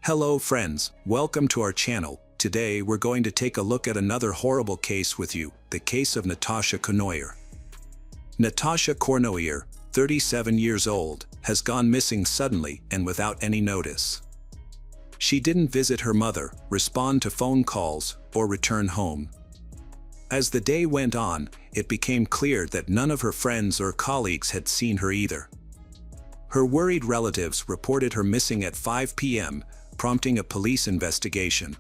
Hello friends, welcome to our channel. Today we're going to take a look at another horrible case with you, the case of Natasha Cournoyer. Natasha Cournoyer, 37 years old, has gone missing suddenly and without any notice. She didn't visit her mother, respond to phone calls, or return home. As the day went on, it became clear that none of her friends or colleagues had seen her either. Her worried relatives reported her missing at 5 p.m., prompting a police investigation.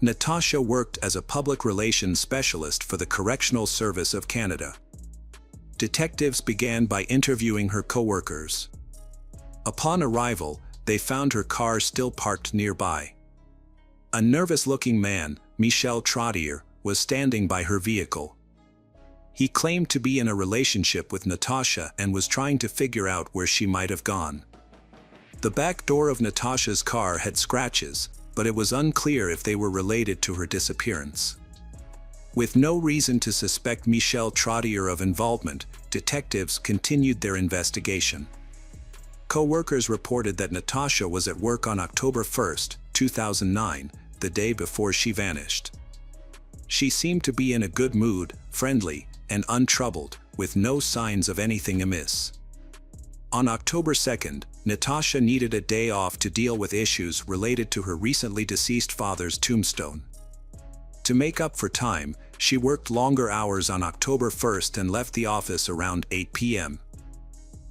Natasha worked as a public relations specialist for the Correctional Service of Canada. Detectives began by interviewing her co-workers. Upon arrival, they found her car still parked nearby. A nervous-looking man, Michel Trottier, was standing by her vehicle. He claimed to be in a relationship with Natasha and was trying to figure out where she might have gone. The back door of Natasha's car had scratches, but it was unclear if they were related to her disappearance. With no reason to suspect Michel Trottier of involvement, detectives continued their investigation. Co-workers reported that Natasha was at work on October 1, 2009, the day before she vanished. She seemed to be in a good mood, friendly, and untroubled, with no signs of anything amiss. On October 2nd, Natasha needed a day off to deal with issues related to her recently deceased father's tombstone. To make up for time, she worked longer hours on October 1st and left the office around 8 p.m.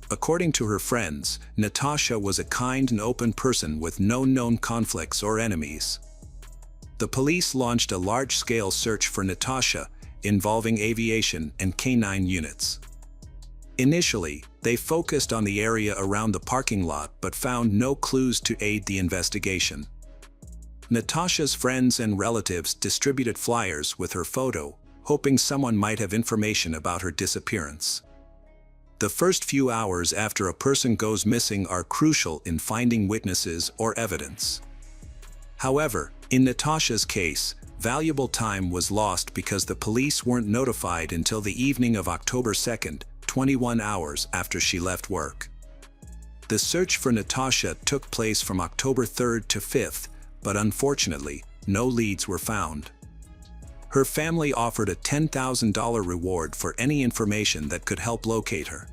According to her friends, Natasha was a kind and open person with no known conflicts or enemies. The police launched a large-scale search for Natasha, involving aviation and canine units. Initially, they focused on the area around the parking lot but found no clues to aid the investigation. Natasha's friends and relatives distributed flyers with her photo, hoping someone might have information about her disappearance. The first few hours after a person goes missing are crucial in finding witnesses or evidence. However, in Natasha's case, valuable time was lost because the police weren't notified until the evening of October 2nd, 21 hours after she left work. The search for Natasha took place from October 3rd to 5th, but unfortunately, no leads were found. Her family offered a $10,000 reward for any information that could help locate her.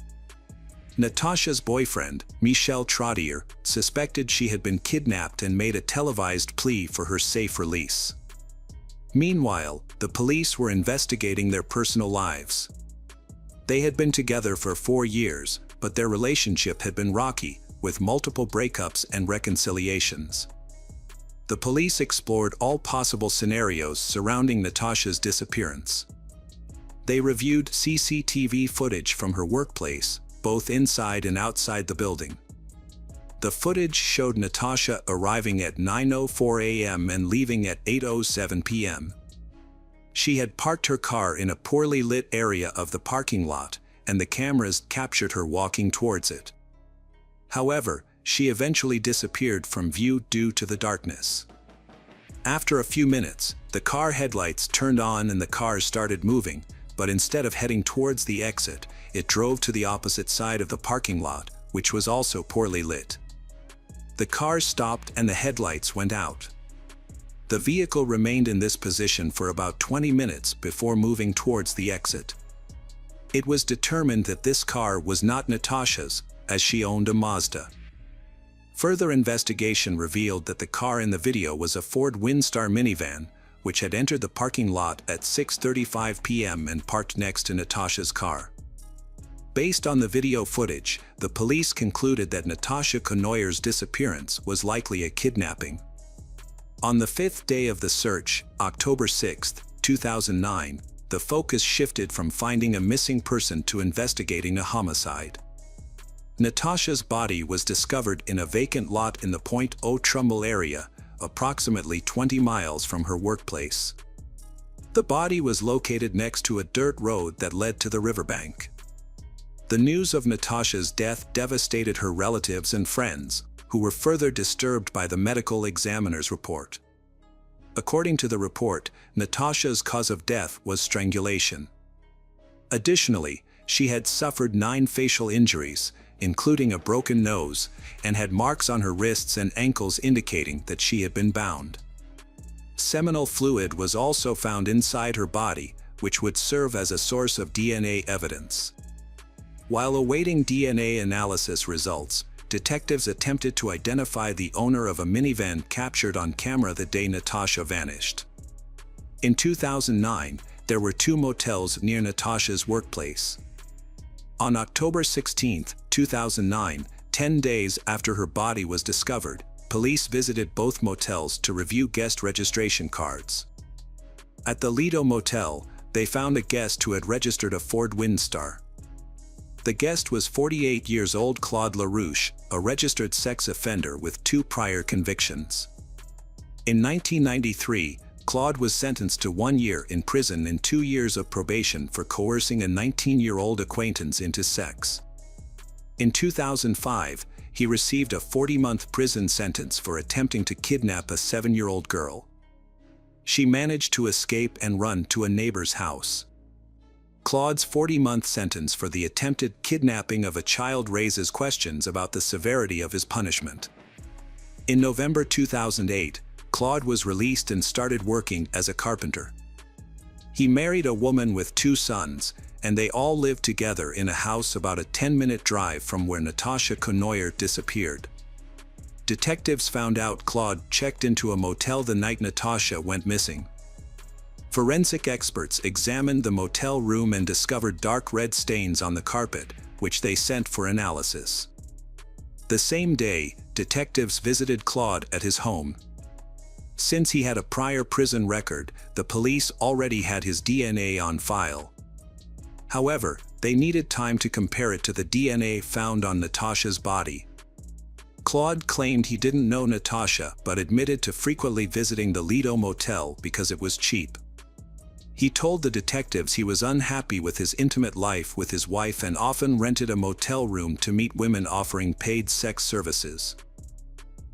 Natasha's boyfriend, Michel Trottier, suspected she had been kidnapped and made a televised plea for her safe release. Meanwhile, the police were investigating their personal lives. They had been together for 4 years, but their relationship had been rocky, with multiple breakups and reconciliations. The police explored all possible scenarios surrounding Natasha's disappearance. They reviewed CCTV footage from her workplace, both inside and outside the building. The footage showed Natasha arriving at 9:04 a.m. and leaving at 8:07 p.m. She had parked her car in a poorly lit area of the parking lot, and the cameras captured her walking towards it. However, she eventually disappeared from view due to the darkness. After a few minutes, the car headlights turned on and the car started moving, but instead of heading towards the exit, it drove to the opposite side of the parking lot, which was also poorly lit. The car stopped and the headlights went out. The vehicle remained in this position for about 20 minutes before moving towards the exit. It was determined that this car was not Natasha's, as she owned a Mazda. Further investigation revealed that the car in the video was a Ford Windstar minivan, which had entered the parking lot at 6:35 p.m. and parked next to Natasha's car. Based on the video footage, the police concluded that Natasha Cournoyer's disappearance was likely a kidnapping. On the 5th day of the search, October 6, 2009, the focus shifted from finding a missing person to investigating a homicide. Natasha's body was discovered in a vacant lot in the Point Au Trumbull area, approximately 20 miles from her workplace. The body was located next to a dirt road that led to the riverbank. The news of Natasha's death devastated her relatives and friends, who were further disturbed by the medical examiner's report. According to the report, Natasha's cause of death was strangulation. Additionally, she had suffered 9 facial injuries, including a broken nose, and had marks on her wrists and ankles indicating that she had been bound. Seminal fluid was also found inside her body, which would serve as a source of DNA evidence. While awaiting DNA analysis results, detectives attempted to identify the owner of a minivan captured on camera the day Natasha vanished. In 2009, there were 2 motels near Natasha's workplace. On October 16, 2009, 10 days after her body was discovered, police visited both motels to review guest registration cards. At the Lido Motel, they found a guest who had registered a Ford Windstar. The guest was 48 years old Claude LaRouche, a registered sex offender with 2 prior convictions. In 1993, Claude was sentenced to 1 year in prison and 2 years of probation for coercing a 19-year-old acquaintance into sex. In 2005, he received a 40-month prison sentence for attempting to kidnap a 7-year-old girl. She managed to escape and run to a neighbor's house. Claude's 40-month sentence for the attempted kidnapping of a child raises questions about the severity of his punishment. In November 2008, Claude was released and started working as a carpenter. He married a woman with 2 sons, and they all lived together in a house about a 10-minute drive from where Natasha Cournoyer disappeared. Detectives found out Claude checked into a motel the night Natasha went missing. Forensic experts examined the motel room and discovered dark red stains on the carpet, which they sent for analysis. The same day, detectives visited Claude at his home. Since he had a prior prison record, the police already had his DNA on file. However, they needed time to compare it to the DNA found on Natasha's body. Claude claimed he didn't know Natasha but admitted to frequently visiting the Lido Motel because it was cheap. He told the detectives he was unhappy with his intimate life with his wife and often rented a motel room to meet women offering paid sex services.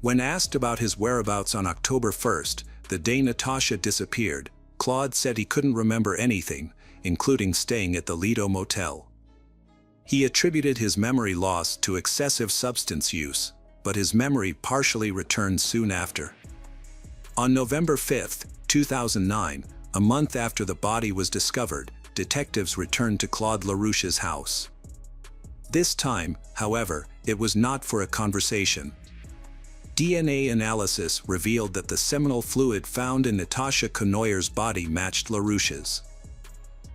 When asked about his whereabouts on October 1st, the day Natasha disappeared, Claude said he couldn't remember anything, including staying at the Lido Motel. He attributed his memory loss to excessive substance use, but his memory partially returned soon after. On November 5, 2009, a month after the body was discovered, detectives returned to Claude LaRouche's house. This time, however, it was not for a conversation. DNA analysis revealed that the seminal fluid found in Natasha Cournoyer's body matched LaRouche's.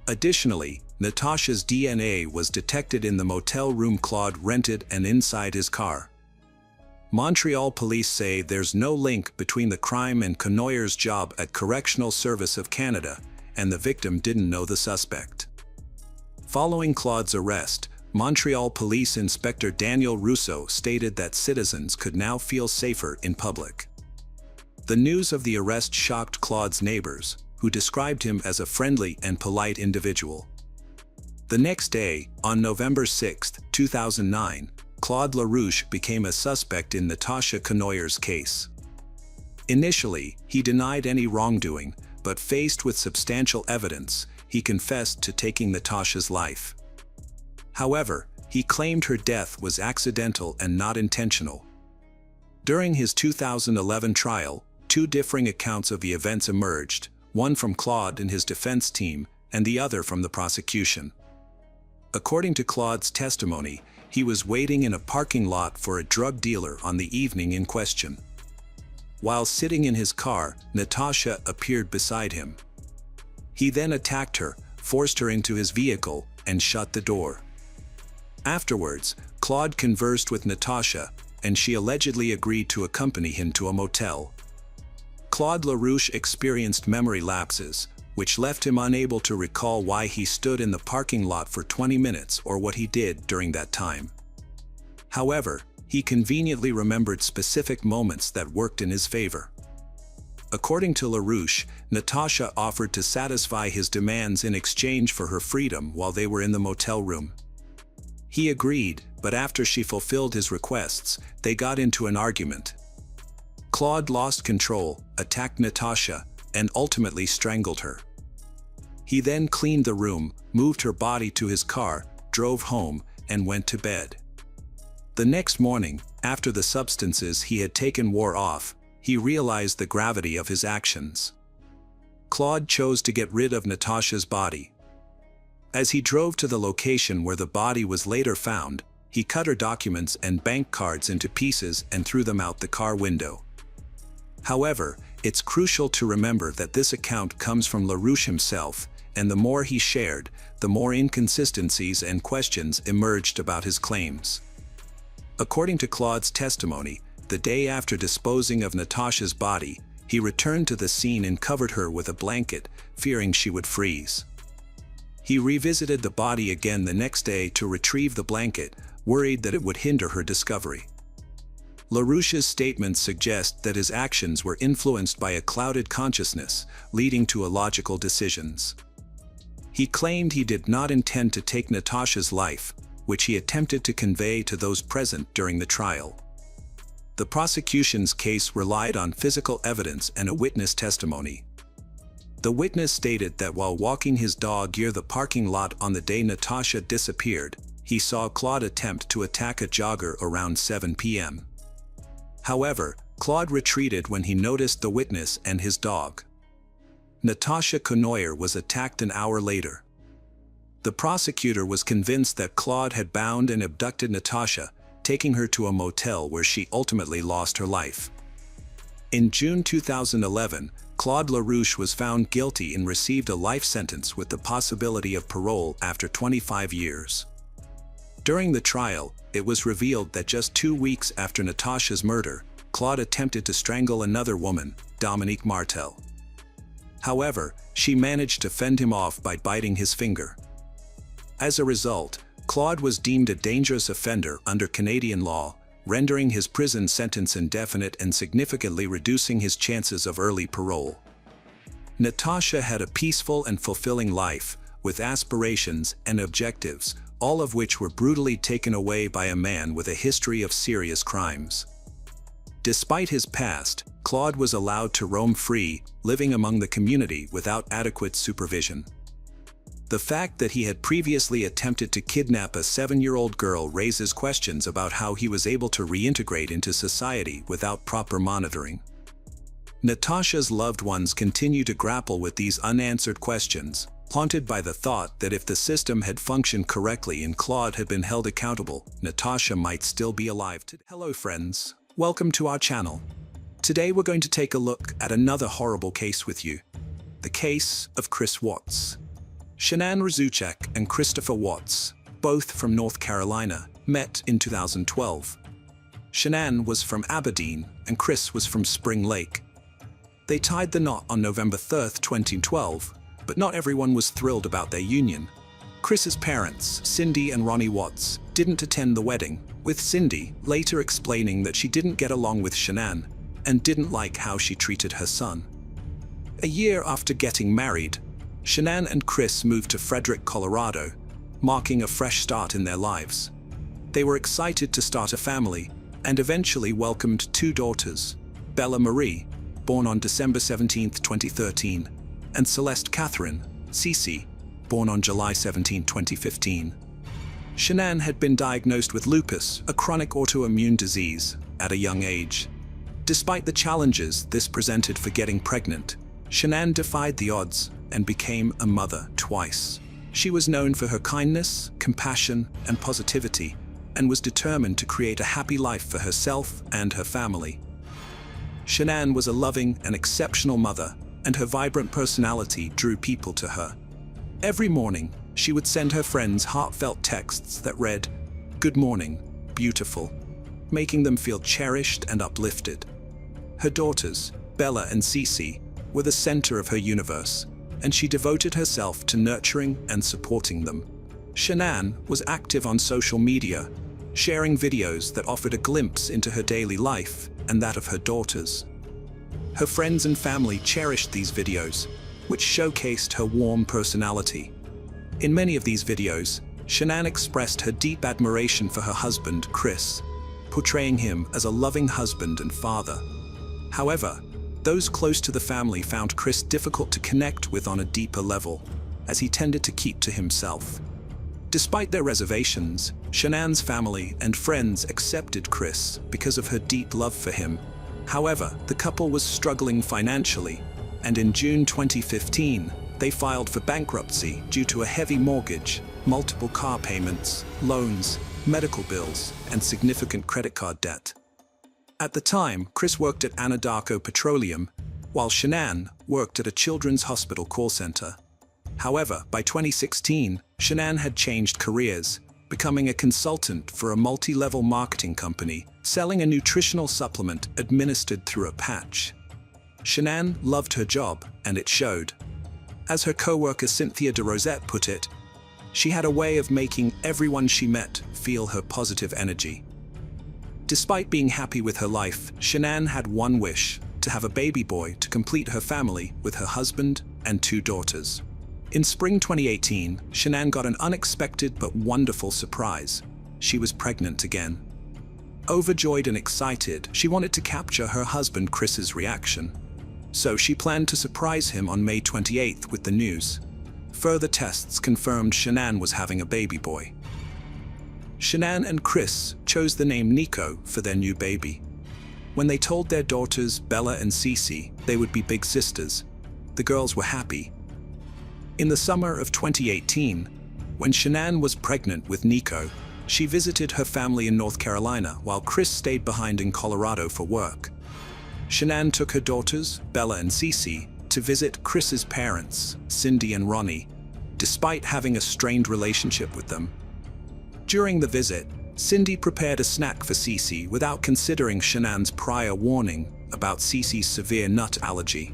Additionally, Natasha's DNA was detected in the motel room Claude rented and inside his car. Montreal police say there's no link between the crime and Cournoyer's job at Correctional Service of Canada, and the victim didn't know the suspect. Following Claude's arrest, Montreal Police Inspector Daniel Rousseau stated that citizens could now feel safer in public. The news of the arrest shocked Claude's neighbors, who described him as a friendly and polite individual. The next day, on November 6, 2009, Claude LaRouche became a suspect in Natasha Cournoyer's case. Initially, he denied any wrongdoing, but faced with substantial evidence, he confessed to taking Natasha's life. However, he claimed her death was accidental and not intentional. During his 2011 trial, 2 differing accounts of the events emerged, one from Claude and his defense team, and the other from the prosecution. According to Claude's testimony, he was waiting in a parking lot for a drug dealer on the evening in question. While sitting in his car, Natasha appeared beside him. He then attacked her, forced her into his vehicle, and shut the door. Afterwards, Claude conversed with Natasha, and she allegedly agreed to accompany him to a motel. Claude LaRouche experienced memory lapses, which left him unable to recall why he stood in the parking lot for 20 minutes or what he did during that time. However, he conveniently remembered specific moments that worked in his favor. According to LaRouche, Natasha offered to satisfy his demands in exchange for her freedom while they were in the motel room. He agreed, but after she fulfilled his requests, they got into an argument. Claude lost control, attacked Natasha, and ultimately strangled her. He then cleaned the room, moved her body to his car, drove home, and went to bed. The next morning, after the substances he had taken wore off, he realized the gravity of his actions. Claude chose to get rid of Natasha's body. As he drove to the location where the body was later found, he cut her documents and bank cards into pieces and threw them out the car window. However, it's crucial to remember that this account comes from LaRouche himself, and the more he shared, the more inconsistencies and questions emerged about his claims. According to Claude's testimony, the day after disposing of Natasha's body, he returned to the scene and covered her with a blanket, fearing she would freeze. He revisited the body again the next day to retrieve the blanket, worried that it would hinder her discovery. LaRouche's statements suggest that his actions were influenced by a clouded consciousness, leading to illogical decisions. He claimed he did not intend to take Natasha's life, which he attempted to convey to those present during the trial. The prosecution's case relied on physical evidence and a witness testimony. The witness stated that while walking his dog near the parking lot on the day Natasha disappeared, he saw Claude attempt to attack a jogger around 7 p.m. However, Claude retreated when he noticed the witness and his dog. Natasha Cournoyer was attacked an hour later. The prosecutor was convinced that Claude had bound and abducted Natasha, taking her to a motel where she ultimately lost her life. In June 2011, Claude LaRouche was found guilty and received a life sentence with the possibility of parole after 25 years. During the trial, it was revealed that just 2 weeks after Natasha's murder, Claude attempted to strangle another woman, Dominique Martel. However, she managed to fend him off by biting his finger. As a result, Claude was deemed a dangerous offender under Canadian law, rendering his prison sentence indefinite and significantly reducing his chances of early parole. Natasha had a peaceful and fulfilling life, with aspirations and objectives, all of which were brutally taken away by a man with a history of serious crimes. Despite his past, Claude was allowed to roam free, living among the community without adequate supervision. The fact that he had previously attempted to kidnap a 7-year-old girl raises questions about how he was able to reintegrate into society without proper monitoring. Natasha's loved ones continue to grapple with these unanswered questions, haunted by the thought that if the system had functioned correctly and Claude had been held accountable, Natasha might still be alive today. Hello friends, welcome to our channel. Today we're going to take a look at another horrible case with you. The case of Chris Watts. Shanann Razuchak and Christopher Watts, both from North Carolina, met in 2012. Shanann was from Aberdeen and Chris was from Spring Lake. They tied the knot on November 3, 2012, but not everyone was thrilled about their union. Chris's parents, Cindy and Ronnie Watts, didn't attend the wedding, with Cindy later explaining that she didn't get along with Shanann and didn't like how she treated her son. A year after getting married, Shanann and Chris moved to Frederick, Colorado, marking a fresh start in their lives. They were excited to start a family and eventually welcomed 2 daughters, Bella Marie, born on December 17, 2013, and Celeste Catherine, Cece, born on July 17, 2015. Shanann had been diagnosed with lupus, a chronic autoimmune disease, at a young age. Despite the challenges this presented for getting pregnant, Shanann defied the odds and became a mother twice. She was known for her kindness, compassion, and positivity, and was determined to create a happy life for herself and her family. Shanann was a loving and exceptional mother, and her vibrant personality drew people to her. Every morning, she would send her friends heartfelt texts that read, "Good morning, beautiful," making them feel cherished and uplifted. Her daughters, Bella and Cece, were the center of her universe, and she devoted herself to nurturing and supporting them. Shanann was active on social media, sharing videos that offered a glimpse into her daily life and that of her daughters. Her friends and family cherished these videos, which showcased her warm personality. In many of these videos, Shanann expressed her deep admiration for her husband, Chris, portraying him as a loving husband and father. However, those close to the family found Chris difficult to connect with on a deeper level, as he tended to keep to himself. Despite their reservations, Shanann's family and friends accepted Chris because of her deep love for him. However, the couple was struggling financially, and in June 2015, they filed for bankruptcy due to a heavy mortgage, multiple car payments, loans, medical bills, and significant credit card debt. At the time, Chris worked at Anadarko Petroleum, while Shanann worked at a children's hospital call center. However, by 2016, Shanann had changed careers, becoming a consultant for a multi-level marketing company, selling a nutritional supplement administered through a patch. Shanann loved her job, and it showed. As her co-worker Cynthia de Rosette put it, she had a way of making everyone she met feel her positive energy. Despite being happy with her life, Shanann had one wish: to have a baby boy to complete her family with her husband and 2 daughters. In spring 2018, Shanann got an unexpected but wonderful surprise. She was pregnant again. Overjoyed and excited, she wanted to capture her husband Chris's reaction. So she planned to surprise him on May 28th with the news. Further tests confirmed Shanann was having a baby boy. Shanann and Chris chose the name Nico for their new baby. When they told their daughters Bella and Cece they would be big sisters, the girls were happy. In the summer of 2018, when Shanann was pregnant with Nico, she visited her family in North Carolina while Chris stayed behind in Colorado for work. Shanann took her daughters, Bella and Cece, to visit Chris's parents, Cindy and Ronnie, despite having a strained relationship with them. During the visit, Cindy prepared a snack for Cece without considering Shanann's prior warning about Cece's severe nut allergy.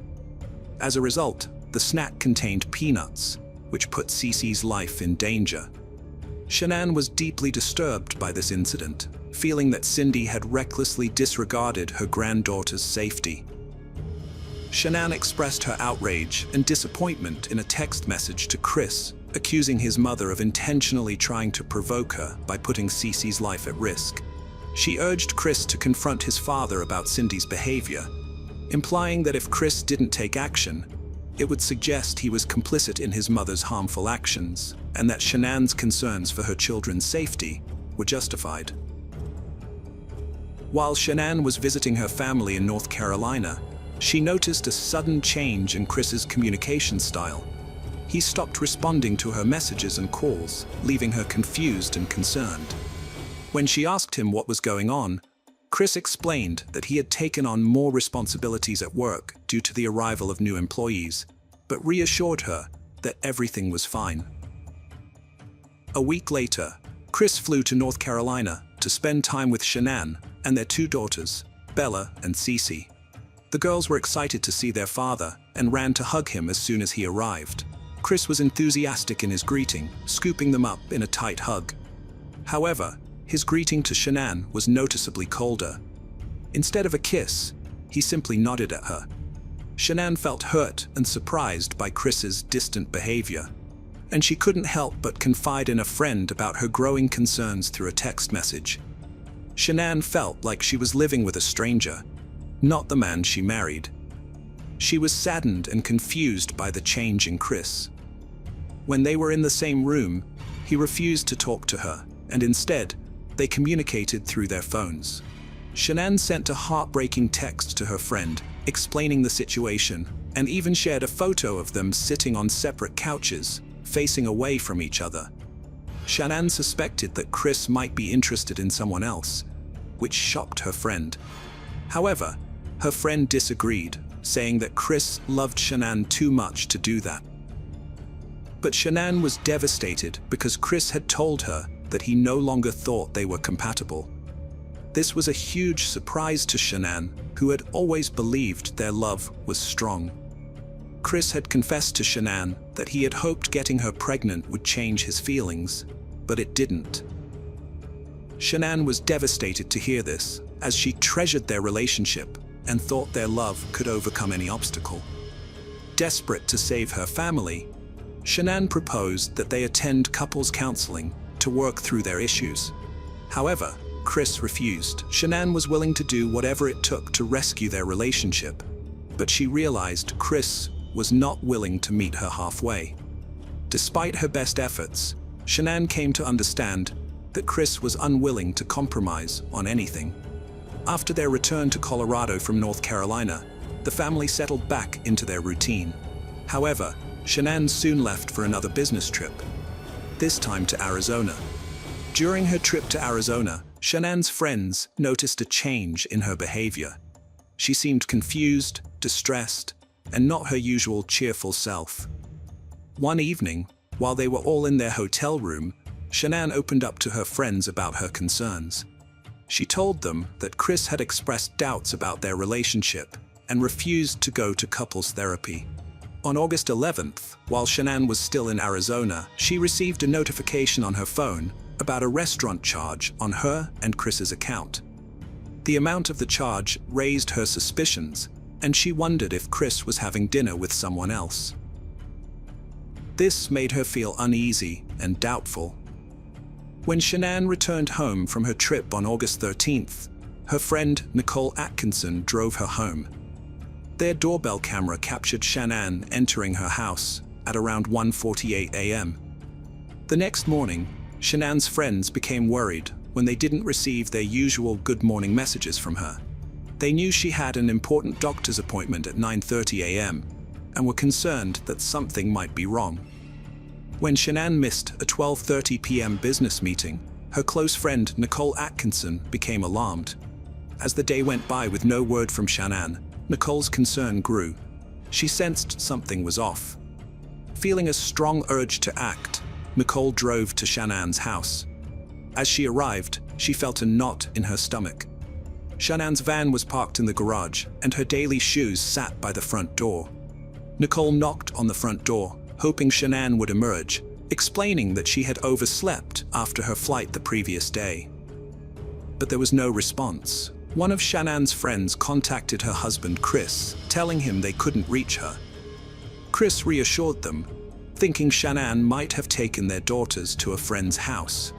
As a result, the snack contained peanuts, which put Cece's life in danger. Shanann was deeply disturbed by this incident, feeling that Cindy had recklessly disregarded her granddaughter's safety. Shanann expressed her outrage and disappointment in a text message to Chris, accusing his mother of intentionally trying to provoke her by putting Cece's life at risk. She urged Chris to confront his father about Cindy's behavior, implying that if Chris didn't take action, it would suggest he was complicit in his mother's harmful actions, and that Shanann's concerns for her children's safety were justified. While Shanann was visiting her family in North Carolina, she noticed a sudden change in Chris's communication style. He stopped responding to her messages and calls, leaving her confused and concerned. When she asked him what was going on, Chris explained that he had taken on more responsibilities at work due to the arrival of new employees, but reassured her that everything was fine. A week later, Chris flew to North Carolina to spend time with Shanann and their 2 daughters, Bella and Cece. The girls were excited to see their father and ran to hug him as soon as he arrived. Chris was enthusiastic in his greeting, scooping them up in a tight hug. However, his greeting to Shanann was noticeably colder. Instead of a kiss, he simply nodded at her. Shanann felt hurt and surprised by Chris's distant behavior, and she couldn't help but confide in a friend about her growing concerns through a text message. Shanann felt like she was living with a stranger, not the man she married. She was saddened and confused by the change in Chris. When they were in the same room, he refused to talk to her, and instead, they communicated through their phones. Shanann sent a heartbreaking text to her friend, explaining the situation, and even shared a photo of them sitting on separate couches, facing away from each other. Shanann suspected that Chris might be interested in someone else, which shocked her friend. However, her friend disagreed, saying that Chris loved Shanann too much to do that. But Shanann was devastated because Chris had told her that he no longer thought they were compatible. This was a huge surprise to Shanann, who had always believed their love was strong. Chris had confessed to Shanann that he had hoped getting her pregnant would change his feelings, but it didn't. Shanann was devastated to hear this, as she treasured their relationship and thought their love could overcome any obstacle. Desperate to save her family, Shanann proposed that they attend couples counseling to work through their issues. However, Chris refused. Shanann was willing to do whatever it took to rescue their relationship, but she realized Chris was not willing to meet her halfway. Despite her best efforts, Shanann came to understand that Chris was unwilling to compromise on anything. After their return to Colorado from North Carolina, the family settled back into their routine. However, Shanann soon left for another business trip, this time to Arizona. During her trip to Arizona, Shanann's friends noticed a change in her behavior. She seemed confused, distressed, and not her usual cheerful self. One evening, while they were all in their hotel room, Shanann opened up to her friends about her concerns. She told them that Chris had expressed doubts about their relationship and refused to go to couples therapy. On August 11th, while Shanann was still in Arizona, she received a notification on her phone about a restaurant charge on her and Chris's account. The amount of the charge raised her suspicions, and she wondered if Chris was having dinner with someone else. This made her feel uneasy and doubtful. When Shanann returned home from her trip on August 13th, her friend Nicole Atkinson drove her home. Their doorbell camera captured Shanann entering her house at around 1:48 a.m. The next morning, Shanann's friends became worried when they didn't receive their usual good morning messages from her. They knew she had an important doctor's appointment at 9:30 a.m. and were concerned that something might be wrong. When Shanann missed a 12:30 p.m. business meeting, her close friend Nicole Atkinson became alarmed. As the day went by with no word from Shanann, Nicole's concern grew. She sensed something was off. Feeling a strong urge to act, Nicole drove to Shanann's house. As she arrived, she felt a knot in her stomach. Shanann's van was parked in the garage, and her daily shoes sat by the front door. Nicole knocked on the front door, hoping Shanann would emerge, explaining that she had overslept after her flight the previous day. But there was no response. One of Shanann's friends contacted her husband Chris, telling him they couldn't reach her. Chris reassured them, thinking Shanann might have taken their daughters to a friend's house.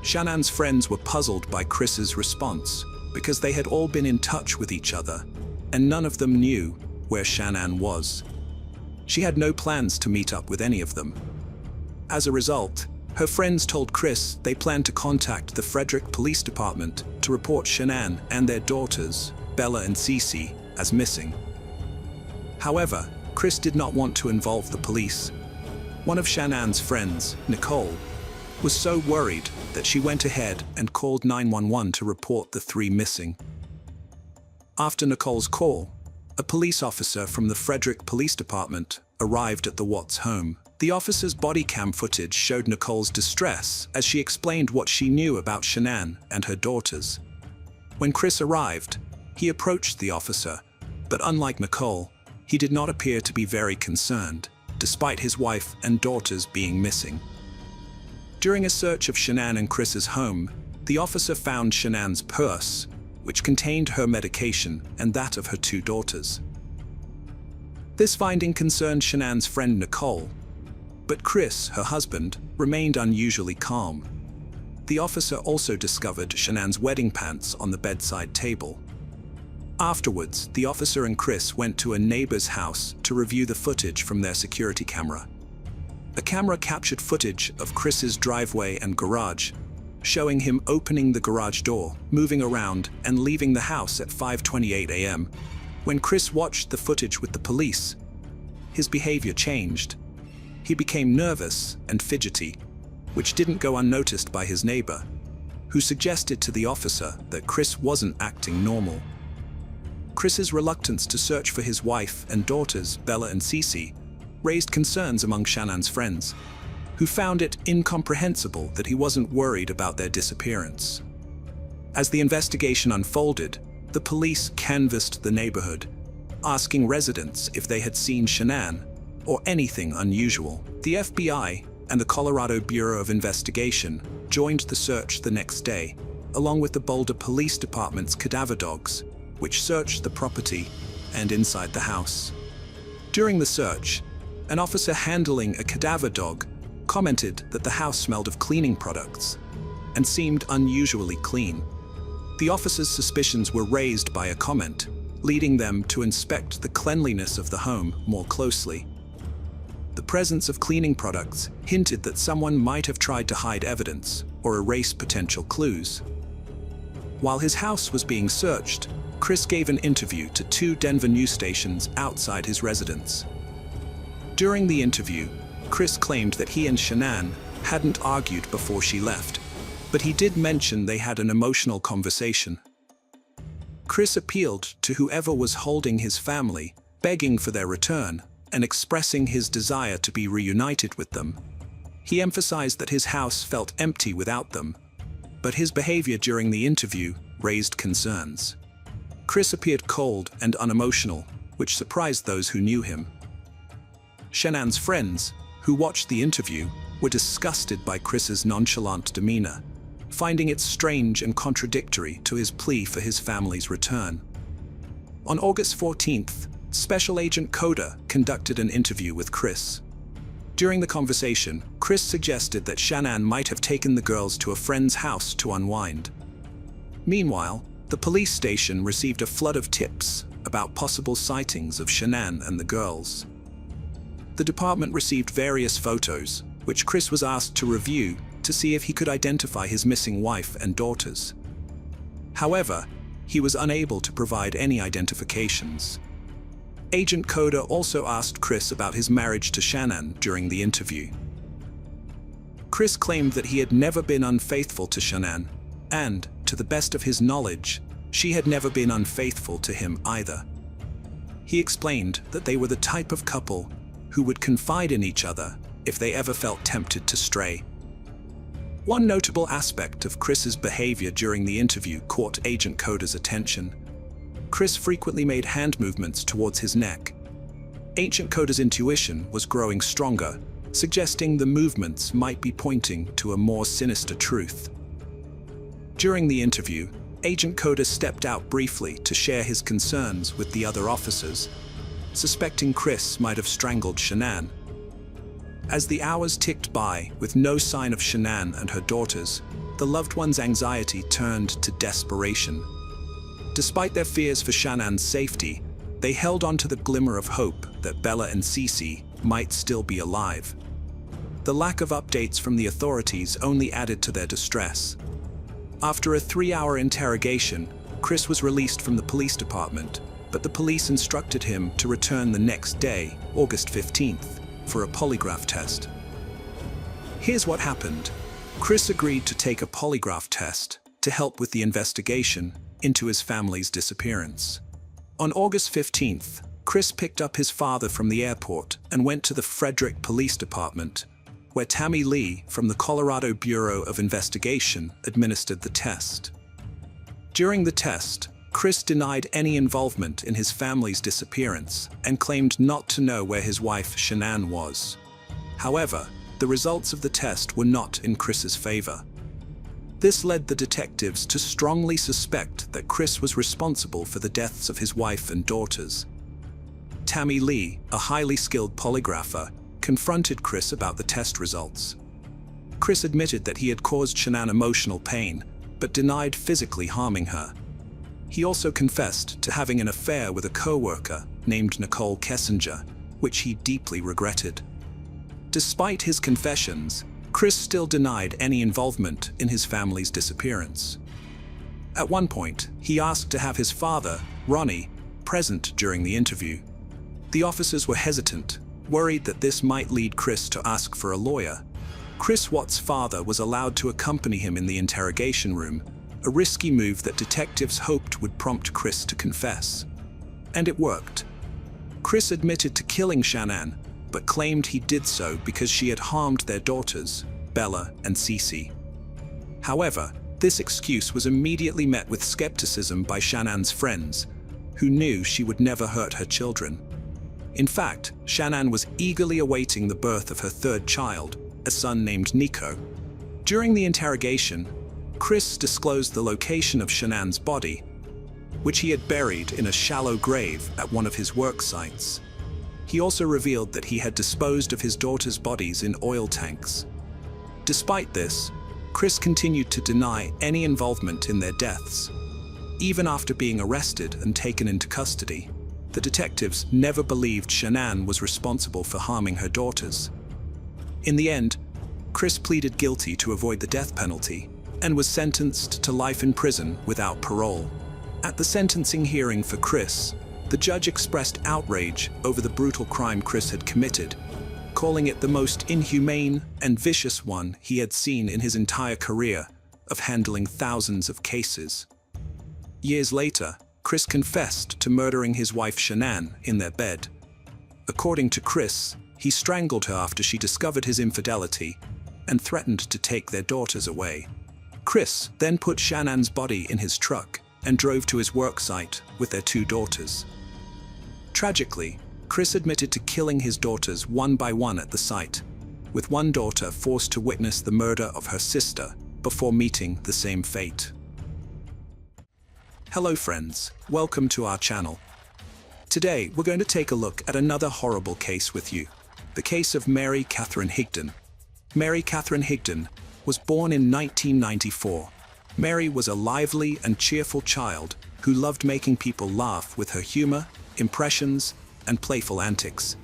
Shanann's friends were puzzled by Chris's response because they had all been in touch with each other, and none of them knew where Shanann was. She had no plans to meet up with any of them. As a result, her friends told Chris they planned to contact the Frederick Police Department to report Shanann and their daughters, Bella and Cece, as missing. However, Chris did not want to involve the police. One of Shanann's friends, Nicole, was so worried that she went ahead and called 911 to report the three missing. After Nicole's call, a police officer from the Frederick Police Department arrived at the Watts home. The officer's body cam footage showed Nicole's distress as she explained what she knew about Shanann and her daughters. When Chris arrived, he approached the officer, but unlike Nicole, he did not appear to be very concerned, despite his wife and daughters being missing. During a search of Shanann and Chris's home, the officer found Shanann's purse, which contained her medication and that of her two daughters. This finding concerned Shanann's friend Nicole, but Chris, her husband, remained unusually calm. The officer also discovered Shanann's wedding pants on the bedside table. Afterwards, the officer and Chris went to a neighbor's house to review the footage from their security camera. The camera captured footage of Chris's driveway and garage, showing him opening the garage door, moving around, and leaving the house at 5:28 a.m. When Chris watched the footage with the police, his behavior changed. He became nervous and fidgety, which didn't go unnoticed by his neighbor, who suggested to the officer that Chris wasn't acting normal. Chris's reluctance to search for his wife and daughters, Bella and Cece, raised concerns among Shanann's friends, who found it incomprehensible that he wasn't worried about their disappearance. As the investigation unfolded, the police canvassed the neighborhood, asking residents if they had seen Shanann or anything unusual. The FBI and the Colorado Bureau of Investigation joined the search the next day, along with the Boulder Police Department's cadaver dogs, which searched the property and inside the house. During the search, an officer handling a cadaver dog commented that the house smelled of cleaning products and seemed unusually clean. The officer's suspicions were raised by a comment, leading them to inspect the cleanliness of the home more closely. the presence of cleaning products hinted that someone might have tried to hide evidence or erase potential clues. While his house was being searched, Chris gave an interview to 2 Denver news stations outside his residence. During the interview, Chris claimed that he and Shanann hadn't argued before she left, but he did mention they had an emotional conversation. Chris appealed to whoever was holding his family, begging for their return and expressing his desire to be reunited with them. He emphasized that his house felt empty without them, but his behavior during the interview raised concerns. Chris appeared cold and unemotional, which surprised those who knew him. Shanann's friends, who watched the interview, were disgusted by Chris's nonchalant demeanor, finding it strange and contradictory to his plea for his family's return. On August 14th, Special Agent Coda conducted an interview with Chris. During the conversation, Chris suggested that Shanann might have taken the girls to a friend's house to unwind. Meanwhile, the police station received a flood of tips about possible sightings of Shanann and the girls. The department received various photos, which Chris was asked to review to see if he could identify his missing wife and daughters. However, he was unable to provide any identifications. Agent Coda also asked Chris about his marriage to Shanann during the interview. Chris claimed that he had never been unfaithful to Shanann, and, to the best of his knowledge, she had never been unfaithful to him either. He explained that they were the type of couple who would confide in each other if they ever felt tempted to stray. One notable aspect of Chris's behavior during the interview caught Agent Coda's attention. Chris frequently made hand movements towards his neck. Agent Coda's intuition was growing stronger, suggesting the movements might be pointing to a more sinister truth. During the interview, Agent Coda stepped out briefly to share his concerns with the other officers, suspecting Chris might have strangled Shanann. As the hours ticked by with no sign of Shanann and her daughters, the loved one's anxiety turned to desperation. Despite their fears for Shannan's safety, they held on to the glimmer of hope that Bella and Cece might still be alive. The lack of updates from the authorities only added to their distress. After a 3-hour interrogation, Chris was released from the police department, but the police instructed him to return the next day, August 15th, for a polygraph test. Here's what happened. Chris agreed to take a polygraph test to help with the investigation into his family's disappearance. On August 15th, Chris picked up his father from the airport and went to the Frederick Police Department, where Tammy Lee from the Colorado Bureau of Investigation administered the test. During the test, Chris denied any involvement in his family's disappearance and claimed not to know where his wife Shanann was. However, the results of the test were not in Chris's favor. This led the detectives to strongly suspect that Chris was responsible for the deaths of his wife and daughters. Tammy Lee, a highly skilled polygrapher, confronted Chris about the test results. Chris admitted that he had caused Shanann emotional pain, but denied physically harming her. He also confessed to having an affair with a co-worker named Nicole Kessinger, which he deeply regretted. Despite his confessions, Chris still denied any involvement in his family's disappearance. At one point, he asked to have his father, Ronnie, present during the interview. The officers were hesitant, worried that this might lead Chris to ask for a lawyer. Chris Watt's father was allowed to accompany him in the interrogation room, a risky move that detectives hoped would prompt Chris to confess. And it worked. Chris admitted to killing Shanann, but claimed he did so because she had harmed their daughters, Bella and Cece. However, this excuse was immediately met with skepticism by Shannan's friends, who knew she would never hurt her children. In fact, Shanann was eagerly awaiting the birth of her third child, a son named Nico. During the interrogation, Chris disclosed the location of Shannan's body, which he had buried in a shallow grave at one of his work sites. He also revealed that he had disposed of his daughters' bodies in oil tanks. Despite this, Chris continued to deny any involvement in their deaths. Even after being arrested and taken into custody, the detectives never believed Shanann was responsible for harming her daughters. In the end, Chris pleaded guilty to avoid the death penalty and was sentenced to life in prison without parole. At the sentencing hearing for Chris, the judge expressed outrage over the brutal crime Chris had committed, calling it the most inhumane and vicious one he had seen in his entire career of handling thousands of cases. Years later, Chris confessed to murdering his wife Shanann in their bed. According to Chris, he strangled her after she discovered his infidelity and threatened to take their daughters away. Chris then put Shanann's body in his truck and drove to his work site with their 2 daughters. Tragically, Chris admitted to killing his daughters one by one at the site, with one daughter forced to witness the murder of her sister before meeting the same fate. Hello friends, welcome to our channel. Today we're going to take a look at another horrible case with you, the case of Mary Catherine Higdon. Mary Catherine Higdon was born in 1994. Mary was a lively and cheerful child who loved making people laugh with her humor, impressions, and playful antics.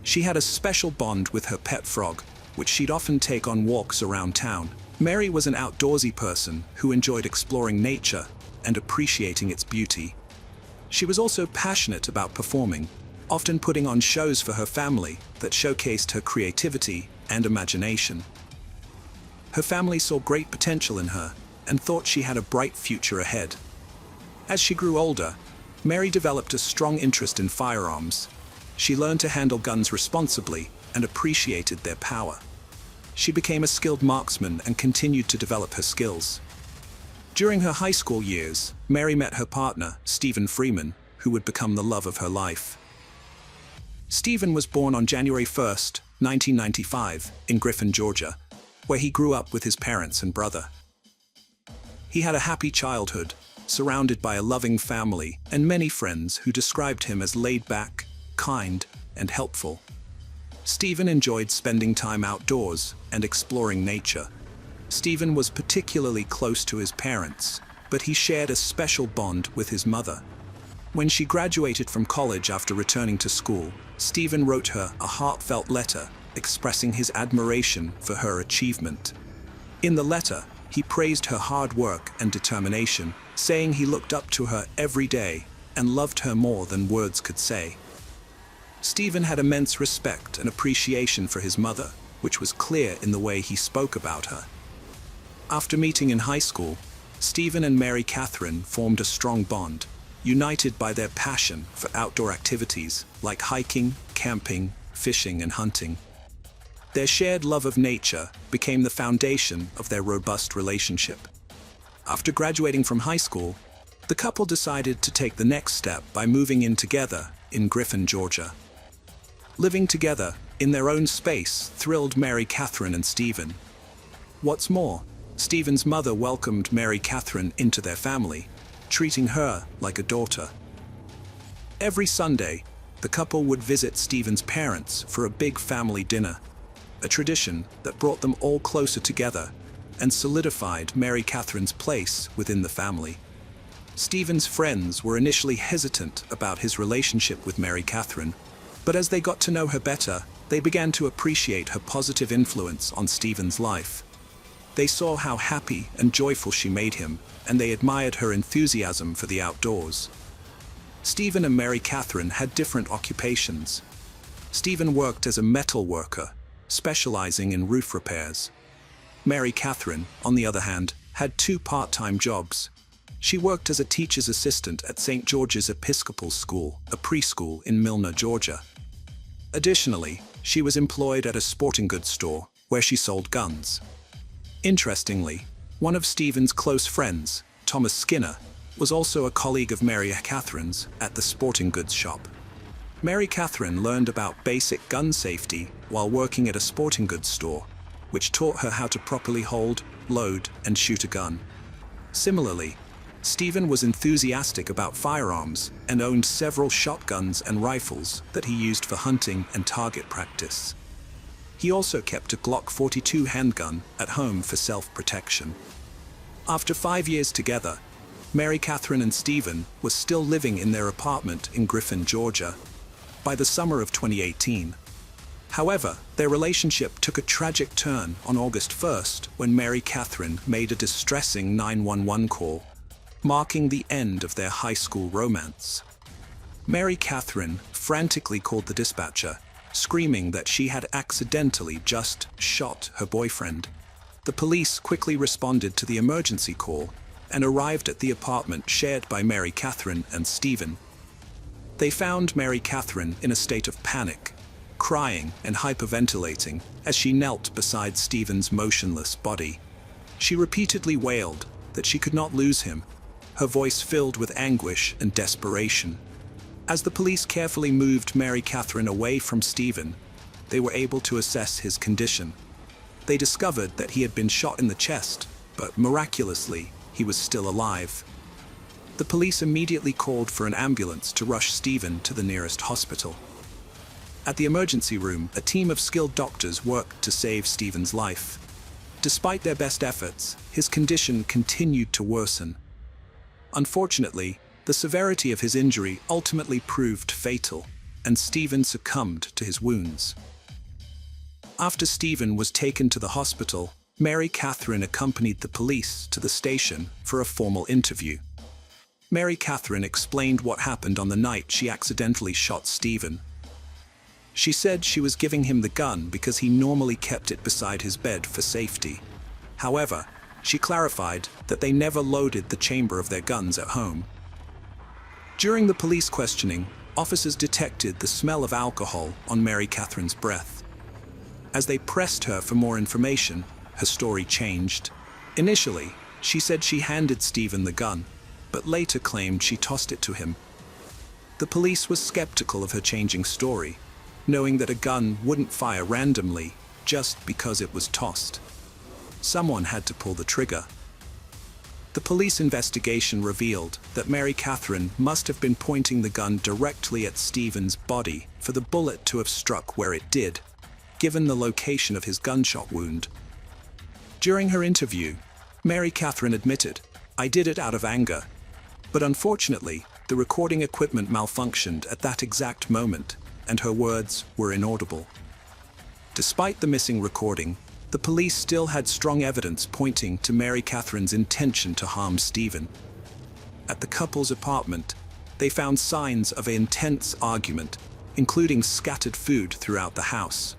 She had a special bond with her pet frog, which she'd often take on walks around town. Mary was an outdoorsy person who enjoyed exploring nature and appreciating its beauty. She was also passionate about performing, often putting on shows for her family that showcased her creativity and imagination. Her family saw great potential in her and thought she had a bright future ahead. As she grew older, Mary developed a strong interest in firearms. She learned to handle guns responsibly and appreciated their power. She became a skilled marksman and continued to develop her skills. During her high school years, Mary met her partner, Stephen Freeman, who would become the love of her life. Stephen was born on January 1st, 1995, in Griffin, Georgia, where he grew up with his parents and brother. He had a happy childhood, surrounded by a loving family and many friends who described him as laid-back, kind, and helpful. Stephen enjoyed spending time outdoors and exploring nature. Stephen was particularly close to his parents, but he shared a special bond with his mother. When she graduated from college after returning to school, Stephen wrote her a heartfelt letter expressing his admiration for her achievement. In the letter, he praised her hard work and determination, saying he looked up to her every day and loved her more than words could say. Stephen had immense respect and appreciation for his mother, which was clear in the way he spoke about her. After meeting in high school, Stephen and Mary Catherine formed a strong bond, united by their passion for outdoor activities like hiking, camping, fishing, and hunting. Their shared love of nature became the foundation of their robust relationship. After graduating from high school, the couple decided to take the next step by moving in together in Griffin, Georgia. Living together in their own space thrilled Mary Catherine and Stephen. What's more, Stephen's mother welcomed Mary Catherine into their family, treating her like a daughter. Every Sunday, the couple would visit Stephen's parents for a big family dinner, a tradition that brought them all closer together and solidified Mary Catherine's place within the family. Stephen's friends were initially hesitant about his relationship with Mary Catherine, but as they got to know her better, they began to appreciate her positive influence on Stephen's life. They saw how happy and joyful she made him, and they admired her enthusiasm for the outdoors. Stephen and Mary Catherine had different occupations. Stephen worked as a metal worker, specializing in roof repairs. Mary Catherine, on the other hand, had 2 part-time jobs. She worked as a teacher's assistant at St. George's Episcopal School, a preschool in Milner, Georgia. Additionally, she was employed at a sporting goods store where she sold guns. Interestingly, one of Stephen's close friends, Thomas Skinner, was also a colleague of Mary Catherine's at the sporting goods shop. Mary Catherine learned about basic gun safety while working at a sporting goods store, which taught her how to properly hold, load, and shoot a gun. Similarly, Stephen was enthusiastic about firearms and owned several shotguns and rifles that he used for hunting and target practice. He also kept a Glock 42 handgun at home for self-protection. After 5 years together, Mary Catherine and Stephen were still living in their apartment in Griffin, Georgia, by the summer of 2018. However, their relationship took a tragic turn on August 1st when Mary Catherine made a distressing 911 call, marking the end of their high school romance. Mary Catherine frantically called the dispatcher, screaming that she had accidentally just shot her boyfriend. The police quickly responded to the emergency call and arrived at the apartment shared by Mary Catherine and Stephen. They found Mary Catherine in a state of panic, crying and hyperventilating as she knelt beside Stephen's motionless body. She repeatedly wailed that she could not lose him, her voice filled with anguish and desperation. As the police carefully moved Mary Catherine away from Stephen, they were able to assess his condition. They discovered that he had been shot in the chest, but miraculously, he was still alive. The police immediately called for an ambulance to rush Stephen to the nearest hospital. At the emergency room, a team of skilled doctors worked to save Stephen's life. Despite their best efforts, his condition continued to worsen. Unfortunately, the severity of his injury ultimately proved fatal, and Stephen succumbed to his wounds. After Stephen was taken to the hospital, Mary Catherine accompanied the police to the station for a formal interview. Mary Catherine explained what happened on the night she accidentally shot Stephen. She said she was giving him the gun because he normally kept it beside his bed for safety. However, she clarified that they never loaded the chamber of their guns at home. During the police questioning, officers detected the smell of alcohol on Mary Catherine's breath. As they pressed her for more information, her story changed. Initially, she said she handed Stephen the gun, but later claimed she tossed it to him. The police was skeptical of her changing story, knowing that a gun wouldn't fire randomly just because it was tossed. Someone had to pull the trigger. The police investigation revealed that Mary Catherine must have been pointing the gun directly at Stephen's body for the bullet to have struck where it did, given the location of his gunshot wound. During her interview, Mary Catherine admitted, "I did it out of anger." But unfortunately, the recording equipment malfunctioned at that exact moment, and her words were inaudible. Despite the missing recording, the police still had strong evidence pointing to Mary Catherine's intention to harm Stephen. At the couple's apartment, they found signs of an intense argument, including scattered food throughout the house.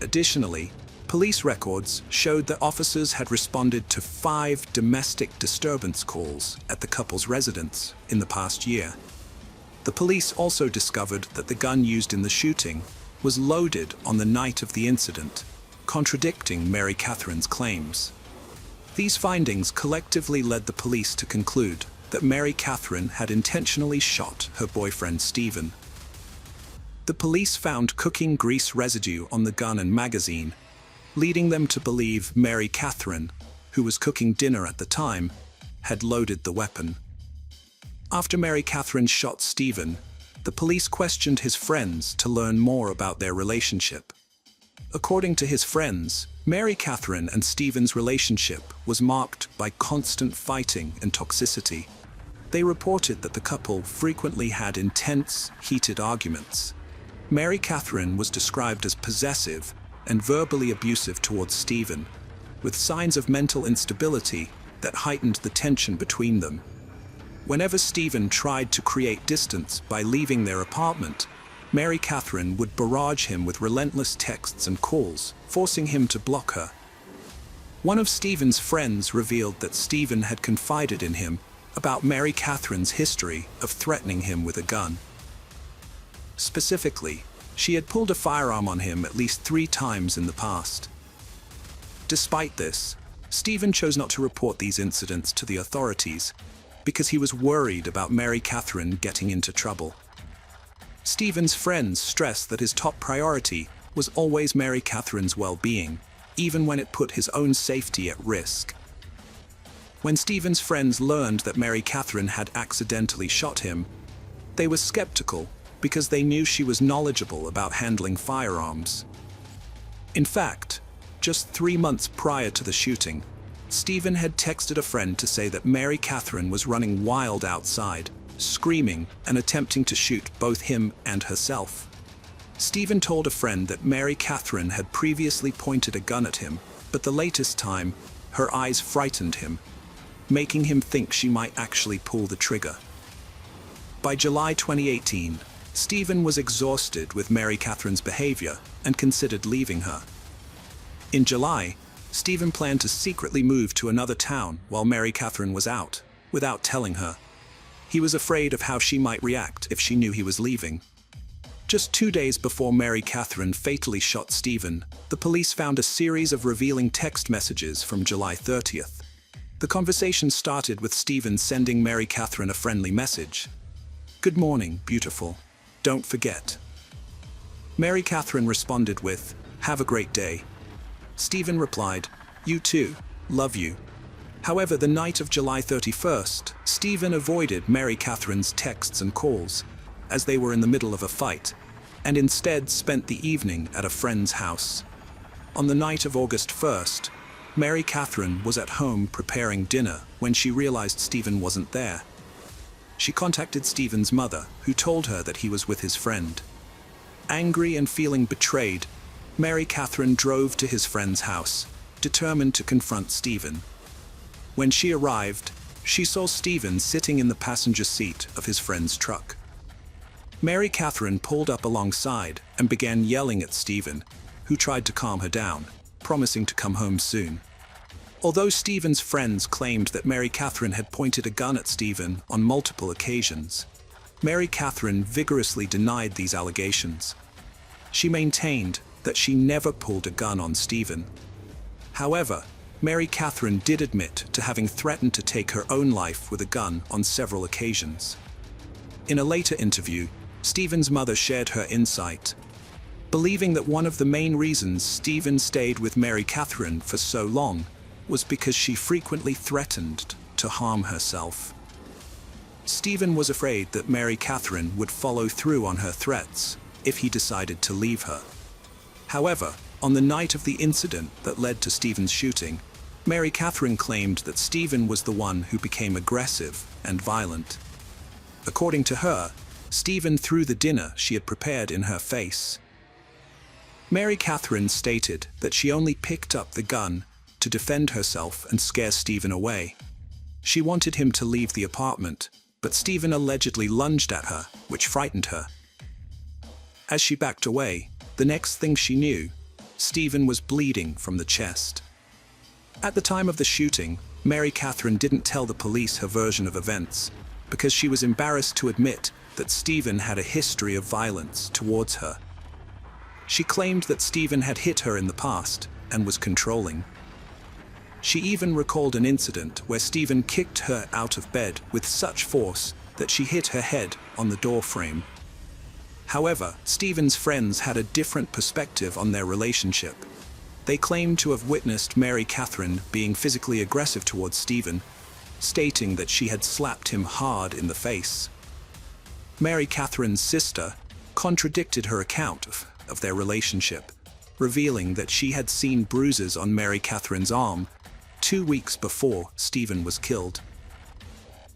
Additionally, police records showed that officers had responded to 5 domestic disturbance calls at the couple's residence in the past year. The police also discovered that the gun used in the shooting was loaded on the night of the incident, contradicting Mary Catherine's claims. These findings collectively led the police to conclude that Mary Catherine had intentionally shot her boyfriend Stephen. The police found cooking grease residue on the gun and magazine, leading them to believe Mary Catherine, who was cooking dinner at the time, had loaded the weapon. After Mary Catherine shot Stephen, the police questioned his friends to learn more about their relationship. According to his friends, Mary Catherine and Stephen's relationship was marked by constant fighting and toxicity. They reported that the couple frequently had intense, heated arguments. Mary Catherine was described as possessive and verbally abusive towards Stephen, with signs of mental instability that heightened the tension between them. Whenever Stephen tried to create distance by leaving their apartment, Mary Catherine would barrage him with relentless texts and calls, forcing him to block her. One of Stephen's friends revealed that Stephen had confided in him about Mary Catherine's history of threatening him with a gun. Specifically, she had pulled a firearm on him at least 3 times in the past. Despite this, Stephen chose not to report these incidents to the authorities because he was worried about Mary Catherine getting into trouble. Stephen's friends stressed that his top priority was always Mary Catherine's well-being, even when it put his own safety at risk. When Stephen's friends learned that Mary Catherine had accidentally shot him, they were skeptical because they knew she was knowledgeable about handling firearms. In fact, just 3 months prior to the shooting, Stephen had texted a friend to say that Mary Catherine was running wild outside, screaming and attempting to shoot both him and herself. Stephen told a friend that Mary Catherine had previously pointed a gun at him, but the latest time, her eyes frightened him, making him think she might actually pull the trigger. By July 2018, Stephen was exhausted with Mary Catherine's behavior and considered leaving her. In July, Stephen planned to secretly move to another town while Mary Catherine was out, without telling her. He was afraid of how she might react if she knew he was leaving. Just 2 days before Mary Catherine fatally shot Stephen, the police found a series of revealing text messages from July 30th. The conversation started with Stephen sending Mary Catherine a friendly message. "Good morning, beautiful. Don't forget." Mary Catherine responded with, "Have a great day." Stephen replied, "You too. Love you." However, the night of July 31st, Stephen avoided Mary Catherine's texts and calls, as they were in the middle of a fight, and instead spent the evening at a friend's house. On the night of August 1st, Mary Catherine was at home preparing dinner when she realized Stephen wasn't there. She contacted Stephen's mother, who told her that he was with his friend. Angry and feeling betrayed, Mary Catherine drove to his friend's house, determined to confront Stephen. When she arrived, she saw Stephen sitting in the passenger seat of his friend's truck. Mary Catherine pulled up alongside and began yelling at Stephen, who tried to calm her down, promising to come home soon. Although Stephen's friends claimed that Mary Catherine had pointed a gun at Stephen on multiple occasions, Mary Catherine vigorously denied these allegations. She maintained that she never pulled a gun on Stephen. However, Mary Catherine did admit to having threatened to take her own life with a gun on several occasions. In a later interview, Stephen's mother shared her insight, believing that one of the main reasons Stephen stayed with Mary Catherine for so long was because she frequently threatened to harm herself. Stephen was afraid that Mary Catherine would follow through on her threats if he decided to leave her. However, on the night of the incident that led to Stephen's shooting, Mary Catherine claimed that Stephen was the one who became aggressive and violent. According to her, Stephen threw the dinner she had prepared in her face. Mary Catherine stated that she only picked up the gun to defend herself and scare Stephen away. She wanted him to leave the apartment, but Stephen allegedly lunged at her, which frightened her. As she backed away, the next thing she knew, Stephen was bleeding from the chest. At the time of the shooting, Mary Catherine didn't tell the police her version of events because she was embarrassed to admit that Stephen had a history of violence towards her. She claimed that Stephen had hit her in the past and was controlling. She even recalled an incident where Stephen kicked her out of bed with such force that she hit her head on the door frame. However, Stephen's friends had a different perspective on their relationship. They claimed to have witnessed Mary Catherine being physically aggressive towards Stephen, stating that she had slapped him hard in the face. Mary Catherine's sister contradicted her account of their relationship, revealing that she had seen bruises on Mary Catherine's arm 2 weeks before Stephen was killed.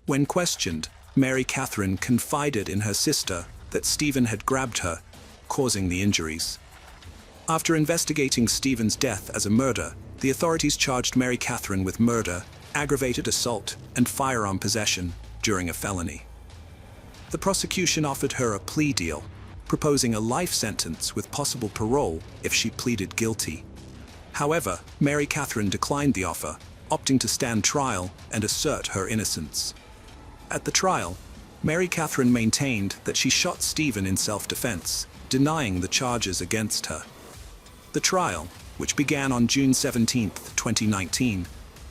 When questioned, Mary Catherine confided in her sister that Stephen had grabbed her, causing the injuries. After investigating Stephen's death as a murder, the authorities charged Mary Catherine with murder, aggravated assault, and firearm possession during a felony. The prosecution offered her a plea deal, proposing a life sentence with possible parole if she pleaded guilty. However, Mary Catherine declined the offer, opting to stand trial and assert her innocence. At the trial, Mary Catherine maintained that she shot Stephen in self-defense, denying the charges against her. The trial, which began on June 17, 2019,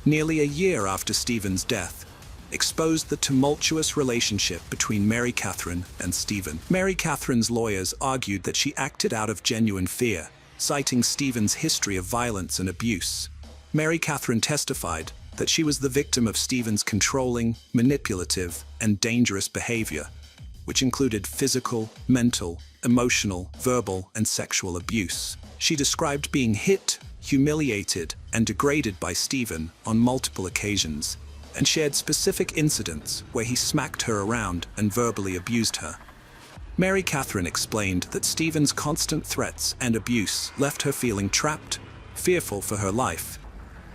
nearly a year after Stephen's death, exposed the tumultuous relationship between Mary Catherine and Stephen. Mary Catherine's lawyers argued that she acted out of genuine fear, citing Stephen's history of violence and abuse. Mary Catherine testified that she was the victim of Stephen's controlling, manipulative, and dangerous behavior, which included physical, mental, emotional, verbal, and sexual abuse. She described being hit, humiliated, and degraded by Stephen on multiple occasions, and shared specific incidents where he smacked her around and verbally abused her. Mary Catherine explained that Stephen's constant threats and abuse left her feeling trapped, fearful for her life,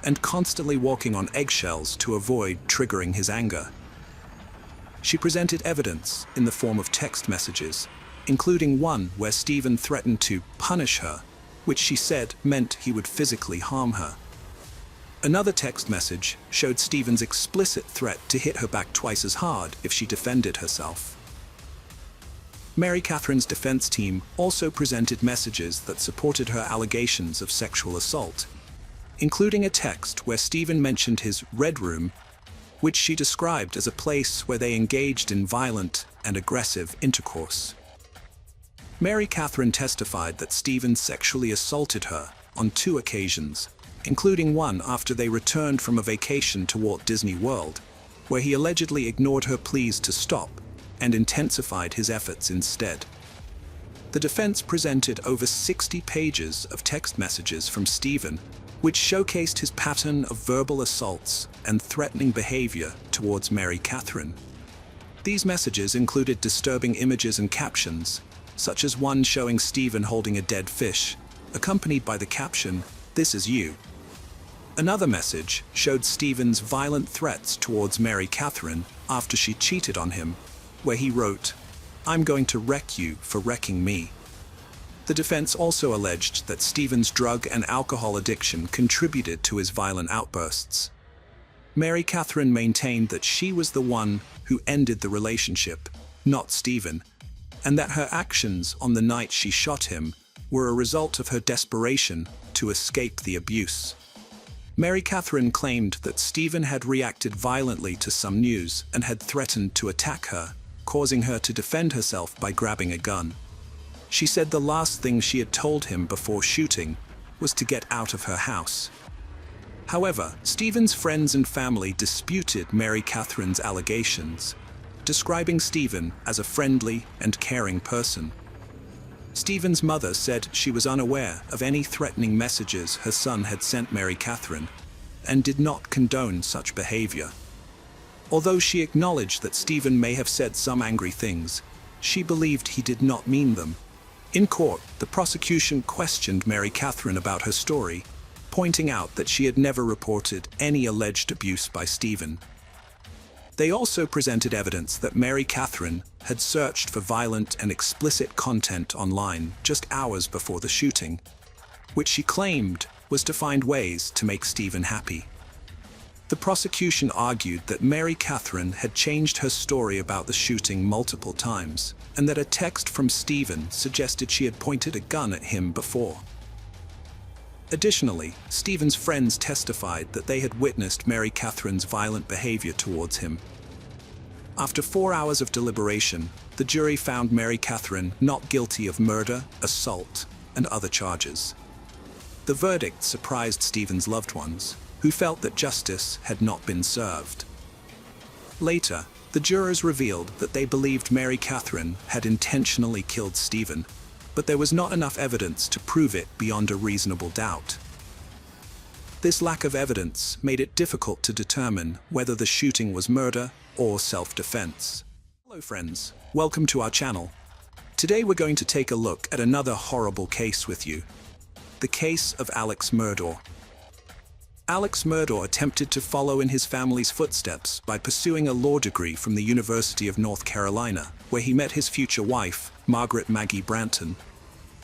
and constantly walking on eggshells to avoid triggering his anger. She presented evidence in the form of text messages, including one where Stephen threatened to punish her, which she said meant he would physically harm her. Another text message showed Stephen's explicit threat to hit her back twice as hard if she defended herself. Mary Catherine's defense team also presented messages that supported her allegations of sexual assault, including a text where Stephen mentioned his red room, which she described as a place where they engaged in violent and aggressive intercourse. Mary Catherine testified that Stephen sexually assaulted her on 2 occasions, including one after they returned from a vacation to Walt Disney World, where he allegedly ignored her pleas to stop and intensified his efforts instead. The defense presented over 60 pages of text messages from Stephen, which showcased his pattern of verbal assaults and threatening behavior towards Mary Catherine. These messages included disturbing images and captions, such as one showing Stephen holding a dead fish, accompanied by the caption, "This is you." Another message showed Stephen's violent threats towards Mary Catherine after she cheated on him, where he wrote, "I'm going to wreck you for wrecking me." The defense also alleged that Stephen's drug and alcohol addiction contributed to his violent outbursts. Mary Catherine maintained that she was the one who ended the relationship, not Stephen, and that her actions on the night she shot him were a result of her desperation to escape the abuse. Mary Catherine claimed that Stephen had reacted violently to some news and had threatened to attack her, causing her to defend herself by grabbing a gun. She said the last thing she had told him before shooting was to get out of her house. However, Stephen's friends and family disputed Mary Catherine's allegations, describing Stephen as a friendly and caring person. Stephen's mother said she was unaware of any threatening messages her son had sent Mary Catherine and did not condone such behavior. Although she acknowledged that Stephen may have said some angry things, she believed he did not mean them. In court, the prosecution questioned Mary Catherine about her story, pointing out that she had never reported any alleged abuse by Stephen. They also presented evidence that Mary Catherine had searched for violent and explicit content online just hours before the shooting, which she claimed was to find ways to make Stephen happy. The prosecution argued that Mary Catherine had changed her story about the shooting multiple times, and that a text from Stephen suggested she had pointed a gun at him before. Additionally, Stephen's friends testified that they had witnessed Mary Catherine's violent behavior towards him. After 4 hours of deliberation, the jury found Mary Catherine not guilty of murder, assault, and other charges. The verdict surprised Stephen's loved ones, who felt that justice had not been served. Later, the jurors revealed that they believed Mary Catherine had intentionally killed Stephen, but there was not enough evidence to prove it beyond a reasonable doubt. This lack of evidence made it difficult to determine whether the shooting was murder or self-defense. Hello friends, welcome to our channel. Today we're going to take a look at another horrible case with you. The case of Alex Murdaugh. Alex Murdaugh attempted to follow in his family's footsteps by pursuing a law degree from the University of North Carolina, where he met his future wife, Margaret Maggie Branton.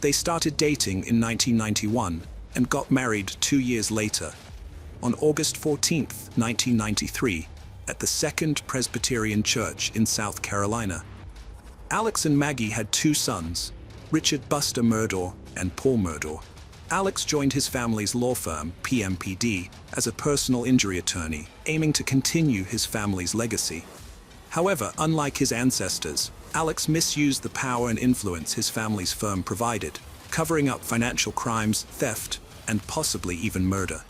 They started dating in 1991 and got married 2 years later, on August 14, 1993, at the Second Presbyterian Church in South Carolina. Alex and Maggie had 2 sons, Richard Buster Murdaugh and Paul Murdaugh. Alex joined his family's law firm, PMPD, as a personal injury attorney, aiming to continue his family's legacy. However, unlike his ancestors, Alex misused the power and influence his family's firm provided, covering up financial crimes, theft, and possibly even murder.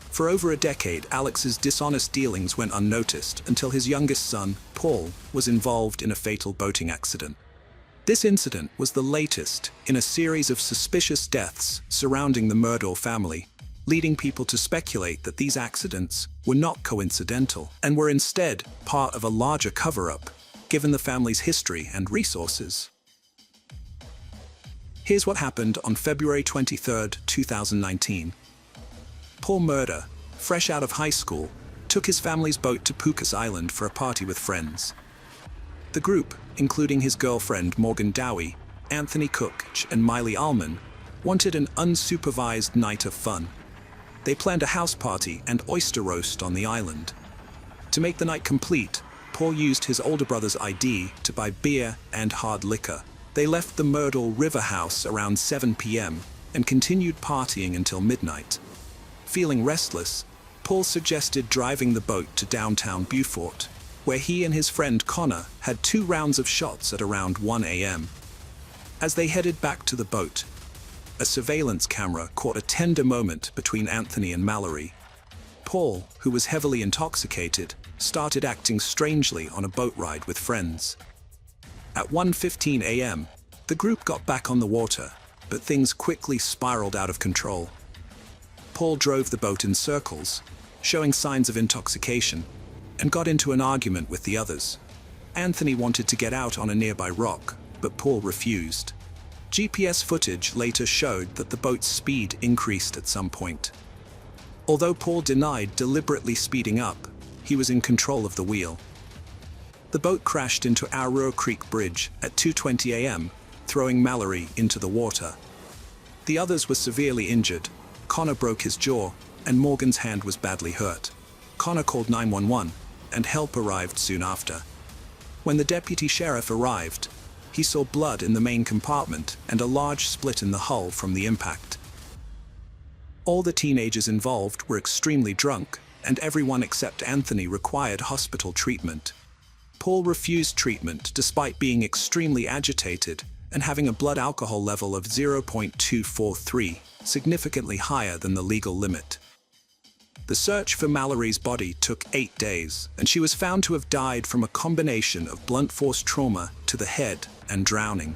For over a decade, Alex's dishonest dealings went unnoticed until his youngest son, Paul, was involved in a fatal boating accident. This incident was the latest in a series of suspicious deaths surrounding the Murdaugh family, leading people to speculate that these accidents were not coincidental and were instead part of a larger cover-up, given the family's history and resources. Here's what happened on February 23, 2019. Paul Murder, fresh out of high school, took his family's boat to Pucas Island for a party with friends. The group, including his girlfriend Morgan Dowie, Anthony Cook, and Miley Allman, wanted an unsupervised night of fun. They planned a house party and oyster roast on the island. To make the night complete, Paul used his older brother's ID to buy beer and hard liquor. They left the Myrtle River House around 7 p.m. and continued partying until midnight. Feeling restless, Paul suggested driving the boat to downtown Beaufort, where he and his friend Connor had 2 rounds of shots at around 1 a.m. As they headed back to the boat, a surveillance camera caught a tender moment between Anthony and Mallory. Paul, who was heavily intoxicated, started acting strangely on a boat ride with friends. At 1:15 a.m., the group got back on the water, but things quickly spiraled out of control. Paul drove the boat in circles, showing signs of intoxication, and got into an argument with the others. Anthony wanted to get out on a nearby rock, but Paul refused. GPS footage later showed that the boat's speed increased at some point. Although Paul denied deliberately speeding up, he was in control of the wheel. The boat crashed into Arrow Creek Bridge at 2:20 a.m., throwing Mallory into the water. The others were severely injured. Connor broke his jaw, and Morgan's hand was badly hurt. Connor called 911, and help arrived soon after. When the deputy sheriff arrived, he saw blood in the main compartment and a large split in the hull from the impact. All the teenagers involved were extremely drunk, and everyone except Anthony required hospital treatment. Paul refused treatment despite being extremely agitated and having a blood alcohol level of 0.243, significantly higher than the legal limit. The search for Mallory's body took 8 days, and she was found to have died from a combination of blunt force trauma to the head and drowning.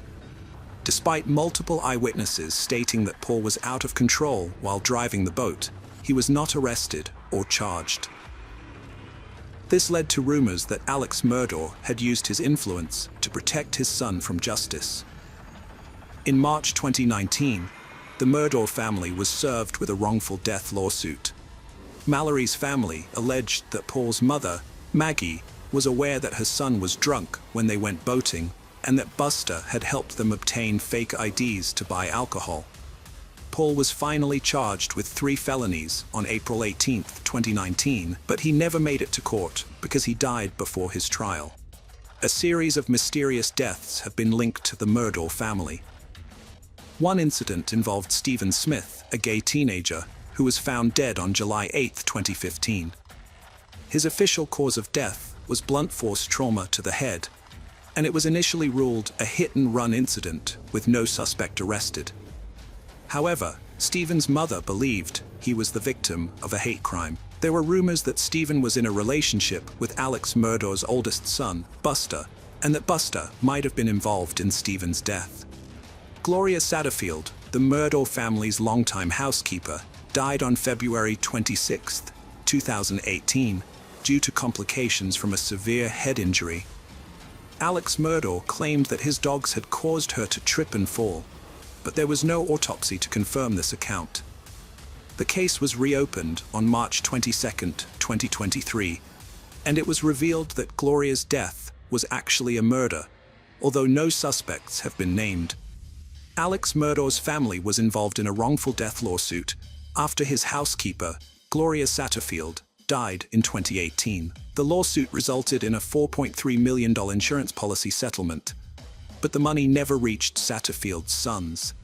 Despite multiple eyewitnesses stating that Paul was out of control while driving the boat, he was not arrested or charged. This led to rumors that Alex Murdaugh had used his influence to protect his son from justice. In March 2019, the Murdaugh family was served with a wrongful death lawsuit. Mallory's family alleged that Paul's mother, Maggie, was aware that her son was drunk when they went boating, and that Buster had helped them obtain fake IDs to buy alcohol. Paul was finally charged with 3 felonies on April 18, 2019, but he never made it to court because he died before his trial. A series of mysterious deaths have been linked to the Murdaugh family. One incident involved Stephen Smith, a gay teenager, who was found dead on July 8, 2015. His official cause of death was blunt force trauma to the head, and it was initially ruled a hit-and-run incident with no suspect arrested. However, Stephen's mother believed he was the victim of a hate crime. There were rumors that Stephen was in a relationship with Alex Murdaugh's oldest son, Buster, and that Buster might have been involved in Stephen's death. Gloria Satterfield, the Murdaugh family's longtime housekeeper, died on February 26, 2018, due to complications from a severe head injury. Alex Murdaugh claimed that his dogs had caused her to trip and fall, but there was no autopsy to confirm this account. The case was reopened on March 22, 2023, and it was revealed that Gloria's death was actually a murder, although no suspects have been named. Alex Murdaugh's family was involved in a wrongful death lawsuit after his housekeeper, Gloria Satterfield, died in 2018. The lawsuit resulted in a $4.3 million insurance policy settlement, but the money never reached Satterfield's sons.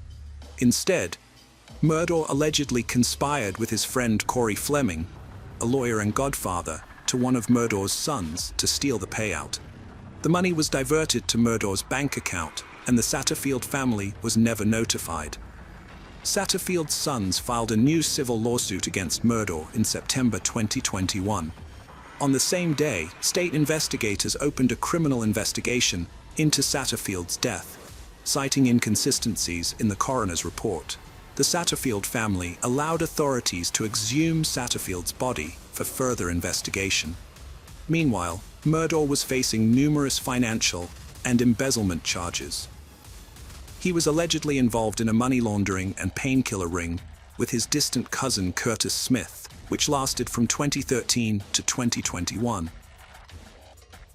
Instead, Murdaugh allegedly conspired with his friend Corey Fleming, a lawyer and godfather to one of Murdaugh's sons, to steal the payout. The money was diverted to Murdaugh's bank account, and the Satterfield family was never notified. Satterfield's sons filed a new civil lawsuit against Murdaugh in September 2021. On the same day, state investigators opened a criminal investigation into Satterfield's death, citing inconsistencies in the coroner's report. The Satterfield family allowed authorities to exhume Satterfield's body for further investigation. Meanwhile, Murdaugh was facing numerous financial and embezzlement charges. He was allegedly involved in a money laundering and painkiller ring with his distant cousin Curtis Smith, which lasted from 2013 to 2021.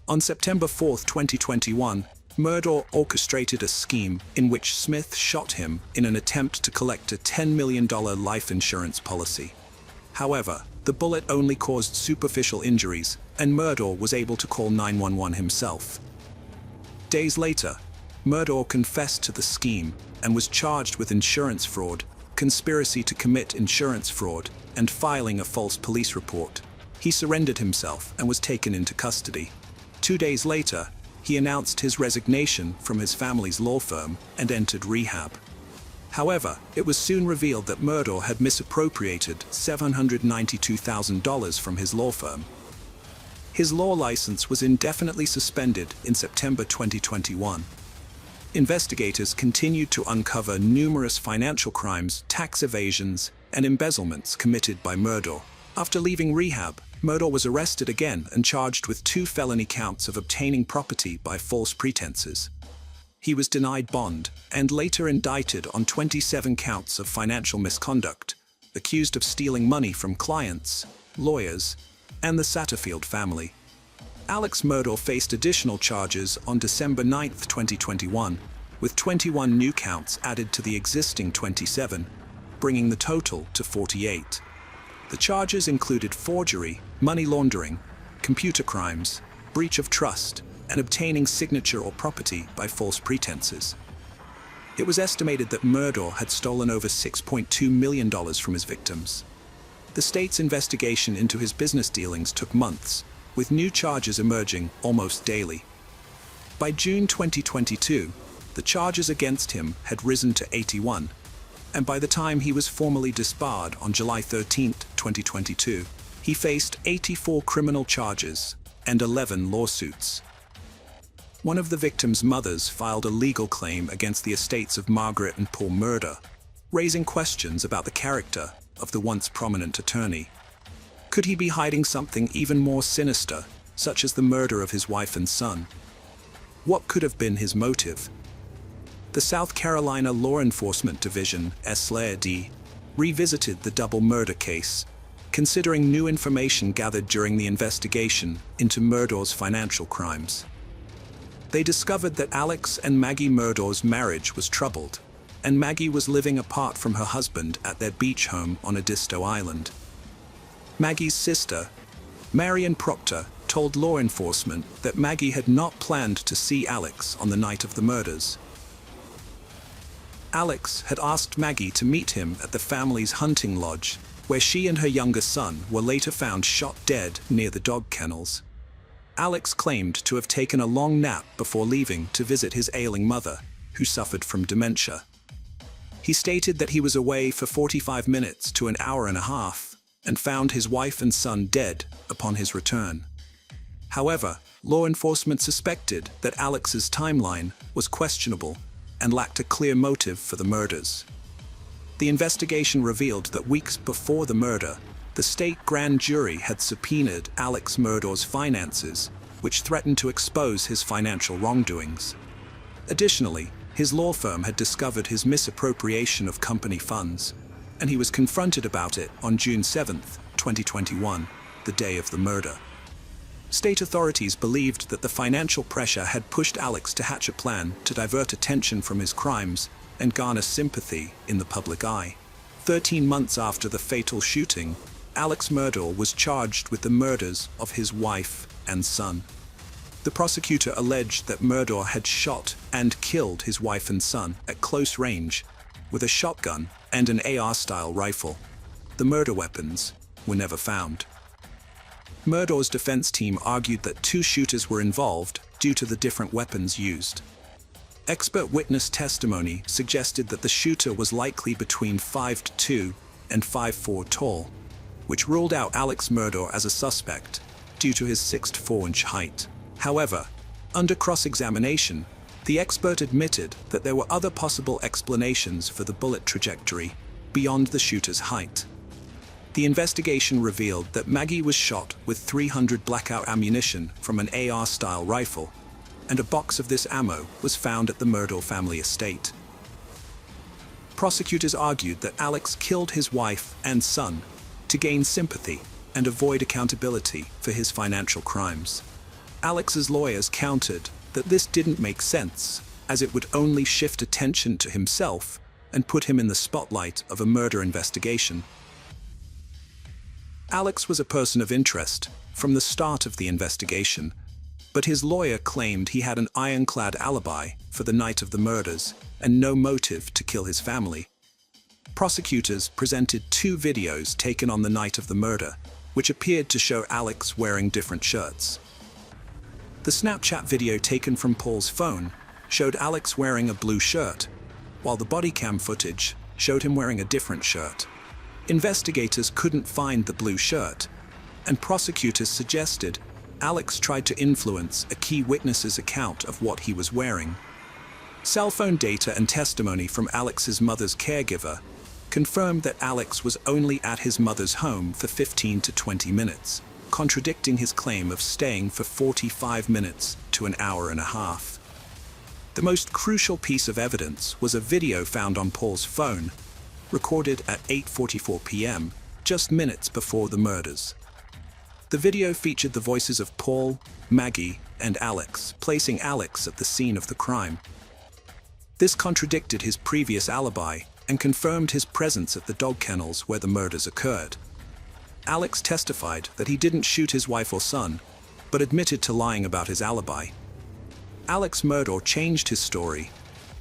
On September 4, 2021, Murdaugh orchestrated a scheme in which Smith shot him in an attempt to collect a $10 million life insurance policy. However, the bullet only caused superficial injuries, and Murdaugh was able to call 911 himself. Days later, Murdaugh confessed to the scheme and was charged with insurance fraud, conspiracy to commit insurance fraud, and filing a false police report. He surrendered himself and was taken into custody. 2 days later, he announced his resignation from his family's law firm and entered rehab. However, it was soon revealed that Murdaugh had misappropriated $792,000 from his law firm. His law license was indefinitely suspended in September 2021. Investigators continued to uncover numerous financial crimes, tax evasions, and embezzlements committed by Murdaugh. After leaving rehab, Murdaugh was arrested again and charged with 2 felony counts of obtaining property by false pretenses. He was denied bond and later indicted on 27 counts of financial misconduct, accused of stealing money from clients, lawyers, and the Satterfield family. Alex Murdaugh faced additional charges on December 9, 2021, with 21 new counts added to the existing 27, bringing the total to 48. The charges included forgery, money laundering, computer crimes, breach of trust, and obtaining signature or property by false pretenses. It was estimated that Murdaugh had stolen over $6.2 million from his victims. The state's investigation into his business dealings took months, with new charges emerging almost daily. By June 2022, the charges against him had risen to 81, and by the time he was formally disbarred on July 13, 2022, he faced 84 criminal charges and 11 lawsuits. One of the victims' mothers filed a legal claim against the estates of Margaret and Paul Murdaugh, raising questions about the character of the once prominent attorney. Could he be hiding something even more sinister, such as the murder of his wife and son? What could have been his motive? The South Carolina Law Enforcement Division, SLAD, revisited the double murder case, considering new information gathered during the investigation into Murdaugh's financial crimes. They discovered that Alex and Maggie Murdaugh's marriage was troubled, and Maggie was living apart from her husband at their beach home on Edisto Island. Maggie's sister, Marion Proctor, told law enforcement that Maggie had not planned to see Alex on the night of the murders. Alex had asked Maggie to meet him at the family's hunting lodge, where she and her younger son were later found shot dead near the dog kennels. Alex claimed to have taken a long nap before leaving to visit his ailing mother, who suffered from dementia. He stated that he was away for 45 minutes to an hour and a half and found his wife and son dead upon his return. However, law enforcement suspected that Alex's timeline was questionable and lacked a clear motive for the murders. The investigation revealed that weeks before the murder, the state grand jury had subpoenaed Alex Murdaugh's finances, which threatened to expose his financial wrongdoings. Additionally, his law firm had discovered his misappropriation of company funds, and he was confronted about it on June 7, 2021, the day of the murder. State authorities believed that the financial pressure had pushed Alex to hatch a plan to divert attention from his crimes and garner sympathy in the public eye. 13 months after the fatal shooting, Alex Murdaugh was charged with the murders of his wife and son. The prosecutor alleged that Murdaugh had shot and killed his wife and son at close range with a shotgun and an AR-style rifle. The murder weapons were never found. Murdaugh's defense team argued that 2 shooters were involved due to the different weapons used. Expert witness testimony suggested that the shooter was likely between 5'2" and 5'4" tall, which ruled out Alex Murdaugh as a suspect due to his 6'4" height. However, under cross-examination, the expert admitted that there were other possible explanations for the bullet trajectory, beyond the shooter's height. The investigation revealed that Maggie was shot with 300 blackout ammunition from an AR-style rifle, and a box of this ammo was found at the Murdaugh family estate. Prosecutors argued that Alex killed his wife and son to gain sympathy and avoid accountability for his financial crimes. Alex's lawyers countered that this didn't make sense, as it would only shift attention to himself and put him in the spotlight of a murder investigation. Alex was a person of interest from the start of the investigation, but his lawyer claimed he had an ironclad alibi for the night of the murders and no motive to kill his family. Prosecutors presented 2 videos taken on the night of the murder, which appeared to show Alex wearing different shirts. The Snapchat video taken from Paul's phone showed Alex wearing a blue shirt, while the body cam footage showed him wearing a different shirt. Investigators couldn't find the blue shirt, and prosecutors suggested Alex tried to influence a key witness's account of what he was wearing. Cell phone data and testimony from Alex's mother's caregiver confirmed that Alex was only at his mother's home for 15 to 20 minutes, contradicting his claim of staying for 45 minutes to an hour and a half. The most crucial piece of evidence was a video found on Paul's phone, recorded at 8:44 p.m., just minutes before the murders. The video featured the voices of Paul, Maggie, and Alex, placing Alex at the scene of the crime. This contradicted his previous alibi and confirmed his presence at the dog kennels where the murders occurred. Alex testified that he didn't shoot his wife or son, but admitted to lying about his alibi. Alex Murdaugh changed his story,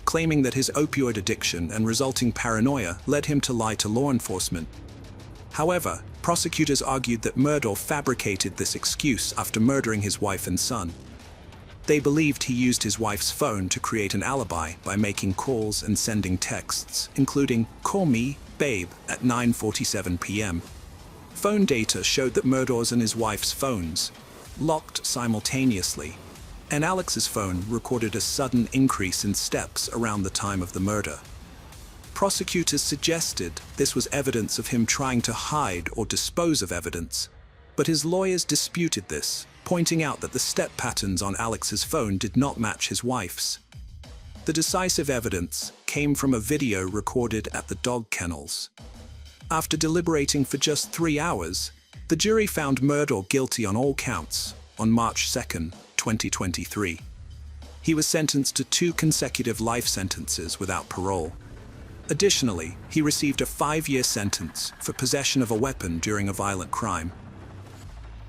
claiming that his opioid addiction and resulting paranoia led him to lie to law enforcement. However, prosecutors argued that Murdaugh fabricated this excuse after murdering his wife and son. They believed he used his wife's phone to create an alibi by making calls and sending texts, including "Call me, babe," at 9:47 p.m. Phone data showed that Murdaugh's and his wife's phones locked simultaneously, and Alex's phone recorded a sudden increase in steps around the time of the murder. Prosecutors suggested this was evidence of him trying to hide or dispose of evidence, but his lawyers disputed this, pointing out that the step patterns on Alex's phone did not match his wife's. The decisive evidence came from a video recorded at the dog kennels. After deliberating for just 3 hours, the jury found Murdaugh guilty on all counts on March 2, 2023. He was sentenced to 2 consecutive life sentences without parole. Additionally, he received a 5-year sentence for possession of a weapon during a violent crime.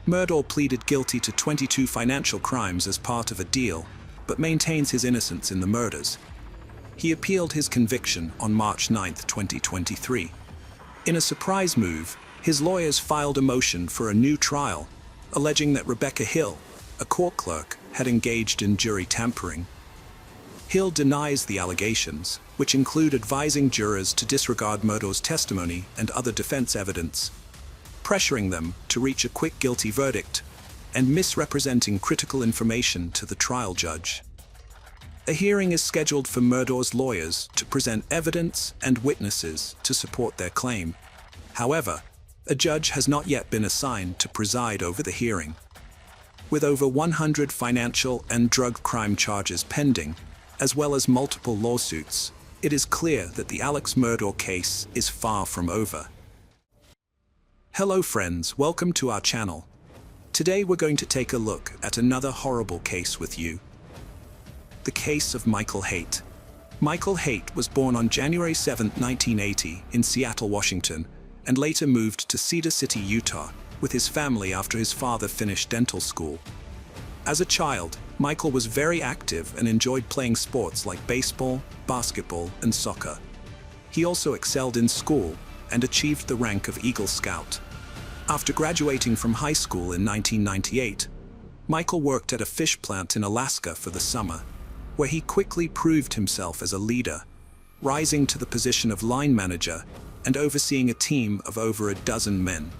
Murdaugh pleaded guilty to 22 financial crimes as part of a deal, but maintains his innocence in the murders. He appealed his conviction on March 9, 2023. In a surprise move, his lawyers filed a motion for a new trial, alleging that Rebecca Hill, a court clerk, had engaged in jury tampering. Hill denies the allegations, which include advising jurors to disregard Murdaugh's testimony and other defense evidence, pressuring them to reach a quick guilty verdict, and misrepresenting critical information to the trial judge. A hearing is scheduled for Murdaugh's lawyers to present evidence and witnesses to support their claim. However, a judge has not yet been assigned to preside over the hearing. With over 100 financial and drug crime charges pending, as well as multiple lawsuits, it is clear that the Alex Murdaugh case is far from over. Hello friends, welcome to our channel. Today we're going to take a look at another horrible case with you. The case of Michael Haight. Michael Haight was born on January 7, 1980 in Seattle, Washington, and later moved to Cedar City, Utah, with his family after his father finished dental school. As a child, Michael was very active and enjoyed playing sports like baseball, basketball, and soccer. He also excelled in school and achieved the rank of Eagle Scout. After graduating from high school in 1998, Michael worked at a fish plant in Alaska for the summer, where he quickly proved himself as a leader, rising to the position of line manager and overseeing a team of over a dozen men.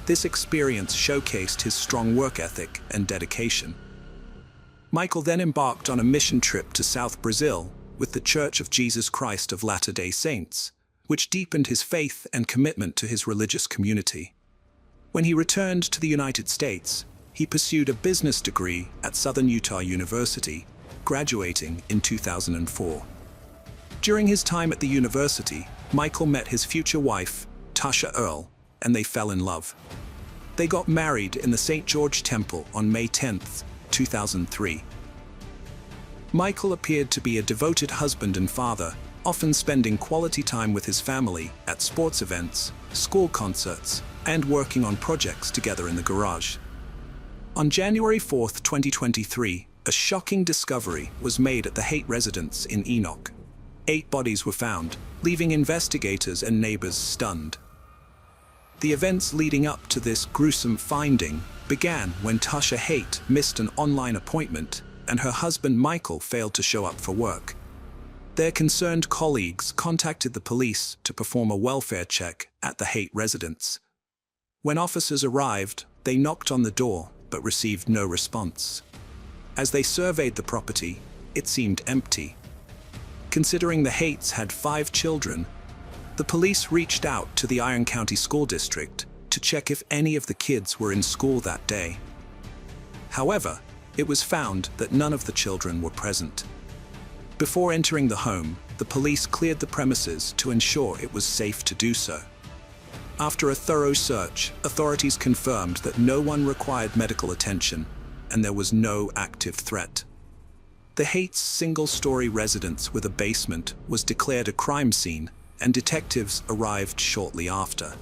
This experience showcased his strong work ethic and dedication. Michael then embarked on a mission trip to South Brazil with the Church of Jesus Christ of Latter-day Saints, which deepened his faith and commitment to his religious community. When he returned to the United States, he pursued a business degree at Southern Utah University, graduating in 2004. During his time at the university, Michael met his future wife, Tasha Earle, and they fell in love. They got married in the St. George Temple on May 10, 2003. Michael appeared to be a devoted husband and father, often spending quality time with his family at sports events, school concerts, and working on projects together in the garage. On January 4, 2023, a shocking discovery was made at the Haight residence in Enoch. 8 bodies were found, leaving investigators and neighbors stunned. The events leading up to this gruesome finding began when Tasha Haight missed an online appointment and her husband Michael failed to show up for work. Their concerned colleagues contacted the police to perform a welfare check at the Haight residence. When officers arrived, they knocked on the door but received no response. As they surveyed the property, it seemed empty. Considering the Haight's had 5 children, the police reached out to the Iron County School District to check if any of the kids were in school that day. However, it was found that none of the children were present. Before entering the home, the police cleared the premises to ensure it was safe to do so. After a thorough search, authorities confirmed that no one required medical attention and there was no active threat. The Haight's single-story residence with a basement was declared a crime scene, and detectives arrived shortly after.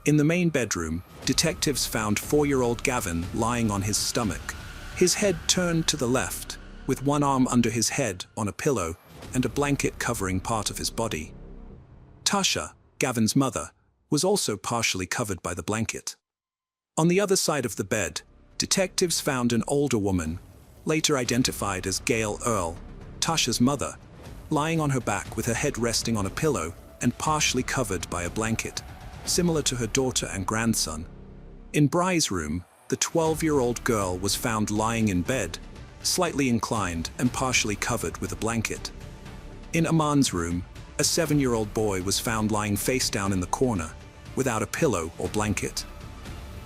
In the main bedroom, detectives found 4-year-old Gavin lying on his stomach, his head turned to the left, with one arm under his head on a pillow and a blanket covering part of his body. Tasha, Gavin's mother, was also partially covered by the blanket. On the other side of the bed, detectives found an older woman, later identified as Gail Earle, Tasha's mother, lying on her back with her head resting on a pillow and partially covered by a blanket, similar to her daughter and grandson. In Bry's room, the 12-year-old girl was found lying in bed, slightly inclined and partially covered with a blanket. In Aman's room, a 7-year-old boy was found lying face down in the corner, without a pillow or blanket.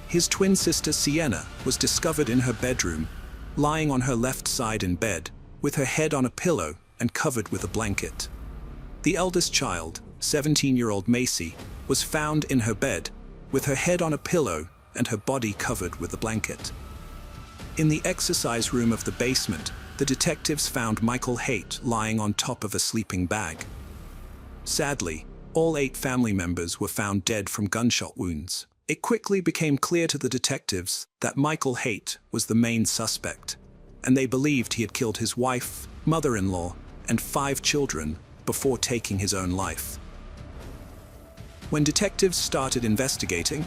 His twin sister Sienna was discovered in her bedroom, lying on her left side in bed, with her head on a pillow and covered with a blanket. The eldest child, 17-year-old Macy, was found in her bed, with her head on a pillow and her body covered with a blanket. In the exercise room of the basement, the detectives found Michael Haight lying on top of a sleeping bag. Sadly, all 8 family members were found dead from gunshot wounds. It quickly became clear to the detectives that Michael Haight was the main suspect, and they believed he had killed his wife, mother-in-law, and 5 children before taking his own life. When detectives started investigating,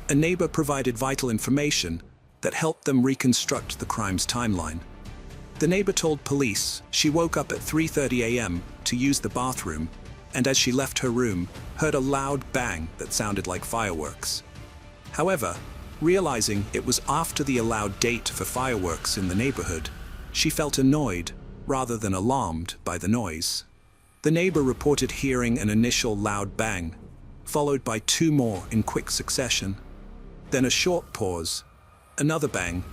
a neighbor provided vital information that helped them reconstruct the crime's timeline. The neighbor told police she woke up at 3:30 a.m. to use the bathroom, and as she left her room, heard a loud bang that sounded like fireworks. However, realizing it was after the allowed date for fireworks in the neighborhood, she felt annoyed rather than alarmed by the noise. The neighbor reported hearing an initial loud bang, followed by 2 more in quick succession, then a short pause, another bang,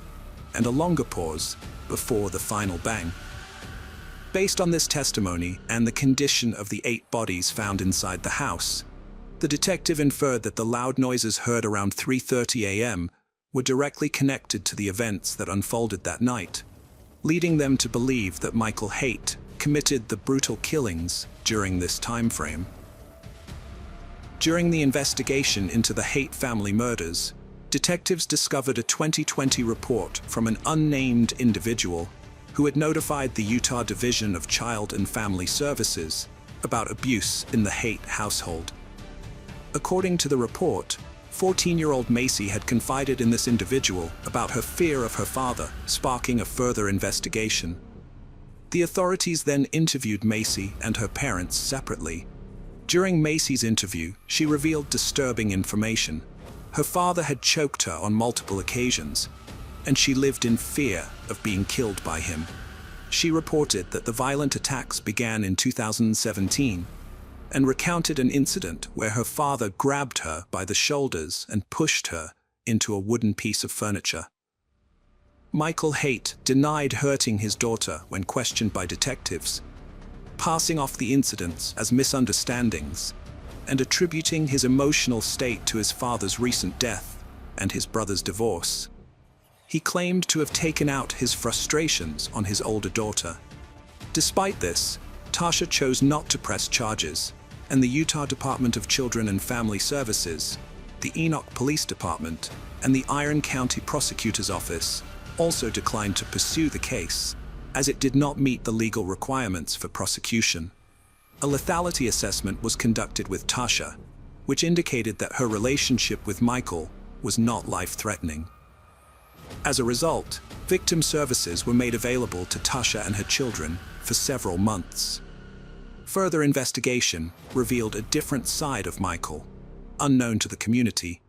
and a longer pause before the final bang. Based on this testimony and the condition of the 8 bodies found inside the house, the detective inferred that the loud noises heard around 3:30 a.m. were directly connected to the events that unfolded that night, leading them to believe that Michael Haight committed the brutal killings during this time frame. During the investigation into the Haight family murders, detectives discovered a 2020 report from an unnamed individual who had notified the Utah Division of Child and Family Services about abuse in the Haight household. According to the report, 14-year-old Macy had confided in this individual about her fear of her father, sparking a further investigation. The authorities then interviewed Macy and her parents separately. During Macy's interview, she revealed disturbing information. Her father had choked her on multiple occasions, and she lived in fear of being killed by him. She reported that the violent attacks began in 2017, and recounted an incident where her father grabbed her by the shoulders and pushed her into a wooden piece of furniture. Michael Haight denied hurting his daughter when questioned by detectives, passing off the incidents as misunderstandings and attributing his emotional state to his father's recent death and his brother's divorce. He claimed to have taken out his frustrations on his older daughter. Despite this, Tasha chose not to press charges, and the Utah Department of Children and Family Services, the Enoch Police Department, and the Iron County Prosecutor's Office also declined to pursue the case, as it did not meet the legal requirements for prosecution. A lethality assessment was conducted with Tasha, which indicated that her relationship with Michael was not life-threatening. As a result, victim services were made available to Tasha and her children for several months. Further investigation revealed a different side of Michael, unknown to the community.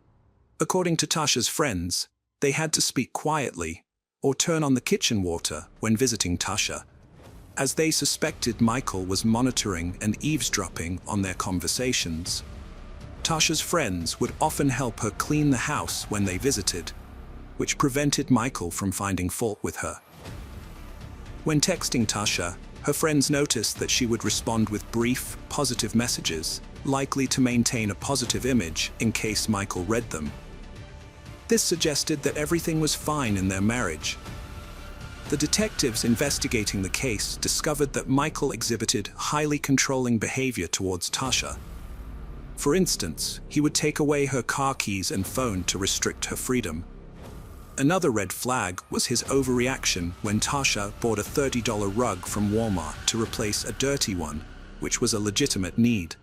According to Tasha's friends, they had to speak quietly or turn on the kitchen water when visiting Tasha, as they suspected Michael was monitoring and eavesdropping on their conversations. Tasha's friends would often help her clean the house when they visited, which prevented Michael from finding fault with her. When texting Tasha, her friends noticed that she would respond with brief, positive messages, likely to maintain a positive image in case Michael read them. This suggested that everything was fine in their marriage. The detectives investigating the case discovered that Michael exhibited highly controlling behavior towards Tasha. For instance, he would take away her car keys and phone to restrict her freedom. Another red flag was his overreaction when Tasha bought a $30 rug from Walmart to replace a dirty one, which was a legitimate need.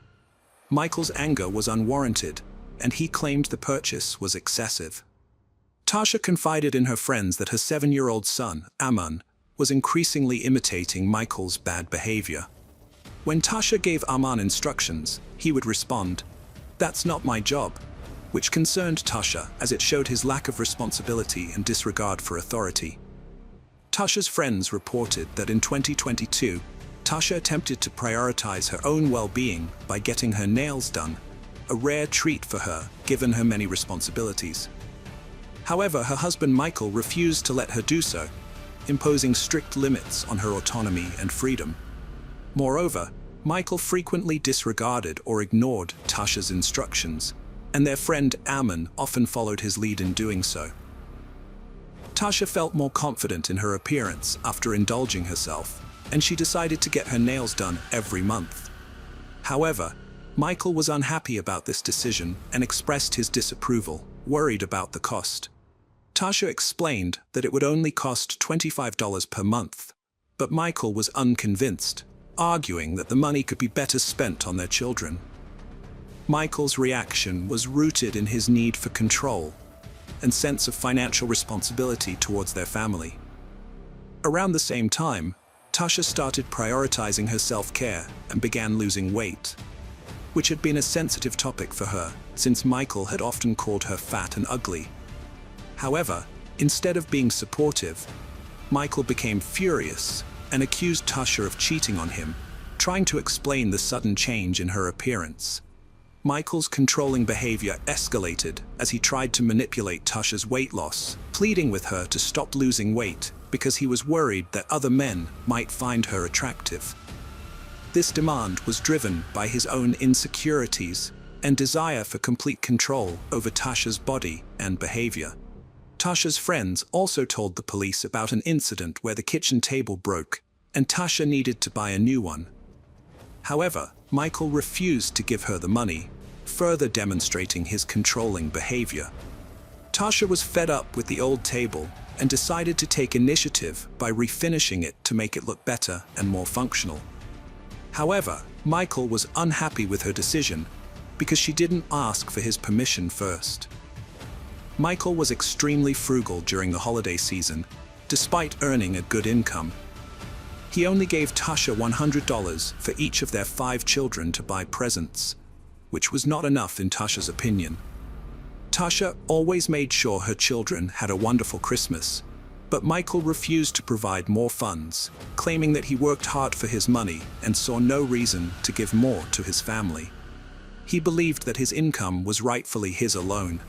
Michael's anger was unwarranted, and he claimed the purchase was excessive. Tasha confided in her friends that her 7-year-old son, Aman, was increasingly imitating Michael's bad behavior. When Tasha gave Aman instructions, he would respond, "That's not my job," which concerned Tasha as it showed his lack of responsibility and disregard for authority. Tasha's friends reported that in 2022, Tasha attempted to prioritize her own well-being by getting her nails done, a rare treat for her given her many responsibilities. However, her husband Michael refused to let her do so, imposing strict limits on her autonomy and freedom. Moreover, Michael frequently disregarded or ignored Tasha's instructions, and their friend Aman often followed his lead in doing so. Tasha felt more confident in her appearance after indulging herself, and she decided to get her nails done every month. However, Michael was unhappy about this decision and expressed his disapproval, worried about the cost. Tasha explained that it would only cost $25 per month, but Michael was unconvinced, arguing that the money could be better spent on their children. Michael's reaction was rooted in his need for control and sense of financial responsibility towards their family. Around the same time, Tasha started prioritizing her self-care and began losing weight, which had been a sensitive topic for her since Michael had often called her fat and ugly. However, instead of being supportive, Michael became furious and accused Tasha of cheating on him, trying to explain the sudden change in her appearance. Michael's controlling behavior escalated as he tried to manipulate Tasha's weight loss, pleading with her to stop losing weight because he was worried that other men might find her attractive. This demand was driven by his own insecurities and desire for complete control over Tasha's body and behavior. Tasha's friends also told the police about an incident where the kitchen table broke and Tasha needed to buy a new one. However, Michael refused to give her the money, further demonstrating his controlling behavior. Tasha was fed up with the old table and decided to take initiative by refinishing it to make it look better and more functional. However, Michael was unhappy with her decision because she didn't ask for his permission first. Michael was extremely frugal during the holiday season, despite earning a good income. He only gave Tasha $100 for each of their 5 children to buy presents, which was not enough in Tasha's opinion. Tasha always made sure her children had a wonderful Christmas, But Michael refused to provide more funds, claiming that he worked hard for his money and saw no reason to give more to his family. He believed that his income was rightfully his alone.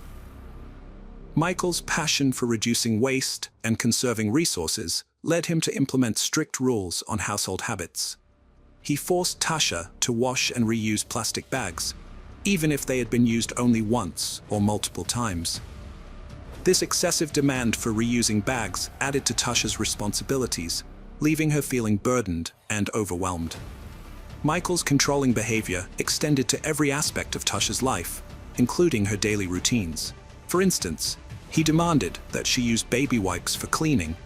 Michael's passion for reducing waste and conserving resources led him to implement strict rules on household habits. He forced Tasha to wash and reuse plastic bags, even if they had been used only once or multiple times. This excessive demand for reusing bags added to Tasha's responsibilities, leaving her feeling burdened and overwhelmed. Michael's controlling behavior extended to every aspect of Tasha's life, including her daily routines. For instance, he demanded that she use baby wipes for cleaning,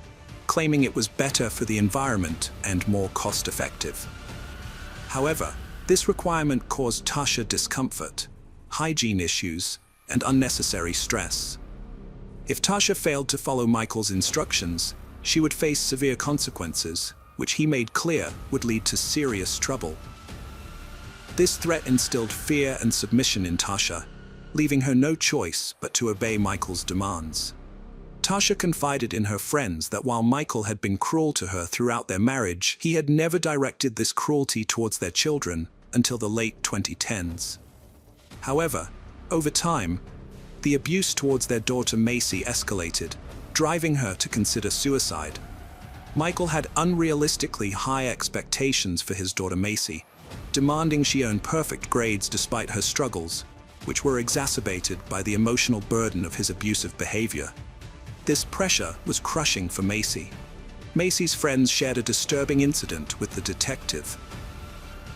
claiming it was better for the environment and more cost-effective. However, this requirement caused Tasha discomfort, hygiene issues, and unnecessary stress. If Tasha failed to follow Michael's instructions, she would face severe consequences, which he made clear would lead to serious trouble. This threat instilled fear and submission in Tasha, leaving her no choice but to obey Michael's demands. Tasha confided in her friends that while Michael had been cruel to her throughout their marriage, he had never directed this cruelty towards their children until the late 2010s. However, over time, the abuse towards their daughter Macy escalated, driving her to consider suicide. Michael had unrealistically high expectations for his daughter Macy, demanding she earn perfect grades despite her struggles, which were exacerbated by the emotional burden of his abusive behavior. This pressure was crushing for Macy. Macy's friends shared a disturbing incident with the detective.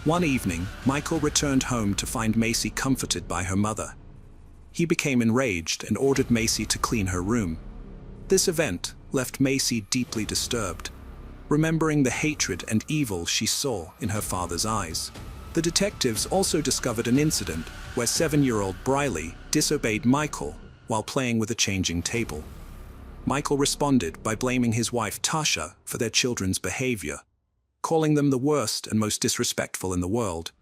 One evening, Michael returned home to find Macy comforted by her mother. He became enraged and ordered Macy to clean her room. This event left Macy deeply disturbed, remembering the hatred and evil she saw in her father's eyes. The detectives also discovered an incident where 7-year-old Briley disobeyed Michael while playing with a changing table. Michael responded by blaming his wife Tasha for their children's behavior, calling them the worst and most disrespectful in the world.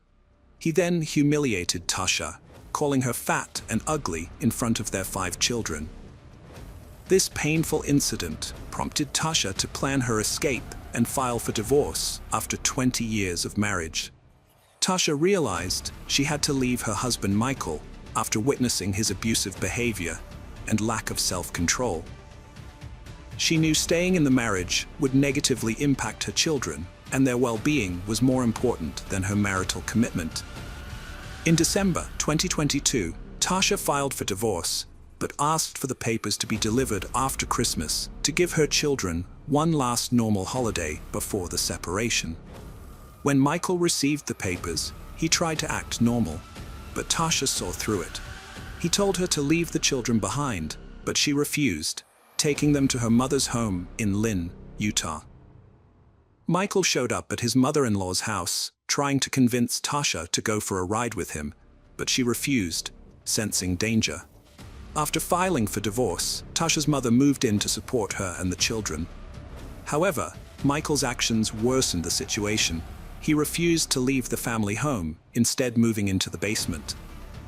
He then humiliated Tasha, calling her fat and ugly in front of their 5 children. This painful incident prompted Tasha to plan her escape and file for divorce after 20 years of marriage. Tasha realized she had to leave her husband Michael after witnessing his abusive behavior and lack of self-control. She knew staying in the marriage would negatively impact her children, and their well-being was more important than her marital commitment. In December 2022, Tasha filed for divorce, but asked for the papers to be delivered after Christmas to give her children one last normal holiday before the separation. When Michael received the papers, he tried to act normal, but Tasha saw through it. He told her to leave the children behind, but she refused, taking them to her mother's home in Lynn, Utah. Michael showed up at his mother-in-law's house, trying to convince Tasha to go for a ride with him, but she refused, sensing danger. After filing for divorce, Tasha's mother moved in to support her and the children. However, Michael's actions worsened the situation. He refused to leave the family home, instead moving into the basement.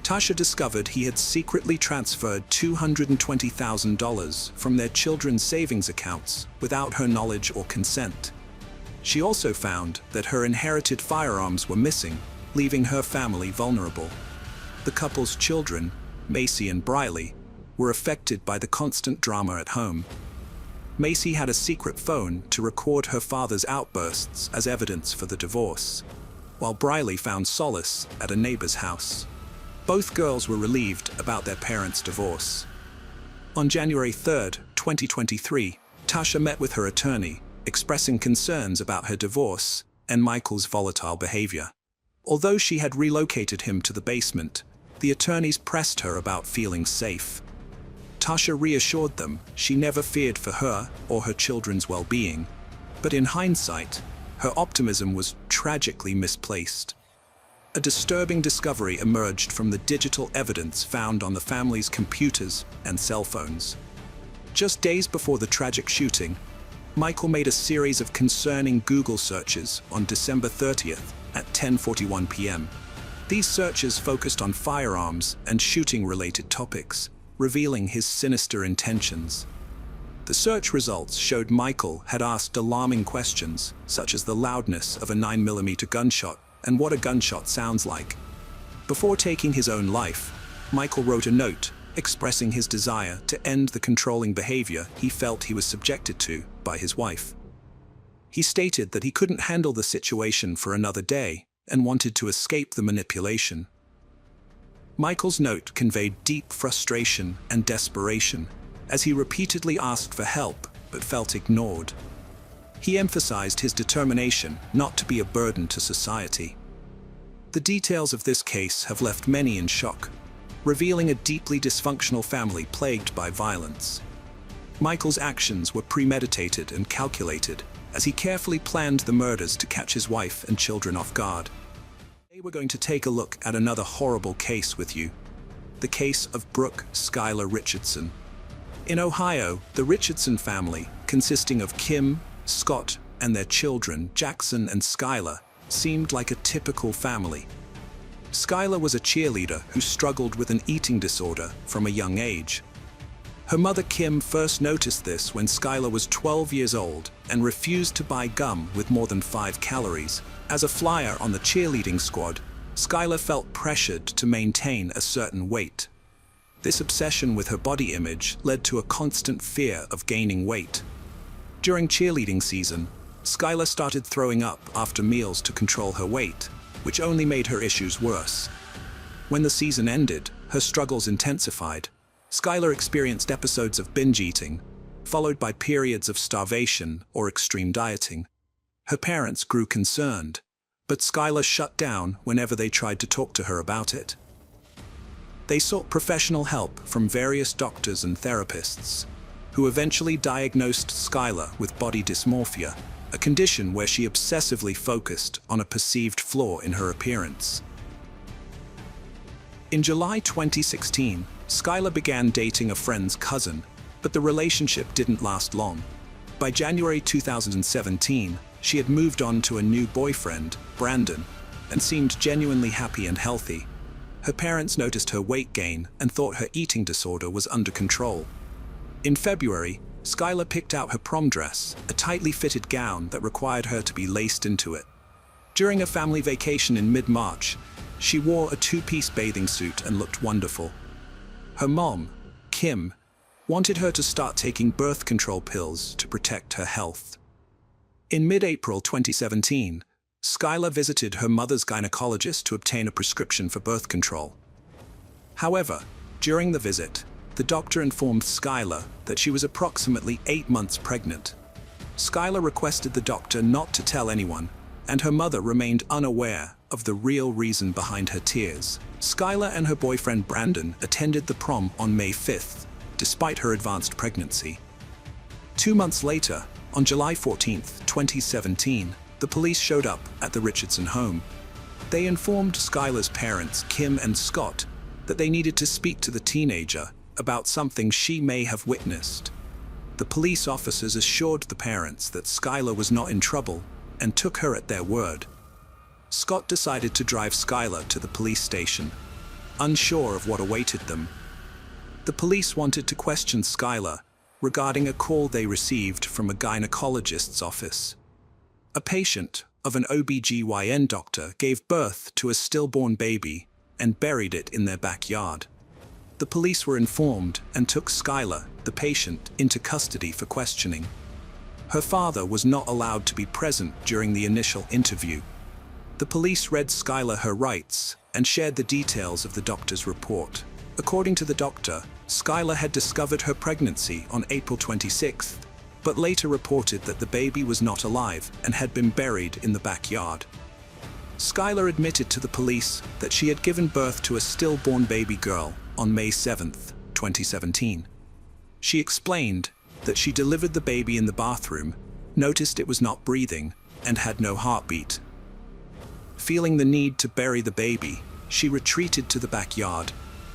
Tasha discovered he had secretly transferred $220,000 from their children's savings accounts without her knowledge or consent. She also found that her inherited firearms were missing, leaving her family vulnerable. The couple's children, Macy and Briley, were affected by the constant drama at home. Macy had a secret phone to record her father's outbursts as evidence for the divorce, while Briley found solace at a neighbor's house. Both girls were relieved about their parents' divorce. On January 3, 2023, Tasha met with her attorney, expressing concerns about her divorce and Michael's volatile behavior. Although she had relocated him to the basement, the attorneys pressed her about feeling safe. Tasha reassured them she never feared for her or her children's well-being, but in hindsight, her optimism was tragically misplaced. A disturbing discovery emerged from the digital evidence found on the family's computers and cell phones. Just days before the tragic shooting, Michael made a series of concerning Google searches on December 30th at 10:41 p.m. These searches focused on firearms and shooting-related topics, revealing his sinister intentions. The search results showed Michael had asked alarming questions, such as the loudness of a 9mm gunshot and what a gunshot sounds like. Before taking his own life, Michael wrote a note expressing his desire to end the controlling behavior he felt he was subjected to by his wife. He stated that he couldn't handle the situation for another day and wanted to escape the manipulation. Michael's note conveyed deep frustration and desperation, as he repeatedly asked for help but felt ignored. He emphasized his determination not to be a burden to society. The details of this case have left many in shock, revealing a deeply dysfunctional family plagued by violence. Michael's actions were premeditated and calculated, as he carefully planned the murders to catch his wife and children off guard. Today we're going to take a look at another horrible case with you, the case of Brooke Skylar Richardson. In Ohio, the Richardson family, consisting of Kim, Scott, and their children, Jackson and Skylar, seemed like a typical family. Skylar was a cheerleader who struggled with an eating disorder from a young age. Her mother Kim first noticed this when Skylar was 12 years old and refused to buy gum with more than 5 calories. As a flyer on the cheerleading squad, Skylar felt pressured to maintain a certain weight. This obsession with her body image led to a constant fear of gaining weight. During cheerleading season, Skylar started throwing up after meals to control her weight, which only made her issues worse. When the season ended, her struggles intensified. Skylar experienced episodes of binge eating, followed by periods of starvation or extreme dieting. Her parents grew concerned, but Skylar shut down whenever they tried to talk to her about it. They sought professional help from various doctors and therapists, who eventually diagnosed Skylar with body dysmorphia, a condition where she obsessively focused on a perceived flaw in her appearance. In July 2016, Skylar began dating a friend's cousin, but the relationship didn't last long. By January 2017, she had moved on to a new boyfriend, Brandon, and seemed genuinely happy and healthy. Her parents noticed her weight gain and thought her eating disorder was under control. In February, Skylar picked out her prom dress, a tightly fitted gown that required her to be laced into it. During a family vacation in mid-March, she wore a 2-piece bathing suit and looked wonderful. Her mom, Kim, wanted her to start taking birth control pills to protect her health. In mid-April 2017, Skylar visited her mother's gynecologist to obtain a prescription for birth control. However, during the visit, the doctor informed Skylar that she was approximately 8 months pregnant. Skylar requested the doctor not to tell anyone, and her mother remained unaware of the real reason behind her tears. Skylar and her boyfriend Brandon attended the prom on May 5th, despite her advanced pregnancy. 2 months later, on July 14, 2017, the police showed up at the Richardson home. They informed Skylar's parents, Kim and Scott, that they needed to speak to the teenager about something she may have witnessed. The police officers assured the parents that Skylar was not in trouble and took her at their word. Scott decided to drive Skylar to the police station, unsure of what awaited them. The police wanted to question Skylar regarding a call they received from a gynecologist's office. A patient of an OB/GYN doctor gave birth to a stillborn baby and buried it in their backyard. The police were informed and took Skylar, the patient, into custody for questioning. Her father was not allowed to be present during the initial interview. The police read Skylar her rights and shared the details of the doctor's report. According to the doctor, Skylar had discovered her pregnancy on April 26th, but later reported that the baby was not alive and had been buried in the backyard. Skylar admitted to the police that she had given birth to a stillborn baby girl on May 7th, 2017. She explained that she delivered the baby in the bathroom, noticed it was not breathing, and had no heartbeat. Feeling the need to bury the baby, she retreated to the backyard,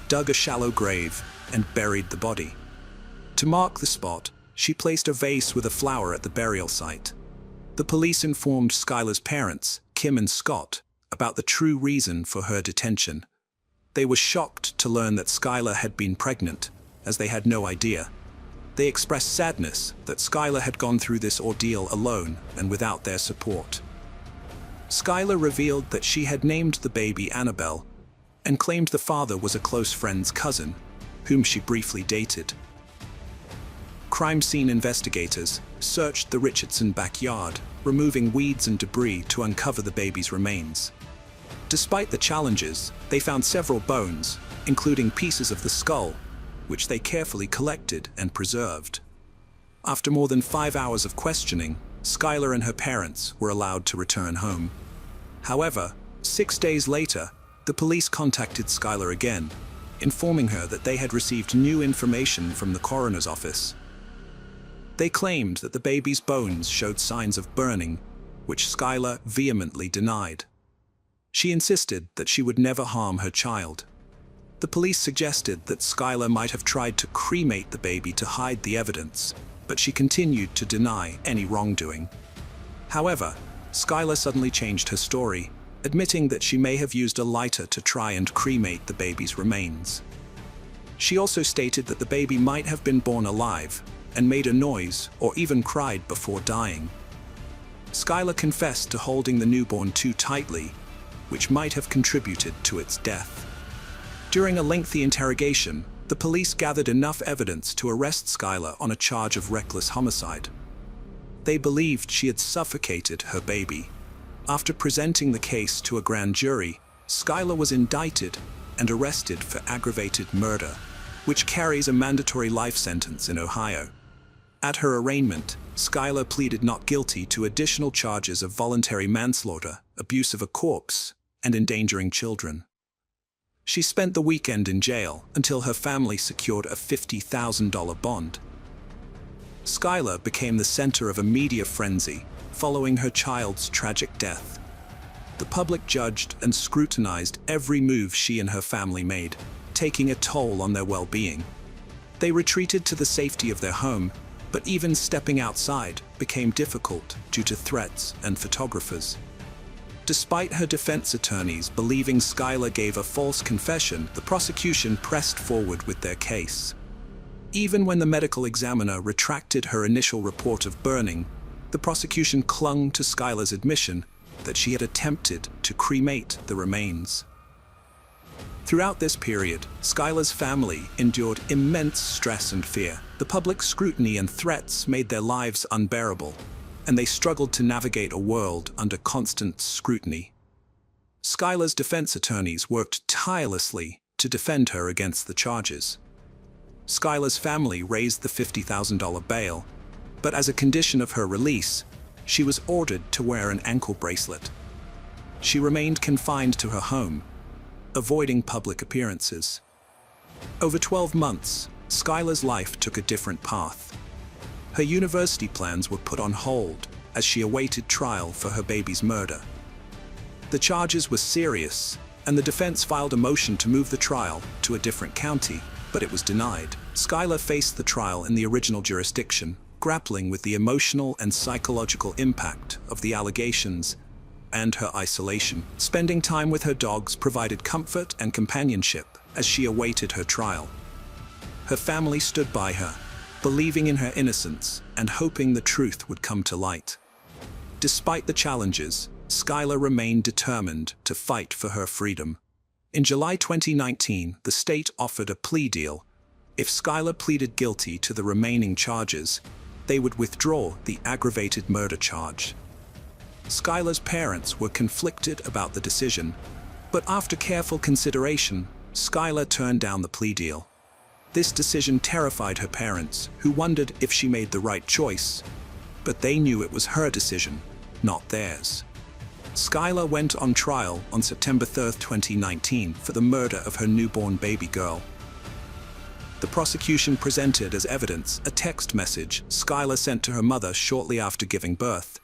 dug a shallow grave, and buried the body. To mark the spot, she placed a vase with a flower at the burial site. The police informed Skylar's parents, Kim and Scott, about the true reason for her detention. They were shocked to learn that Skylar had been pregnant, as they had no idea. They expressed sadness that Skylar had gone through this ordeal alone and without their support. Skylar revealed that she had named the baby Annabelle and claimed the father was a close friend's cousin, whom she briefly dated. Crime scene investigators searched the Richardson backyard, removing weeds and debris to uncover the baby's remains. Despite the challenges, they found several bones, including pieces of the skull, which they carefully collected and preserved. After more than 5 hours of questioning, Skylar and her parents were allowed to return home. However, 6 days later, the police contacted Skylar again, informing her that they had received new information from the coroner's office. They claimed that the baby's bones showed signs of burning, which Skylar vehemently denied. She insisted that she would never harm her child. The police suggested that Skylar might have tried to cremate the baby to hide the evidence, but she continued to deny any wrongdoing. However, Skylar suddenly changed her story, admitting that she may have used a lighter to try and cremate the baby's remains. She also stated that the baby might have been born alive and made a noise or even cried before dying. Skylar confessed to holding the newborn too tightly, which might have contributed to its death. During a lengthy interrogation, the police gathered enough evidence to arrest Skylar on a charge of reckless homicide. They believed she had suffocated her baby. After presenting the case to a grand jury, Skylar was indicted and arrested for aggravated murder, which carries a mandatory life sentence in Ohio. At her arraignment, Skylar pleaded not guilty to additional charges of voluntary manslaughter, abuse of a corpse, and endangering children. She spent the weekend in jail until her family secured a $50,000 bond. Skylar became the center of a media frenzy following her child's tragic death. The public judged and scrutinized every move she and her family made, taking a toll on their well-being. They retreated to the safety of their home, but even stepping outside became difficult due to threats and photographers. Despite her defense attorneys believing Skylar gave a false confession, the prosecution pressed forward with their case. Even when the medical examiner retracted her initial report of burning, the prosecution clung to Skylar's admission that she had attempted to cremate the remains. Throughout this period, Skylar's family endured immense stress and fear. The public scrutiny and threats made their lives unbearable, and they struggled to navigate a world under constant scrutiny. Skylar's defense attorneys worked tirelessly to defend her against the charges. Skylar's family raised the $50,000 bail, but as a condition of her release, she was ordered to wear an ankle bracelet. She remained confined to her home, avoiding public appearances. Over 12 months, Skylar's life took a different path. Her university plans were put on hold as she awaited trial for her baby's murder. The charges were serious, and the defense filed a motion to move the trial to a different county, but it was denied. Skylar faced the trial in the original jurisdiction, grappling with the emotional and psychological impact of the allegations and her isolation. Spending time with her dogs provided comfort and companionship as she awaited her trial. Her family stood by her, believing in her innocence and hoping the truth would come to light. Despite the challenges, Skylar remained determined to fight for her freedom. In July 2019, the state offered a plea deal. If Skylar pleaded guilty to the remaining charges, they would withdraw the aggravated murder charge. Skylar's parents were conflicted about the decision, but after careful consideration, Skylar turned down the plea deal. This decision terrified her parents, who wondered if she made the right choice, but they knew it was her decision, not theirs. Skylar went on trial on September 3, 2019 for the murder of her newborn baby girl. The prosecution presented as evidence a text message Skylar sent to her mother shortly after giving birth,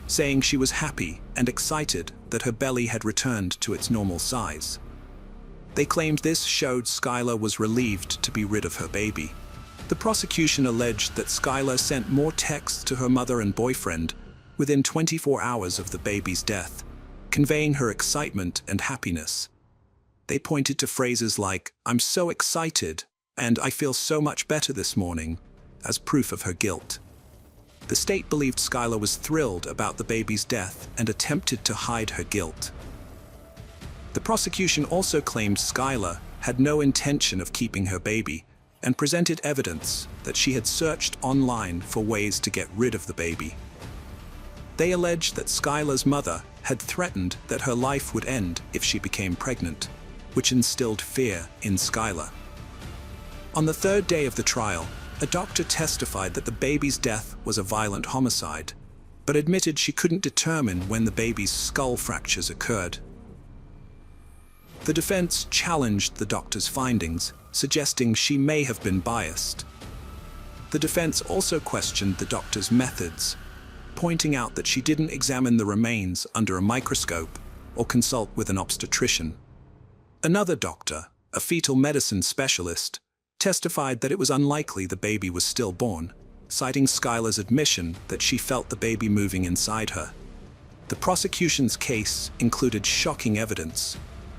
saying she was happy and excited that her belly had returned to its normal size. They claimed this showed Skylar was relieved to be rid of her baby. The prosecution alleged that Skylar sent more texts to her mother and boyfriend within 24 hours of the baby's death, conveying her excitement and happiness. They pointed to phrases like, "I'm so excited," and "I feel so much better this morning," as proof of her guilt. The state believed Skylar was thrilled about the baby's death and attempted to hide her guilt. The prosecution also claimed Skylar had no intention of keeping her baby and presented evidence that she had searched online for ways to get rid of the baby. They alleged that Skylar's mother had threatened that her life would end if she became pregnant, which instilled fear in Skylar. On the third day of the trial, a doctor testified that the baby's death was a violent homicide, but admitted she couldn't determine when the baby's skull fractures occurred. The defense challenged the doctor's findings, suggesting she may have been biased. The defense also questioned the doctor's methods, pointing out that she didn't examine the remains under a microscope or consult with an obstetrician. Another doctor, a fetal medicine specialist, testified that it was unlikely the baby was stillborn, citing Skylar's admission that she felt the baby moving inside her. The prosecution's case included shocking evidence,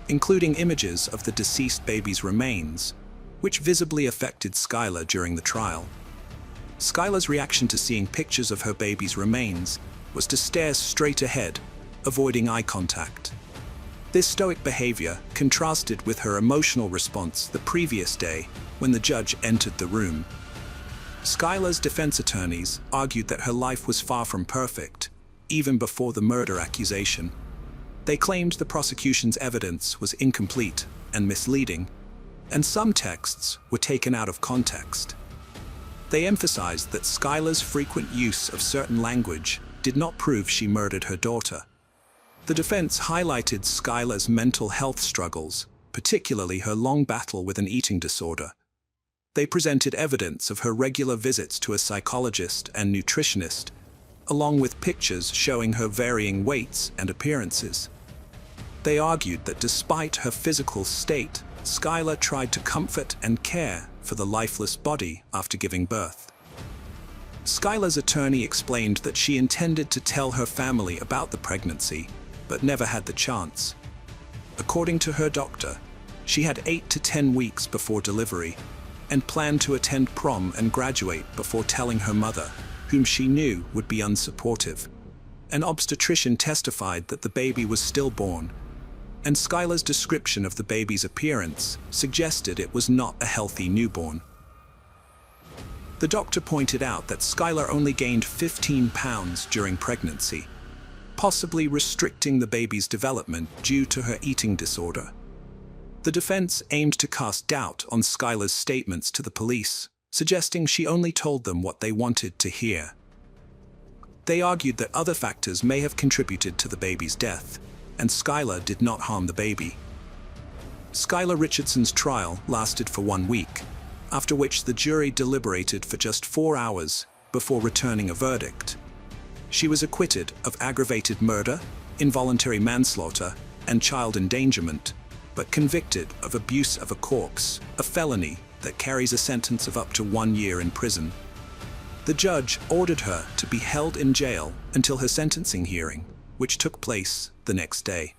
including images of the deceased baby's remains, which visibly affected Skylar during the trial. Skylar's reaction to seeing pictures of her baby's remains was to stare straight ahead, avoiding eye contact. This stoic behavior contrasted with her emotional response the previous day when the judge entered the room. Skylar's defense attorneys argued that her life was far from perfect, even before the murder accusation. They claimed the prosecution's evidence was incomplete and misleading, and some texts were taken out of context. They emphasized that Skylar's frequent use of certain language did not prove she murdered her daughter. The defense highlighted Skylar's mental health struggles, particularly her long battle with an eating disorder. They presented evidence of her regular visits to a psychologist and nutritionist, along with pictures showing her varying weights and appearances. They argued that despite her physical state, Skylar tried to comfort and care for the lifeless body after giving birth. Skylar's attorney explained that she intended to tell her family about the pregnancy, but never had the chance. According to her doctor, she had 8 to 10 weeks before delivery and planned to attend prom and graduate before telling her mother, whom she knew would be unsupportive. An obstetrician testified that the baby was stillborn, and Skylar's description of the baby's appearance suggested it was not a healthy newborn. The doctor pointed out that Skylar only gained 15 pounds during pregnancy, possibly restricting the baby's development due to her eating disorder. The defense aimed to cast doubt on Skylar's statements to the police, suggesting she only told them what they wanted to hear. They argued that other factors may have contributed to the baby's death, and Skylar did not harm the baby. Skylar Richardson's trial lasted for 1 week, after which the jury deliberated for just 4 hours before returning a verdict. She was acquitted of aggravated murder, involuntary manslaughter, and child endangerment, but convicted of abuse of a corpse, a felony that carries a sentence of up to 1 year in prison. The judge ordered her to be held in jail until her sentencing hearing, which took place the next day.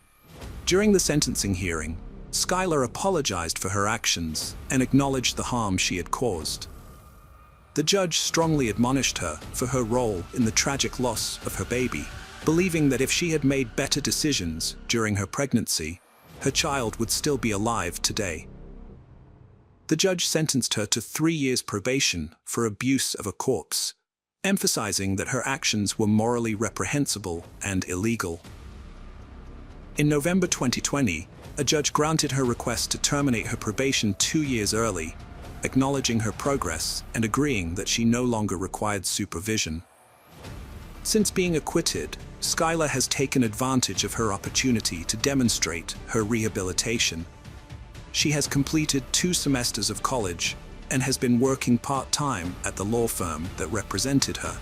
During the sentencing hearing, Skylar apologized for her actions and acknowledged the harm she had caused. The judge strongly admonished her for her role in the tragic loss of her baby, believing that if she had made better decisions during her pregnancy, her child would still be alive today. The judge sentenced her to 3 years probation for abuse of a corpse, emphasizing that her actions were morally reprehensible and illegal. In November 2020, a judge granted her request to terminate her probation 2 years early, acknowledging her progress and agreeing that she no longer required supervision. Since being acquitted, Skylar has taken advantage of her opportunity to demonstrate her rehabilitation. She has completed 2 semesters of college and has been working part-time at the law firm that represented her.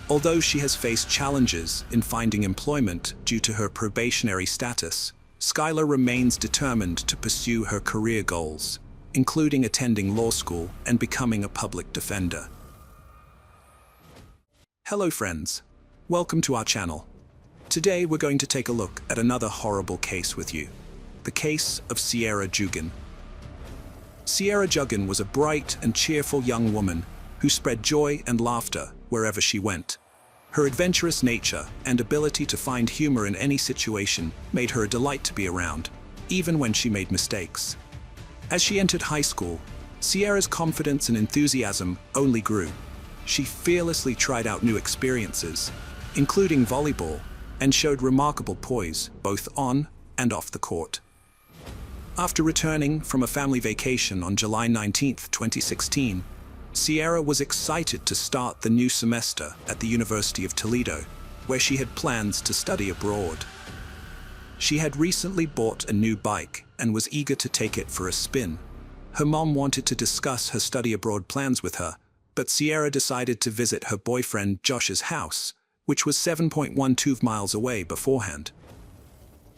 Although she has faced challenges in finding employment due to her probationary status, Skylar remains determined to pursue her career goals, including attending law school and becoming a public defender. Hello friends, welcome to our channel. Today we're going to take a look at another horrible case with you, the case of Sierra Jugan. Sierra Jugan was a bright and cheerful young woman who spread joy and laughter wherever she went. Her adventurous nature and ability to find humor in any situation made her a delight to be around, even when she made mistakes. As she entered high school, Sierra's confidence and enthusiasm only grew. She fearlessly tried out new experiences, including volleyball, and showed remarkable poise both on and off the court. After returning from a family vacation on July 19, 2016, Sierra was excited to start the new semester at the University of Toledo, where she had plans to study abroad. She had recently bought a new bike and was eager to take it for a spin. Her mom wanted to discuss her study abroad plans with her, but Sierra decided to visit her boyfriend Josh's house, which was 7.12 miles away beforehand.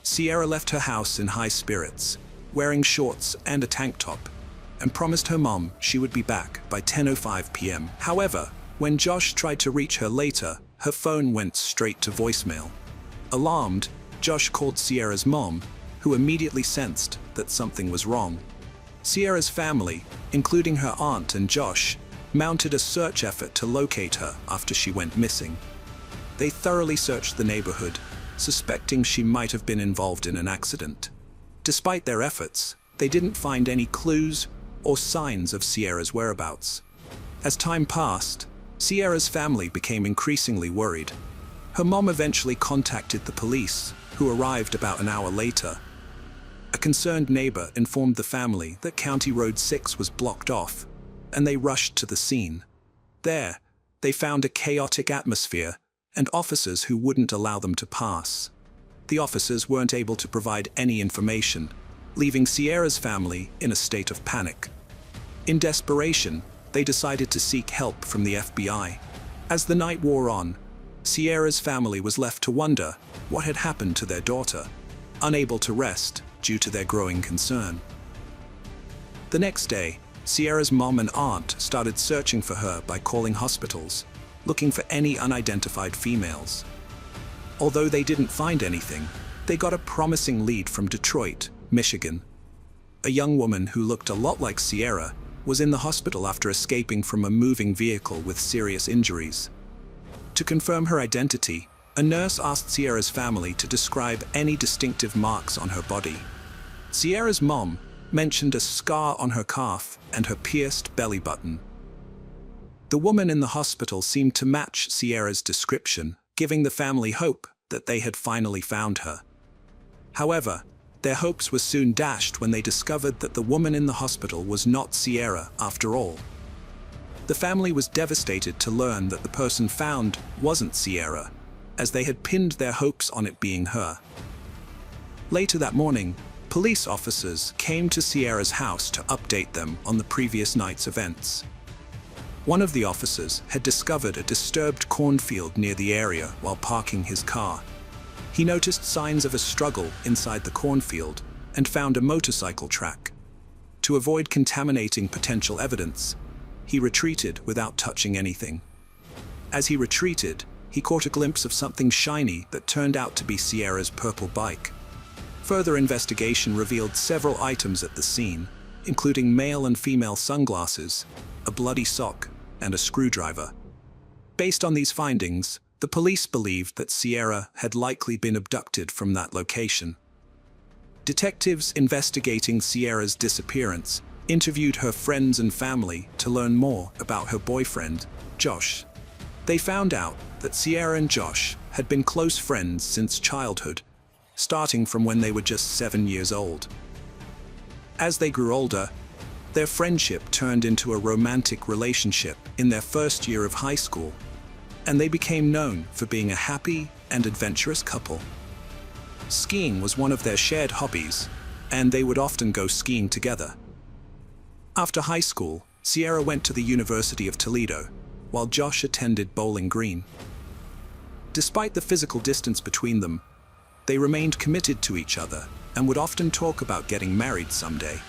Sierra left her house in high spirits, wearing shorts and a tank top, and promised her mom she would be back by 10:05 p.m. However, when Josh tried to reach her later, her phone went straight to voicemail. Alarmed, Josh called Sierra's mom, who immediately sensed that something was wrong. Sierra's family, including her aunt and Josh, mounted a search effort to locate her after she went missing. They thoroughly searched the neighborhood, suspecting she might have been involved in an accident. Despite their efforts, they didn't find any clues or signs of Sierra's whereabouts. As time passed, Sierra's family became increasingly worried. Her mom eventually contacted the police, who arrived about an hour later. A concerned neighbor informed the family that County Road 6 was blocked off, and they rushed to the scene. There, they found a chaotic atmosphere and officers who wouldn't allow them to pass. The officers weren't able to provide any information, leaving Sierra's family in a state of panic. In desperation, they decided to seek help from the FBI. As the night wore on, Sierra's family was left to wonder what had happened to their daughter, unable to rest due to their growing concern. The next day, Sierra's mom and aunt started searching for her by calling hospitals, looking for any unidentified females. Although they didn't find anything, they got a promising lead from Detroit, Michigan. A young woman who looked a lot like Sierra was in the hospital after escaping from a moving vehicle with serious injuries. To confirm her identity, a nurse asked Sierra's family to describe any distinctive marks on her body. Sierra's mom mentioned a scar on her calf and her pierced belly button. The woman in the hospital seemed to match Sierra's description, giving the family hope that they had finally found her. However, their hopes were soon dashed when they discovered that the woman in the hospital was not Sierra after all. The family was devastated to learn that the person found wasn't Sierra, as they had pinned their hopes on it being her. Later that morning, police officers came to Sierra's house to update them on the previous night's events. One of the officers had discovered a disturbed cornfield near the area while parking his car. He noticed signs of a struggle inside the cornfield and found a motorcycle track. To avoid contaminating potential evidence, he retreated without touching anything. As he retreated, he caught a glimpse of something shiny that turned out to be Sierra's purple bike. Further investigation revealed several items at the scene, including male and female sunglasses, a bloody sock, and a screwdriver. Based on these findings, the police believed that Sierra had likely been abducted from that location. Detectives investigating Sierra's disappearance interviewed her friends and family to learn more about her boyfriend, Josh. They found out that Sierra and Josh had been close friends since childhood, starting from when they were just 7 years old. As they grew older, their friendship turned into a romantic relationship in their first year of high school, and they became known for being a happy and adventurous couple. Skiing was one of their shared hobbies, and they would often go skiing together. After high school, Sierra went to the University of Toledo, while Josh attended Bowling Green. Despite the physical distance between them, they remained committed to each other and would often talk about getting married someday.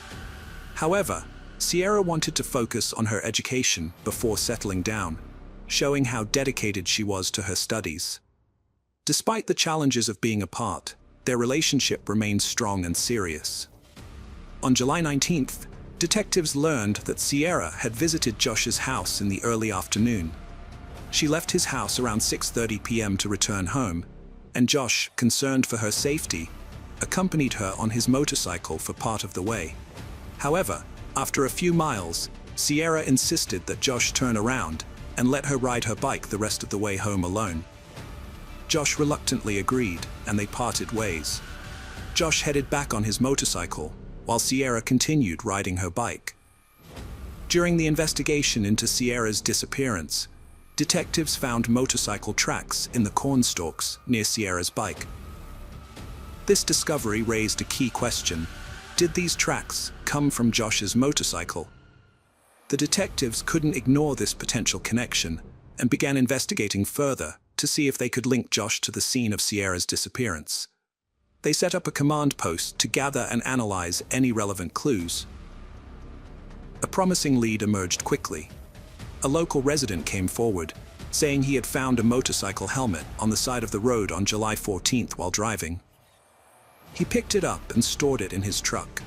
However, Sierra wanted to focus on her education before settling down, showing how dedicated she was to her studies. Despite the challenges of being apart, their relationship remained strong and serious. On July 19th, Detectives learned that Sierra had visited Josh's house in the early afternoon. She left his house around 6:30 p.m. to return home, and Josh, concerned for her safety, accompanied her on his motorcycle for part of the way. However, after a few miles, Sierra insisted that Josh turn around and let her ride her bike the rest of the way home alone. Josh reluctantly agreed, and they parted ways. Josh headed back on his motorcycle, while Sierra continued riding her bike. During the investigation into Sierra's disappearance, detectives found motorcycle tracks in the cornstalks near Sierra's bike. This discovery raised a key question: did these tracks come from Josh's motorcycle? The detectives couldn't ignore this potential connection and began investigating further to see if they could link Josh to the scene of Sierra's disappearance. They set up a command post to gather and analyze any relevant clues. A promising lead emerged quickly. A local resident came forward, saying he had found a motorcycle helmet on the side of the road on July 14th while driving. He picked it up and stored it in his truck.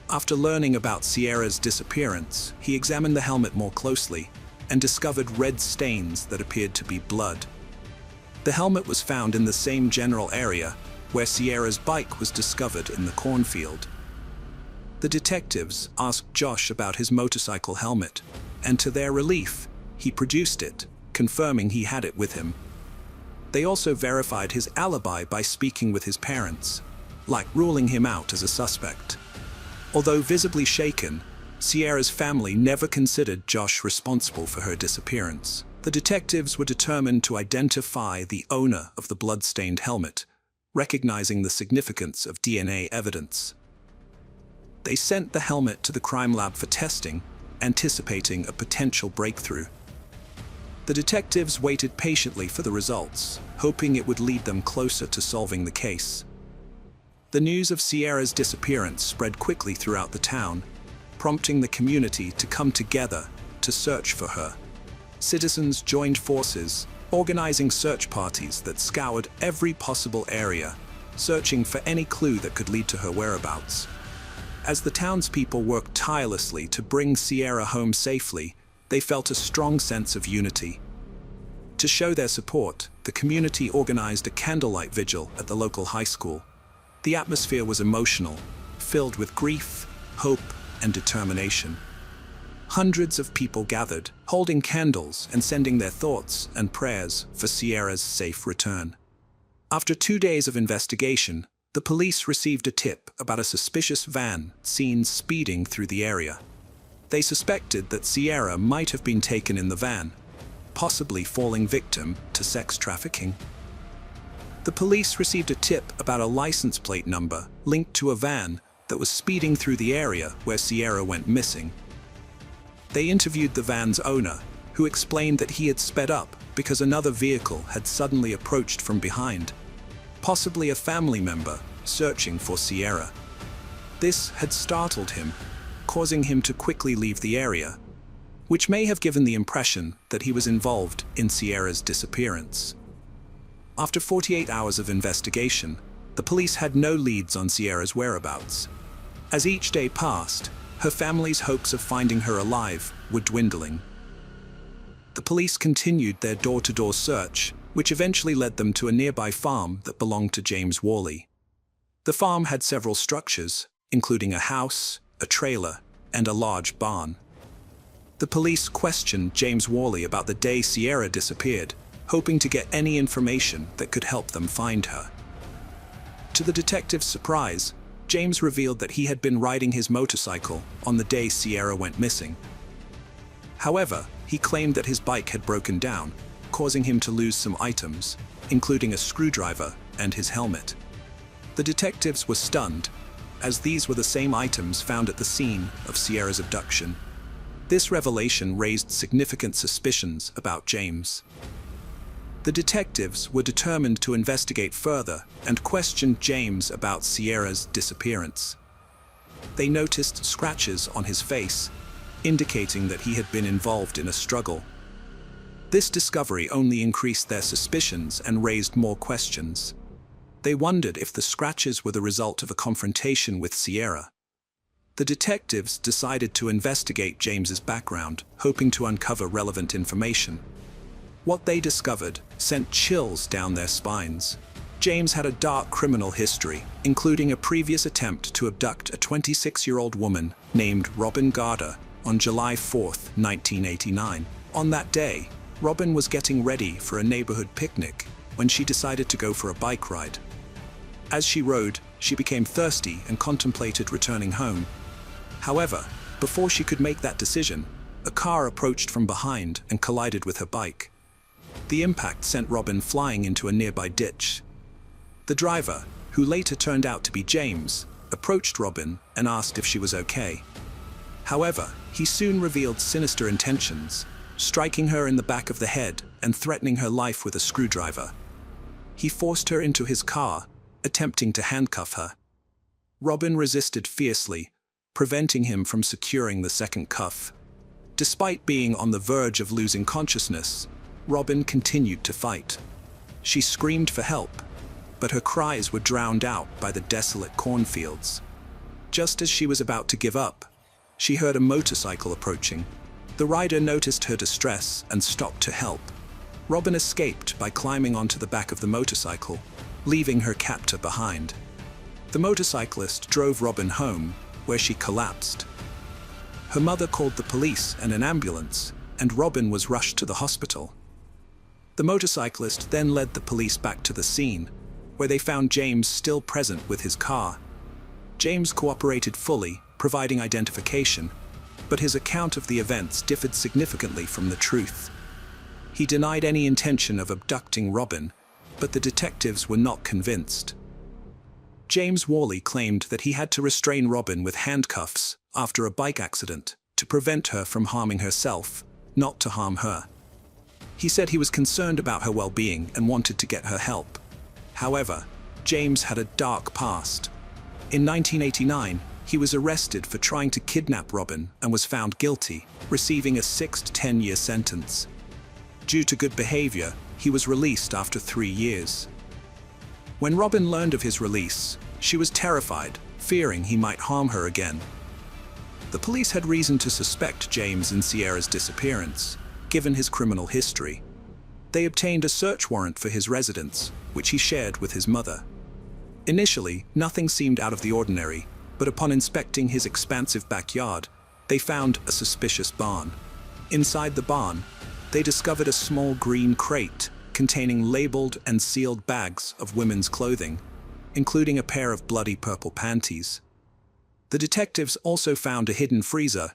After learning about Sierra's disappearance, he examined the helmet more closely and discovered red stains that appeared to be blood. The helmet was found in the same general area where Sierra's bike was discovered in the cornfield. The detectives asked Josh about his motorcycle helmet, and to their relief, he produced it, confirming he had it with him. They also verified his alibi by speaking with his parents, like ruling him out as a suspect. Although visibly shaken, Sierra's family never considered Josh responsible for her disappearance. The detectives were determined to identify the owner of the blood-stained helmet, recognizing the significance of DNA evidence. They sent the helmet to the crime lab for testing, anticipating a potential breakthrough. The detectives waited patiently for the results, hoping it would lead them closer to solving the case. The news of Sierra's disappearance spread quickly throughout the town, prompting the community to come together to search for her. Citizens joined forces, organizing search parties that scoured every possible area, searching for any clue that could lead to her whereabouts. As the townspeople worked tirelessly to bring Sierra home safely, they felt a strong sense of unity. To show their support, the community organized a candlelight vigil at the local high school. The atmosphere was emotional, filled with grief, hope, and determination. Hundreds of people gathered, holding candles and sending their thoughts and prayers for Sierra's safe return. After 2 days of investigation, the police received a tip about a suspicious van seen speeding through the area. They suspected that Sierra might have been taken in the van, possibly falling victim to sex trafficking. The police received a tip about a license plate number linked to a van that was speeding through the area where Sierra went missing. They interviewed the van's owner, who explained that he had sped up because another vehicle had suddenly approached from behind, possibly a family member searching for Sierra. This had startled him, causing him to quickly leave the area, which may have given the impression that he was involved in Sierra's disappearance. After 48 hours of investigation, the police had no leads on Sierra's whereabouts. As each day passed, her family's hopes of finding her alive were dwindling. The police continued their door-to-door search, which eventually led them to a nearby farm that belonged to James Worley. The farm had several structures, including a house, a trailer, and a large barn. The police questioned James Worley about the day Sierra disappeared, hoping to get any information that could help them find her. To the detectives' surprise, James revealed that he had been riding his motorcycle on the day Sierra went missing. However, he claimed that his bike had broken down, causing him to lose some items, including a screwdriver and his helmet. The detectives were stunned, as these were the same items found at the scene of Sierra's abduction. This revelation raised significant suspicions about James. The detectives were determined to investigate further and questioned James about Sierra's disappearance. They noticed scratches on his face, indicating that he had been involved in a struggle. This discovery only increased their suspicions and raised more questions. They wondered if the scratches were the result of a confrontation with Sierra. The detectives decided to investigate James's background, hoping to uncover relevant information. What they discovered sent chills down their spines. James had a dark criminal history, including a previous attempt to abduct a 26-year-old woman named Robin Garder on July 4, 1989. On that day, Robin was getting ready for a neighborhood picnic when she decided to go for a bike ride. As she rode, she became thirsty and contemplated returning home. However, before she could make that decision, a car approached from behind and collided with her bike. The impact sent Robin flying into a nearby ditch. The driver, who later turned out to be James, approached Robin and asked if she was okay. However, he soon revealed sinister intentions, striking her in the back of the head and threatening her life with a screwdriver. He forced her into his car, attempting to handcuff her. Robin resisted fiercely, preventing him from securing the second cuff. Despite being on the verge of losing consciousness, Robin continued to fight. She screamed for help, but her cries were drowned out by the desolate cornfields. Just as she was about to give up, she heard a motorcycle approaching. The rider noticed her distress and stopped to help. Robin escaped by climbing onto the back of the motorcycle, leaving her captor behind. The motorcyclist drove Robin home, where she collapsed. Her mother called the police and an ambulance, and Robin was rushed to the hospital. The motorcyclist then led the police back to the scene, where they found James still present with his car. James cooperated fully, providing identification, but his account of the events differed significantly from the truth. He denied any intention of abducting Robin, but the detectives were not convinced. James Worley claimed that he had to restrain Robin with handcuffs after a bike accident to prevent her from harming herself, not to harm her. He said he was concerned about her well-being and wanted to get her help. However, James had a dark past. In 1989, he was arrested for trying to kidnap Robin and was found guilty, receiving a 6 to 10-year sentence. Due to good behavior, he was released after 3 years. When Robin learned of his release, she was terrified, fearing he might harm her again. The police had reason to suspect James in Sierra's disappearance, given his criminal history. They obtained a search warrant for his residence, which he shared with his mother. Initially, nothing seemed out of the ordinary, but upon inspecting his expansive backyard, they found a suspicious barn. Inside the barn, they discovered a small green crate containing labeled and sealed bags of women's clothing, including a pair of bloody purple panties. The detectives also found a hidden freezer,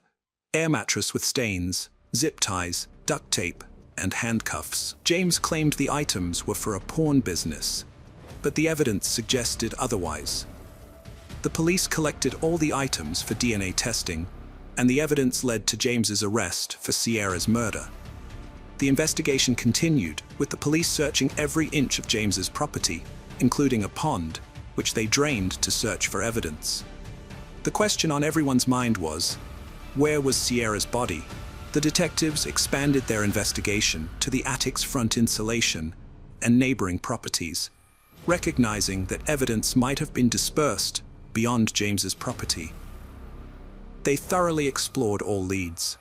air mattress with stains, zip ties, duct tape, and handcuffs. James claimed the items were for a porn business, but the evidence suggested otherwise. The police collected all the items for DNA testing, and the evidence led to James's arrest for Sierra's murder. The investigation continued, with the police searching every inch of James's property, including a pond, which they drained to search for evidence. The question on everyone's mind was, where was Sierra's body? The detectives expanded their investigation to the attic's front insulation and neighboring properties, recognizing that evidence might have been dispersed beyond James's property. They thoroughly explored all leads.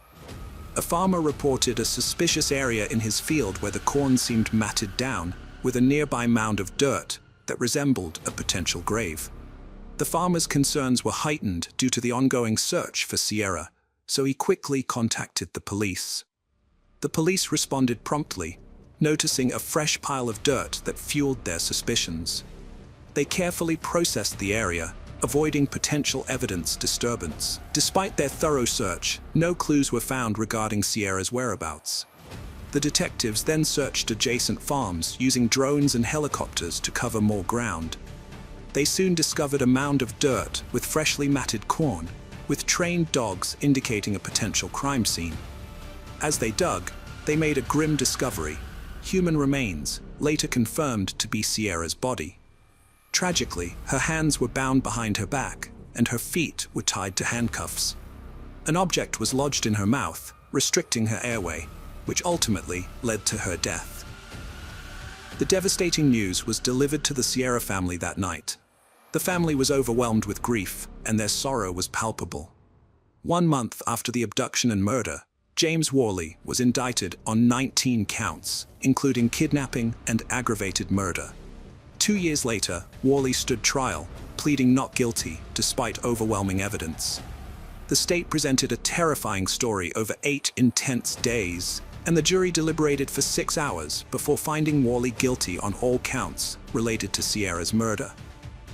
A farmer reported a suspicious area in his field where the corn seemed matted down, with a nearby mound of dirt that resembled a potential grave. The farmer's concerns were heightened due to the ongoing search for Sierra, so he quickly contacted the police. The police responded promptly, noticing a fresh pile of dirt that fueled their suspicions. They carefully processed the area, avoiding potential evidence disturbance. Despite their thorough search, no clues were found regarding Sierra's whereabouts. The detectives then searched adjacent farms using drones and helicopters to cover more ground. They soon discovered a mound of dirt with freshly matted corn, with trained dogs indicating a potential crime scene. As they dug, they made a grim discovery: human remains, later confirmed to be Sierra's body. Tragically, her hands were bound behind her back, and her feet were tied to handcuffs. An object was lodged in her mouth, restricting her airway, which ultimately led to her death. The devastating news was delivered to the Sierra family that night. The family was overwhelmed with grief, and their sorrow was palpable. 1 month after the abduction and murder, James Worley was indicted on 19 counts, including kidnapping and aggravated murder. 2 years later, Worley stood trial, pleading not guilty despite overwhelming evidence. The state presented a terrifying story over 8 intense days, and the jury deliberated for 6 hours before finding Worley guilty on all counts related to Sierra's murder.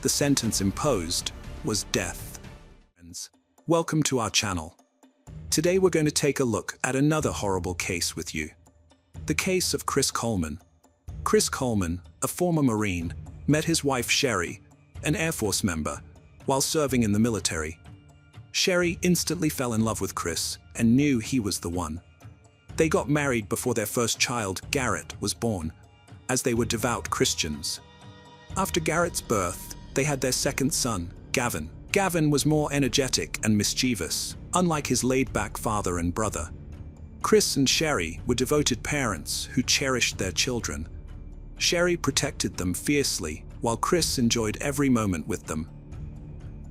The sentence imposed was death. Welcome to our channel. Today we're going to take a look at another horrible case with you. The case of Chris Coleman. Chris Coleman, a former Marine, met his wife Sherry, an Air Force member, while serving in the military. Sherry instantly fell in love with Chris and knew he was the one. They got married before their first child, Garrett, was born, as they were devout Christians. After Garrett's birth, they had their second son, Gavin. Gavin was more energetic and mischievous, unlike his laid-back father and brother. Chris and Sherry were devoted parents who cherished their children. Sherry protected them fiercely, while Chris enjoyed every moment with them.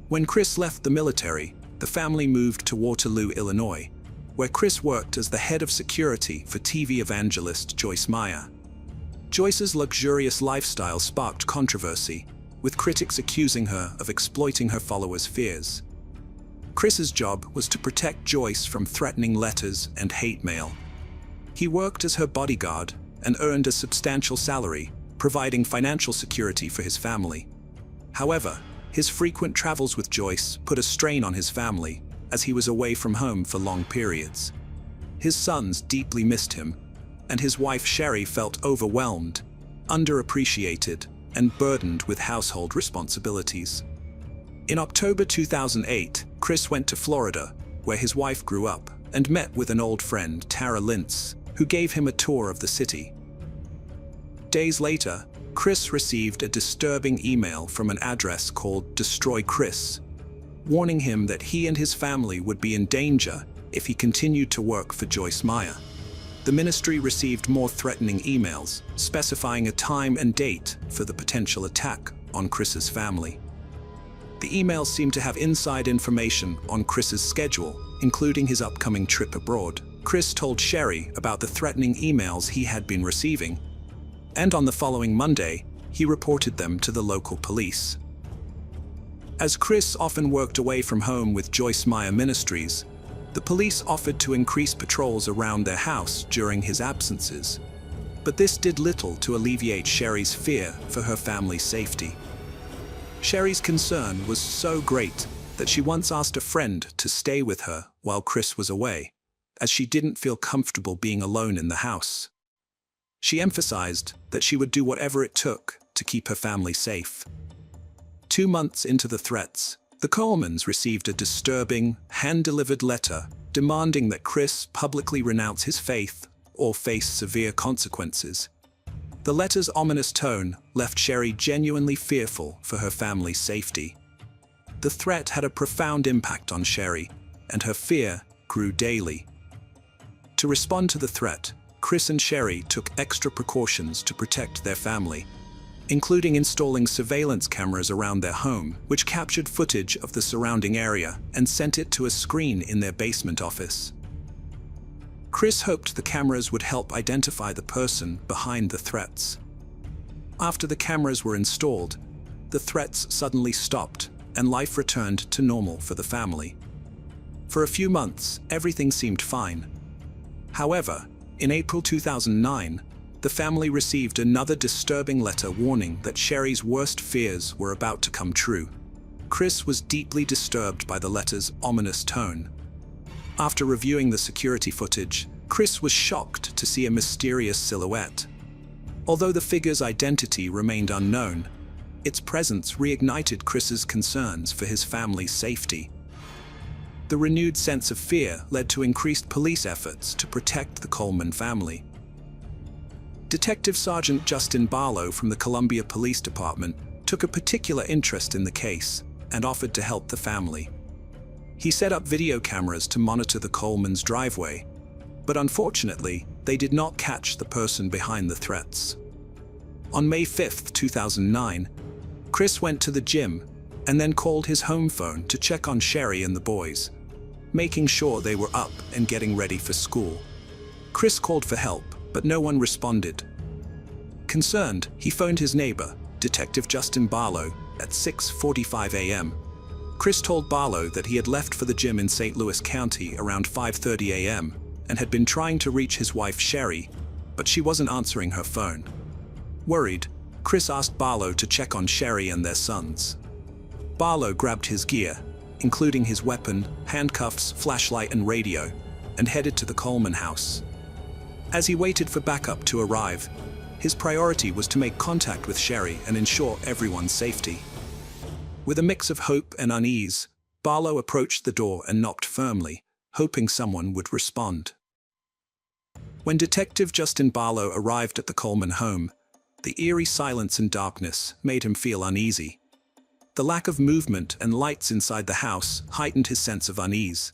When Chris left the military, the family moved to Waterloo, Illinois, where Chris worked as the head of security for TV evangelist Joyce Meyer. Joyce's luxurious lifestyle sparked controversy, with critics accusing her of exploiting her followers' fears. Chris's job was to protect Joyce from threatening letters and hate mail. He worked as her bodyguard and earned a substantial salary, providing financial security for his family. However, his frequent travels with Joyce put a strain on his family, as he was away from home for long periods. His sons deeply missed him, and his wife Sherry felt overwhelmed, underappreciated, and burdened with household responsibilities. In October 2008, Chris went to Florida, where his wife grew up, and met with an old friend, Tara Lintz, who gave him a tour of the city. Days later, Chris received a disturbing email from an address called Destroy Chris, warning him that he and his family would be in danger if he continued to work for Joyce Meyer. The ministry received more threatening emails, specifying a time and date for the potential attack on Chris's family. The emails seemed to have inside information on Chris's schedule, including his upcoming trip abroad. Chris told Sherry about the threatening emails he had been receiving, and on the following Monday, he reported them to the local police. As Chris often worked away from home with Joyce Meyer Ministries, the police offered to increase patrols around their house during his absences. But this did little to alleviate Sherry's fear for her family's safety. Sherry's concern was so great that she once asked a friend to stay with her while Chris was away, as she didn't feel comfortable being alone in the house. She emphasized that she would do whatever it took to keep her family safe. 2 months into the threats, the Colemans received a disturbing, hand-delivered letter demanding that Chris publicly renounce his faith or face severe consequences. The letter's ominous tone left Sherry genuinely fearful for her family's safety. The threat had a profound impact on Sherry, and her fear grew daily. To respond to the threat, Chris and Sherry took extra precautions to protect their family, including installing surveillance cameras around their home, which captured footage of the surrounding area and sent it to a screen in their basement office. Chris hoped the cameras would help identify the person behind the threats. After the cameras were installed, the threats suddenly stopped and life returned to normal for the family. For a few months, everything seemed fine. However, in April 2009, the family received another disturbing letter warning that Sherry's worst fears were about to come true. Chris was deeply disturbed by the letter's ominous tone. After reviewing the security footage, Chris was shocked to see a mysterious silhouette. Although the figure's identity remained unknown, its presence reignited Chris's concerns for his family's safety. The renewed sense of fear led to increased police efforts to protect the Coleman family. Detective Sergeant Justin Barlow from the Columbia Police Department took a particular interest in the case and offered to help the family. He set up video cameras to monitor the Coleman's driveway, but unfortunately, they did not catch the person behind the threats. On May 5, 2009, Chris went to the gym and then called his home phone to check on Sherry and the boys, making sure they were up and getting ready for school. Chris called for help, but no one responded. Concerned, he phoned his neighbor, Detective Justin Barlow, at 6:45 a.m. Chris told Barlow that he had left for the gym in St. Louis County around 5:30 a.m. and had been trying to reach his wife Sherry, but she wasn't answering her phone. Worried, Chris asked Barlow to check on Sherry and their sons. Barlow grabbed his gear, including his weapon, handcuffs, flashlight, and radio, and headed to the Coleman house. As he waited for backup to arrive, his priority was to make contact with Sherry and ensure everyone's safety. With a mix of hope and unease, Barlow approached the door and knocked firmly, hoping someone would respond. When Detective Justin Barlow arrived at the Coleman home, the eerie silence and darkness made him feel uneasy. The lack of movement and lights inside the house heightened his sense of unease.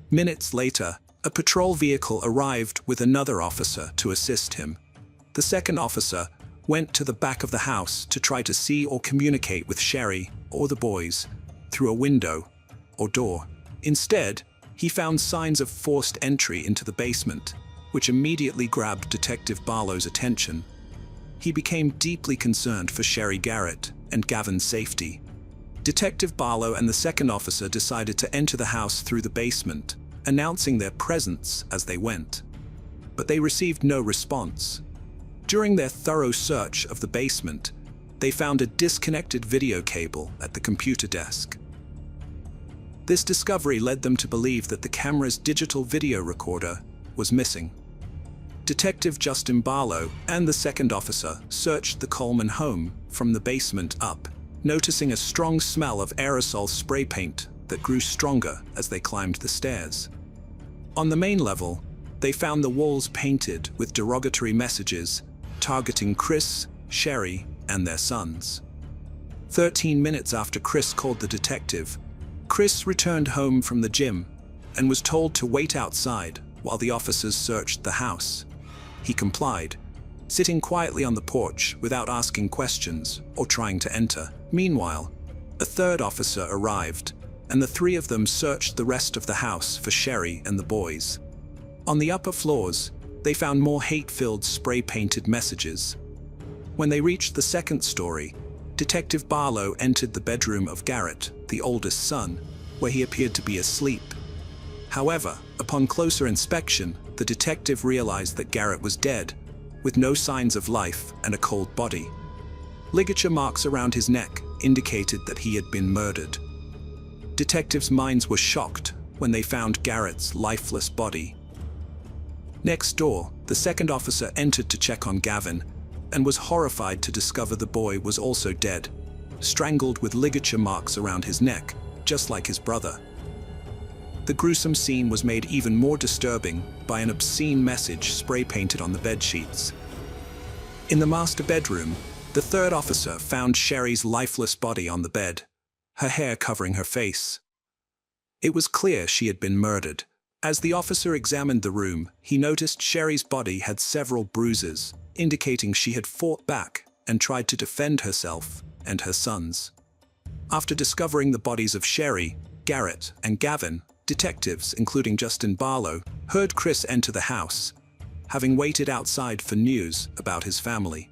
Minutes later, a patrol vehicle arrived with another officer to assist him. The second officer went to the back of the house to try to see or communicate with Sherry or the boys through a window or door. Instead, he found signs of forced entry into the basement, which immediately grabbed Detective Barlow's attention. He became deeply concerned for Sherry Garrett and Gavin's safety. Detective Barlow and the second officer decided to enter the house through the basement, announcing their presence as they went. But they received no response. During their thorough search of the basement, they found a disconnected video cable at the computer desk. This discovery led them to believe that the camera's digital video recorder was missing. Detective Justin Barlow and the second officer searched the Coleman home from the basement up, noticing a strong smell of aerosol spray paint that grew stronger as they climbed the stairs. On the main level, they found the walls painted with derogatory messages targeting Chris, Sherry, and their sons. 13 minutes after Chris called the detective, Chris returned home from the gym and was told to wait outside while the officers searched the house. He complied, sitting quietly on the porch without asking questions or trying to enter. Meanwhile, a third officer arrived, and the three of them searched the rest of the house for Sherry and the boys. On the upper floors, they found more hate-filled spray-painted messages. When they reached the second story, Detective Barlow entered the bedroom of Garrett, the oldest son, where he appeared to be asleep. However, upon closer inspection, the detective realized that Garrett was dead, with no signs of life and a cold body. Ligature marks around his neck indicated that he had been murdered. Detectives' minds were shocked when they found Garrett's lifeless body. Next door, the second officer entered to check on Gavin and was horrified to discover the boy was also dead, strangled with ligature marks around his neck, just like his brother. The gruesome scene was made even more disturbing by an obscene message spray-painted on the bedsheets. In the master bedroom, the third officer found Sherry's lifeless body on the bed, her hair covering her face. It was clear she had been murdered. As the officer examined the room, he noticed Sherry's body had several bruises, indicating she had fought back and tried to defend herself and her sons. After discovering the bodies of Sherry, Garrett, and Gavin, detectives, including Justin Barlow, heard Chris enter the house, having waited outside for news about his family.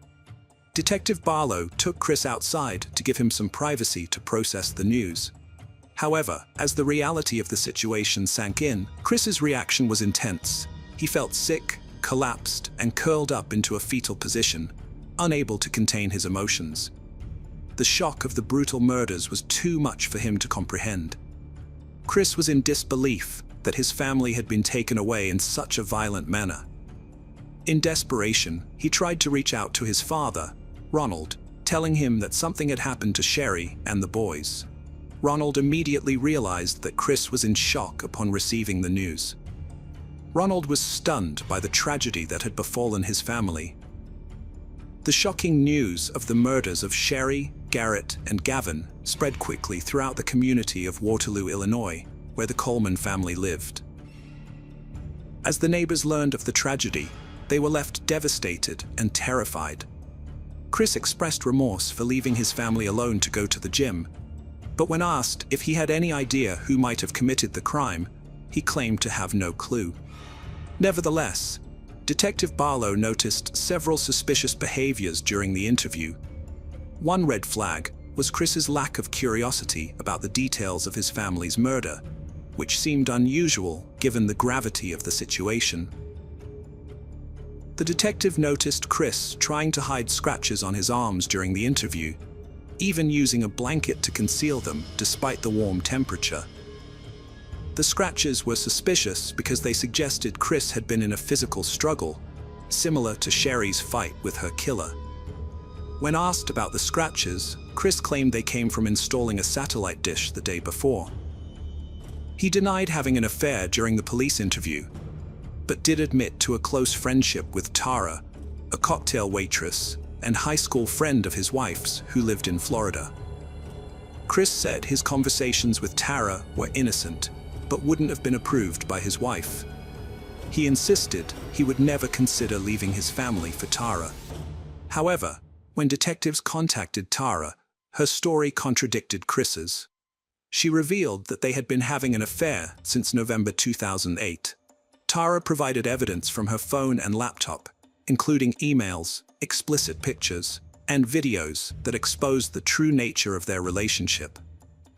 Detective Barlow took Chris outside to give him some privacy to process the news. However, as the reality of the situation sank in, Chris's reaction was intense. He felt sick, collapsed, and curled up into a fetal position, unable to contain his emotions. The shock of the brutal murders was too much for him to comprehend. Chris was in disbelief that his family had been taken away in such a violent manner. In desperation, he tried to reach out to his father, Ronald, telling him that something had happened to Sherry and the boys. Ronald immediately realized that Chris was in shock upon receiving the news. Ronald was stunned by the tragedy that had befallen his family. The shocking news of the murders of Sherry, Garrett, and Gavin spread quickly throughout the community of Waterloo, Illinois, where the Coleman family lived. As the neighbors learned of the tragedy, they were left devastated and terrified. Chris expressed remorse for leaving his family alone to go to the gym, But when asked if he had any idea who might have committed the crime, he claimed to have no clue. Nevertheless, Detective Barlow noticed several suspicious behaviors during the interview. One red flag was Chris's lack of curiosity about the details of his family's murder, which seemed unusual given the gravity of the situation. The detective noticed Chris trying to hide scratches on his arms during the interview, even using a blanket to conceal them despite the warm temperature. The scratches were suspicious because they suggested Chris had been in a physical struggle, similar to Sherry's fight with her killer. When asked about the scratches, Chris claimed they came from installing a satellite dish the day before. He denied having an affair during the police interview, but did admit to a close friendship with Tara, a cocktail waitress and high school friend of his wife's who lived in Florida. Chris said his conversations with Tara were innocent, but wouldn't have been approved by his wife. He insisted he would never consider leaving his family for Tara. However, when detectives contacted Tara, her story contradicted Chris's. She revealed that they had been having an affair since November 2008. Tara provided evidence from her phone and laptop, including emails, explicit pictures, and videos that exposed the true nature of their relationship.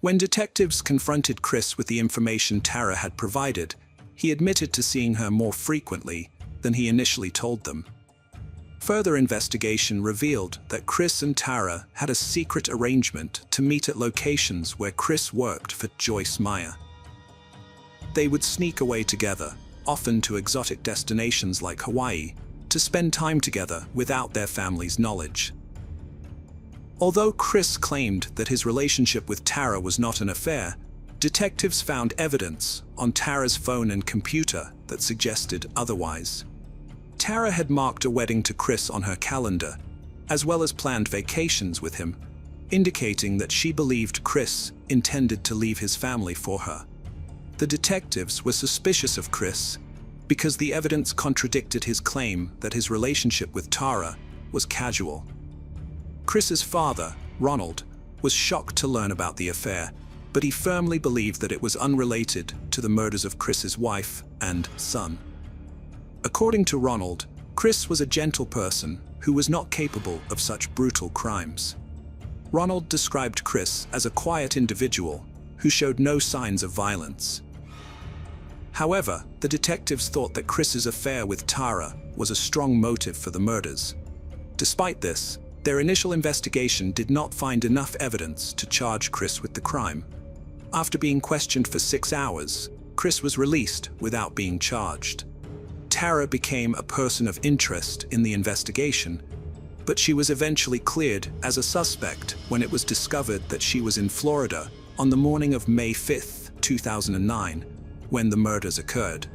When detectives confronted Chris with the information Tara had provided, he admitted to seeing her more frequently than he initially told them. Further investigation revealed that Chris and Tara had a secret arrangement to meet at locations where Chris worked for Joyce Meyer. They would sneak away together, often to exotic destinations like Hawaii, to spend time together without their family's knowledge. Although Chris claimed that his relationship with Tara was not an affair, detectives found evidence on Tara's phone and computer that suggested otherwise. Tara had marked a wedding to Chris on her calendar, as well as planned vacations with him, indicating that she believed Chris intended to leave his family for her. The detectives were suspicious of Chris because the evidence contradicted his claim that his relationship with Tara was casual. Chris's father, Ronald, was shocked to learn about the affair, but he firmly believed that it was unrelated to the murders of Chris's wife and son. According to Ronald, Chris was a gentle person who was not capable of such brutal crimes. Ronald described Chris as a quiet individual who showed no signs of violence. However, the detectives thought that Chris's affair with Tara was a strong motive for the murders. Despite this, their initial investigation did not find enough evidence to charge Chris with the crime. After being questioned for 6 hours, Chris was released without being charged. Tara became a person of interest in the investigation, but she was eventually cleared as a suspect when it was discovered that she was in Florida on the morning of May 5, 2009, when the murders occurred.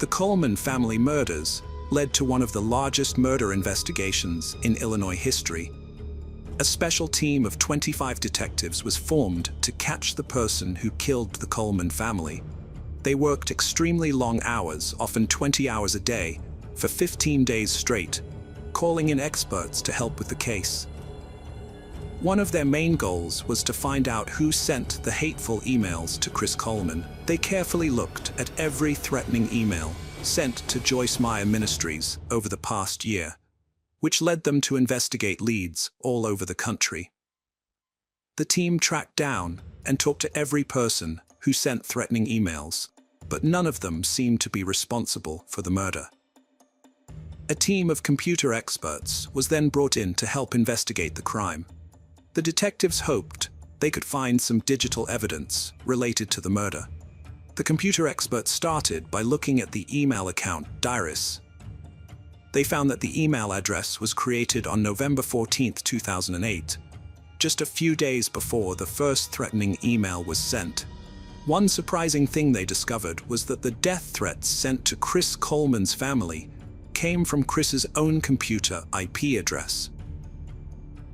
The Coleman family murders led to one of the largest murder investigations in Illinois history. A special team of 25 detectives was formed to catch the person who killed the Coleman family. They worked extremely long hours, often 20 hours a day, for 15 days straight, calling in experts to help with the case. One of their main goals was to find out who sent the hateful emails to Chris Coleman. They carefully looked at every threatening email sent to Joyce Meyer Ministries over the past year, which led them to investigate leads all over the country. The team tracked down and talked to every person who sent threatening emails, but none of them seemed to be responsible for the murder. A team of computer experts was then brought in to help investigate the crime. The detectives hoped they could find some digital evidence related to the murder. The computer experts started by looking at the email account Diaris. They found that the email address was created on November 14, 2008, just a few days before the first threatening email was sent. One surprising thing they discovered was that the death threats sent to Chris Coleman's family came from Chris's own computer IP address.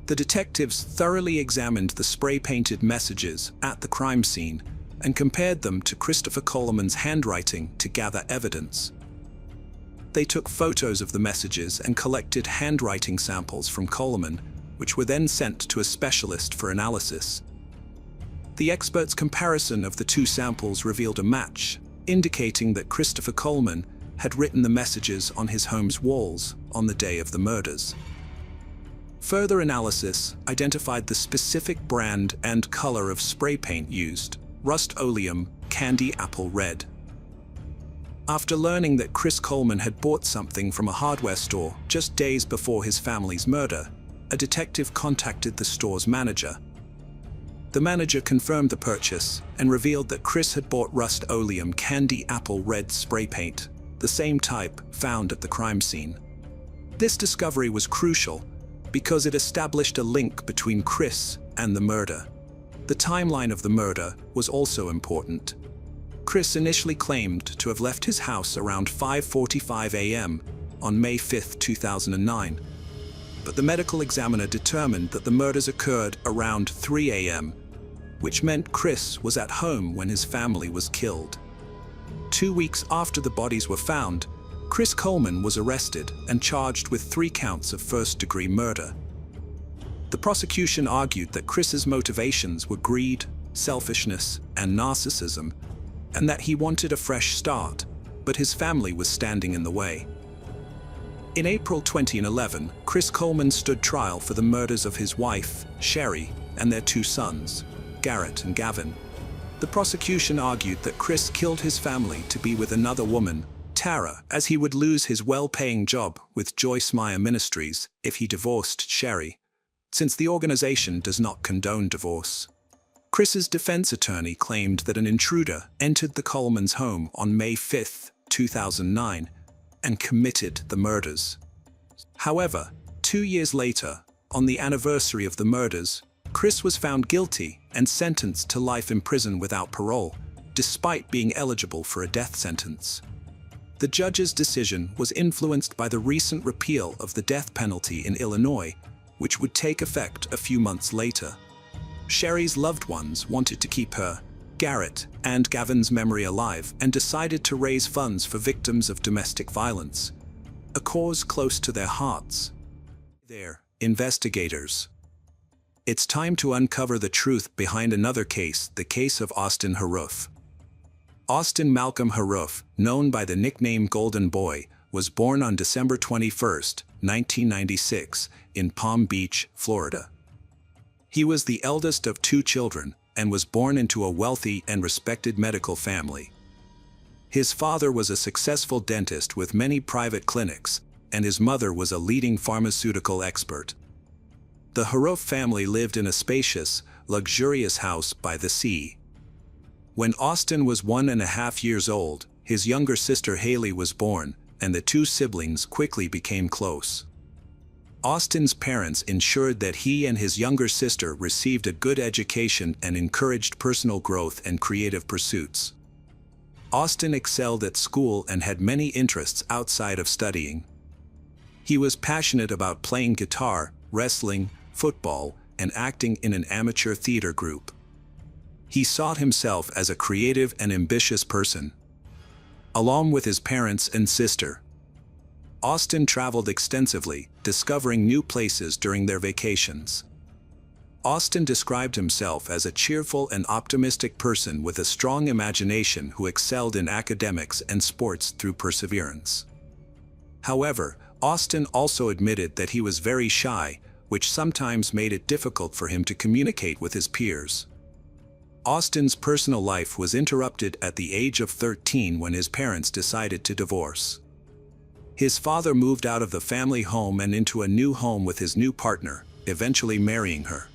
The detectives thoroughly examined the spray-painted messages at the crime scene and compared them to Christopher Coleman's handwriting to gather evidence. They took photos of the messages and collected handwriting samples from Coleman, which were then sent to a specialist for analysis. The expert's comparison of the two samples revealed a match, indicating that Christopher Coleman had written the messages on his home's walls on the day of the murders. Further analysis identified the specific brand and color of spray paint used, Rust-Oleum Candy Apple Red. After learning that Chris Coleman had bought something from a hardware store just days before his family's murder, a detective contacted the store's manager. The manager confirmed the purchase and revealed that Chris had bought Rust-Oleum Candy Apple Red spray paint, the same type found at the crime scene. This discovery was crucial because it established a link between Chris and the murder. The timeline of the murder was also important. Chris initially claimed to have left his house around 5:45 a.m. on May 5, 2009, but the medical examiner determined that the murders occurred around 3 a.m., which meant Chris was at home when his family was killed. 2 weeks after the bodies were found, Chris Coleman was arrested and charged with 3 counts of first-degree murder. The prosecution argued that Chris's motivations were greed, selfishness, and narcissism, and that he wanted a fresh start, but his family was standing in the way. In April 2011, Chris Coleman stood trial for the murders of his wife, Sherry, and their 2 sons, Garrett and Gavin. The prosecution argued that Chris killed his family to be with another woman, Tara, as he would lose his well-paying job with Joyce Meyer Ministries if he divorced Sherry, since the organization does not condone divorce. Chris's defense attorney claimed that an intruder entered the Colemans' home on May 5, 2009, and committed the murders. However, 2 years later, on the anniversary of the murders, Chris was found guilty and sentenced to life in prison without parole, despite being eligible for a death sentence. The judge's decision was influenced by the recent repeal of the death penalty in Illinois, which would take effect a few months later. Sherry's loved ones wanted to keep her, Garrett, and Gavin's memory alive and decided to raise funds for victims of domestic violence, a cause close to their hearts. They're investigators. It's time to uncover the truth behind another case, the case of Austin Harrouff. Austin Malcolm Harrouff, known by the nickname Golden Boy, was born on December 21, 1996, in Palm Beach, Florida. He was the eldest of 2 children and was born into a wealthy and respected medical family. His father was a successful dentist with many private clinics, and his mother was a leading pharmaceutical expert. The Harrouff family lived in a spacious, luxurious house by the sea. When Austin was 1.5 years old, his younger sister Haley was born, and the 2 siblings quickly became close. Austin's parents ensured that he and his younger sister received a good education and encouraged personal growth and creative pursuits. Austin excelled at school and had many interests outside of studying. He was passionate about playing guitar, wrestling, football, and acting in an amateur theater group. He saw himself as a creative and ambitious person. Along with his parents and sister, Austin traveled extensively, discovering new places during their vacations. Austin described himself as a cheerful and optimistic person with a strong imagination who excelled in academics and sports through perseverance. However, Austin also admitted that he was very shy, which sometimes made it difficult for him to communicate with his peers. Austin's personal life was interrupted at the age of 13 when his parents decided to divorce. His father moved out of the family home and into a new home with his new partner, eventually marrying her.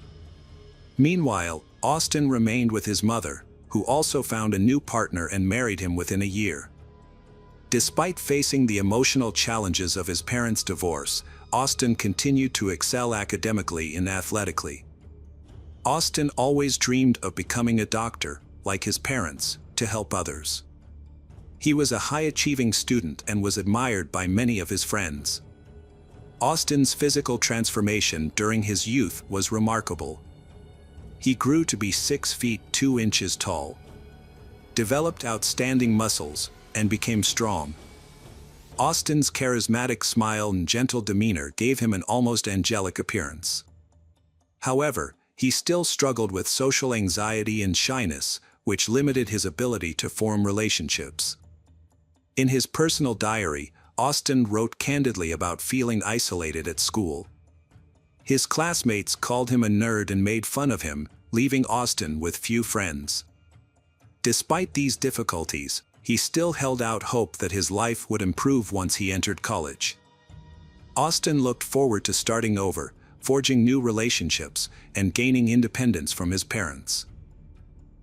Meanwhile, Austin remained with his mother, who also found a new partner and married him within a year. Despite facing the emotional challenges of his parents' divorce, Austin continued to excel academically and athletically. Austin always dreamed of becoming a doctor, like his parents, to help others. He was a high-achieving student and was admired by many of his friends. Austin's physical transformation during his youth was remarkable. He grew to be 6 feet 2 inches tall, developed outstanding muscles, and became strong. Austin's charismatic smile and gentle demeanor gave him an almost angelic appearance. However, he still struggled with social anxiety and shyness, which limited his ability to form relationships. In his personal diary, Austin wrote candidly about feeling isolated at school. His classmates called him a nerd and made fun of him, leaving Austin with few friends. Despite these difficulties, he still held out hope that his life would improve once he entered college. Austin looked forward to starting over, forging new relationships, and gaining independence from his parents.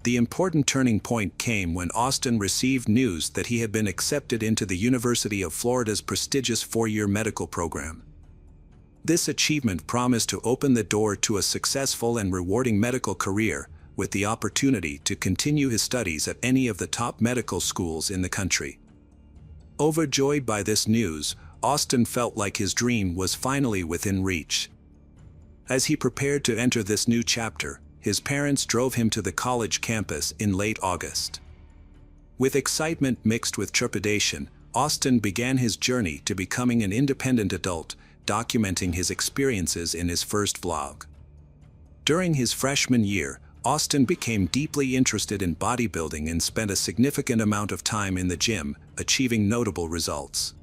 The important turning point came when Austin received news that he had been accepted into the University of Florida's prestigious four-year medical program. This achievement promised to open the door to a successful and rewarding medical career, with the opportunity to continue his studies at any of the top medical schools in the country. Overjoyed by this news, Austin felt like his dream was finally within reach. As he prepared to enter this new chapter, his parents drove him to the college campus in late August. With excitement mixed with trepidation, Austin began his journey to becoming an independent adult, documenting his experiences in his first vlog. During his freshman year, Austin became deeply interested in bodybuilding and spent a significant amount of time in the gym, achieving notable results.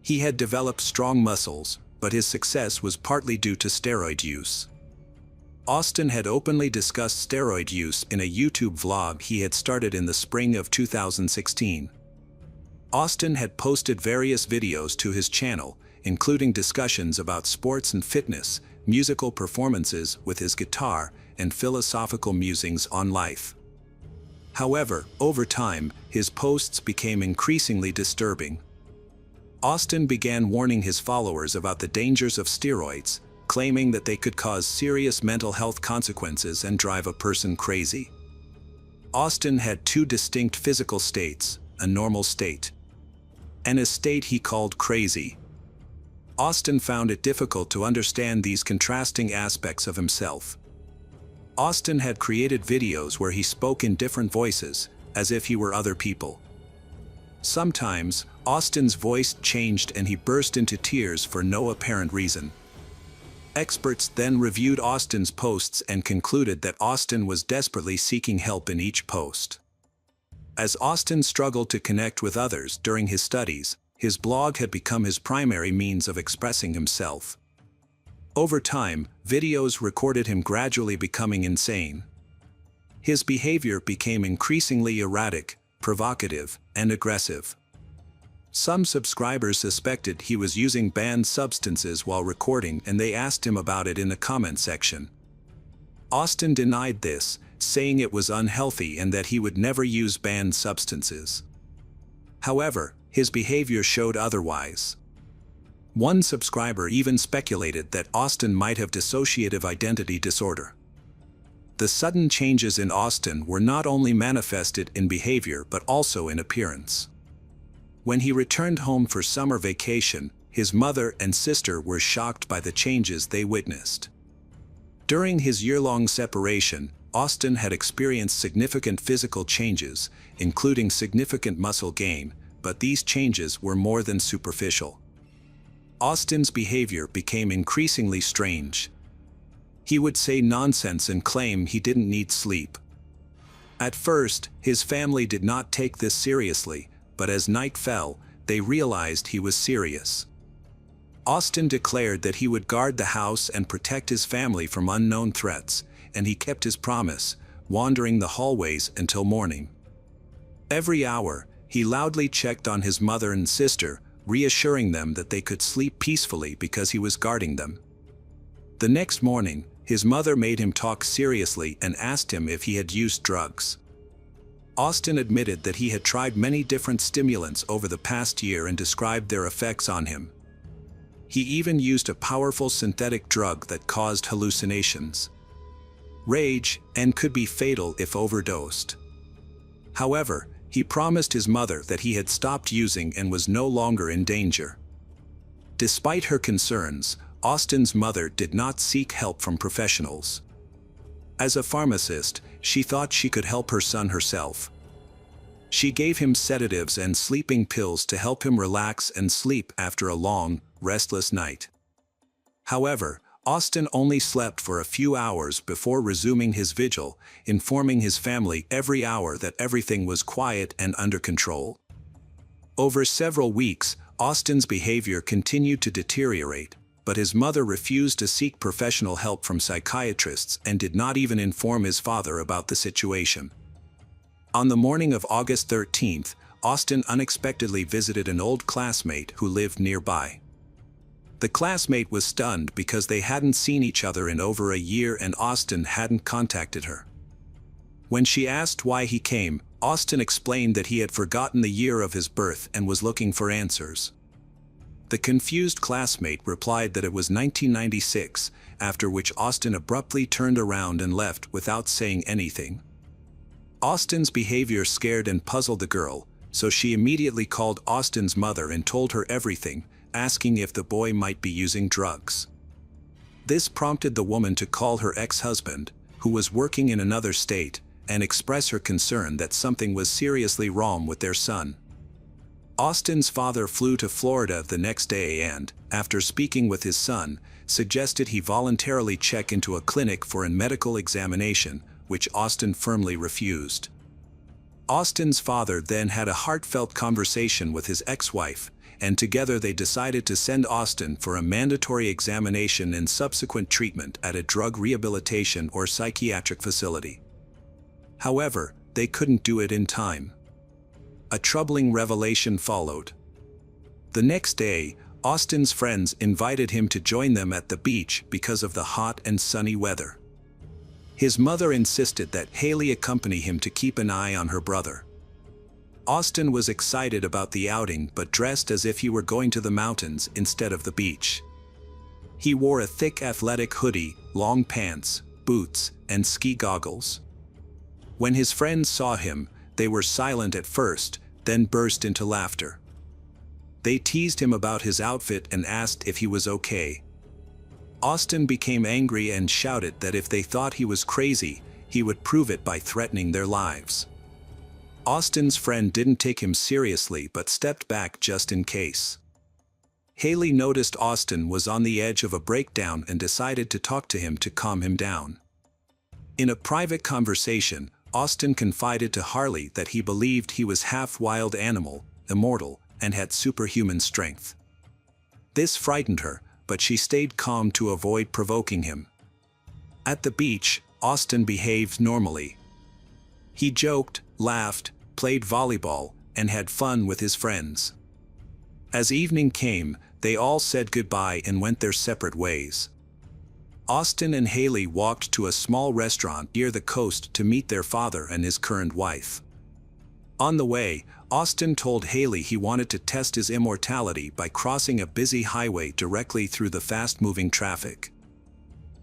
He had developed strong muscles, but his success was partly due to steroid use. Austin had openly discussed steroid use in a YouTube vlog he had started in the spring of 2016. Austin had posted various videos to his channel, including discussions about sports and fitness, musical performances with his guitar, and philosophical musings on life. However, over time, his posts became increasingly disturbing. Austin began warning his followers about the dangers of steroids, claiming that they could cause serious mental health consequences and drive a person crazy. Austin had two distinct physical states, a normal state and a state he called crazy. Austin found it difficult to understand these contrasting aspects of himself. Austin had created videos where he spoke in different voices, as if he were other people. Sometimes, Austin's voice changed and he burst into tears for no apparent reason. Experts then reviewed Austin's posts and concluded that Austin was desperately seeking help in each post. As Austin struggled to connect with others during his studies, his blog had become his primary means of expressing himself. Over time, videos recorded him gradually becoming insane. His behavior became increasingly erratic, provocative, and aggressive. Some subscribers suspected he was using banned substances while recording, and they asked him about it in the comment section. Austin denied this, saying it was unhealthy and that he would never use banned substances. However, his behavior showed otherwise. One subscriber even speculated that Austin might have dissociative identity disorder. The sudden changes in Austin were not only manifested in behavior but also in appearance. When he returned home for summer vacation, his mother and sister were shocked by the changes they witnessed. During his year-long separation, Austin had experienced significant physical changes, including significant muscle gain, but these changes were more than superficial. Austin's behavior became increasingly strange. He would say nonsense and claim he didn't need sleep. At first, his family did not take this seriously, but as night fell, they realized he was serious. Austin declared that he would guard the house and protect his family from unknown threats, and he kept his promise, wandering the hallways until morning. Every hour, he loudly checked on his mother and sister, reassuring them that they could sleep peacefully because he was guarding them. The next morning, his mother made him talk seriously and asked him if he had used drugs. Austin admitted that he had tried many different stimulants over the past year and described their effects on him. He even used a powerful synthetic drug that caused hallucinations, rage, and could be fatal if overdosed. However, he promised his mother that he had stopped using and was no longer in danger. Despite her concerns, Austin's mother did not seek help from professionals. As a pharmacist, she thought she could help her son herself. She gave him sedatives and sleeping pills to help him relax and sleep after a long, restless night. However, Austin only slept for a few hours before resuming his vigil, informing his family every hour that everything was quiet and under control. Over several weeks, Austin's behavior continued to deteriorate, but his mother refused to seek professional help from psychiatrists and did not even inform his father about the situation. On the morning of August 13th, Austin unexpectedly visited an old classmate who lived nearby. The classmate was stunned because they hadn't seen each other in over a year and Austin hadn't contacted her. When she asked why he came, Austin explained that he had forgotten the year of his birth and was looking for answers. The confused classmate replied that it was 1996, after which Austin abruptly turned around and left without saying anything. Austin's behavior scared and puzzled the girl, so she immediately called Austin's mother and told her everything, asking if the boy might be using drugs. This prompted the woman to call her ex-husband, who was working in another state, and express her concern that something was seriously wrong with their son. Austin's father flew to Florida the next day and, after speaking with his son, suggested he voluntarily check into a clinic for a medical examination, which Austin firmly refused. Austin's father then had a heartfelt conversation with his ex-wife, and together they decided to send Austin for a mandatory examination and subsequent treatment at a drug rehabilitation or psychiatric facility. However, they couldn't do it in time. A troubling revelation followed. The next day, Austin's friends invited him to join them at the beach because of the hot and sunny weather. His mother insisted that Haley accompany him to keep an eye on her brother. Austin was excited about the outing but dressed as if he were going to the mountains instead of the beach. He wore a thick athletic hoodie, long pants, boots, and ski goggles. When his friends saw him, they were silent at first, then burst into laughter. They teased him about his outfit and asked if he was okay. Austin became angry and shouted that if they thought he was crazy, he would prove it by threatening their lives. Austin's friend didn't take him seriously but stepped back just in case. Haley noticed Austin was on the edge of a breakdown and decided to talk to him to calm him down. In a private conversation, Austin confided to Harley that he believed he was half wild animal, immortal, and had superhuman strength. This frightened her, but she stayed calm to avoid provoking him. At the beach, Austin behaved normally. He joked, laughed, played volleyball, and had fun with his friends. As evening came, they all said goodbye and went their separate ways. Austin and Haley walked to a small restaurant near the coast to meet their father and his current wife. On the way, Austin told Haley he wanted to test his immortality by crossing a busy highway directly through the fast-moving traffic.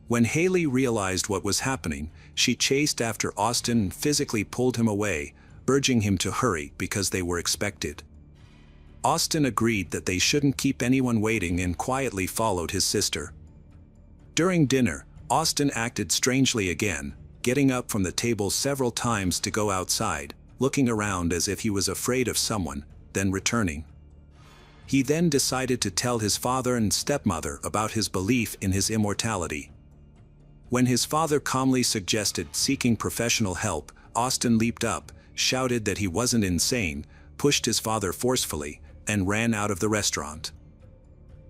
When Haley realized what was happening, she chased after Austin and physically pulled him away, urging him to hurry because they were expected. Austin agreed that they shouldn't keep anyone waiting and quietly followed his sister. During dinner, Austin acted strangely again, getting up from the table several times to go outside, looking around as if he was afraid of someone, then returning. He then decided to tell his father and stepmother about his belief in his immortality. When his father calmly suggested seeking professional help, Austin leaped up, shouted that he wasn't insane, pushed his father forcefully, and ran out of the restaurant.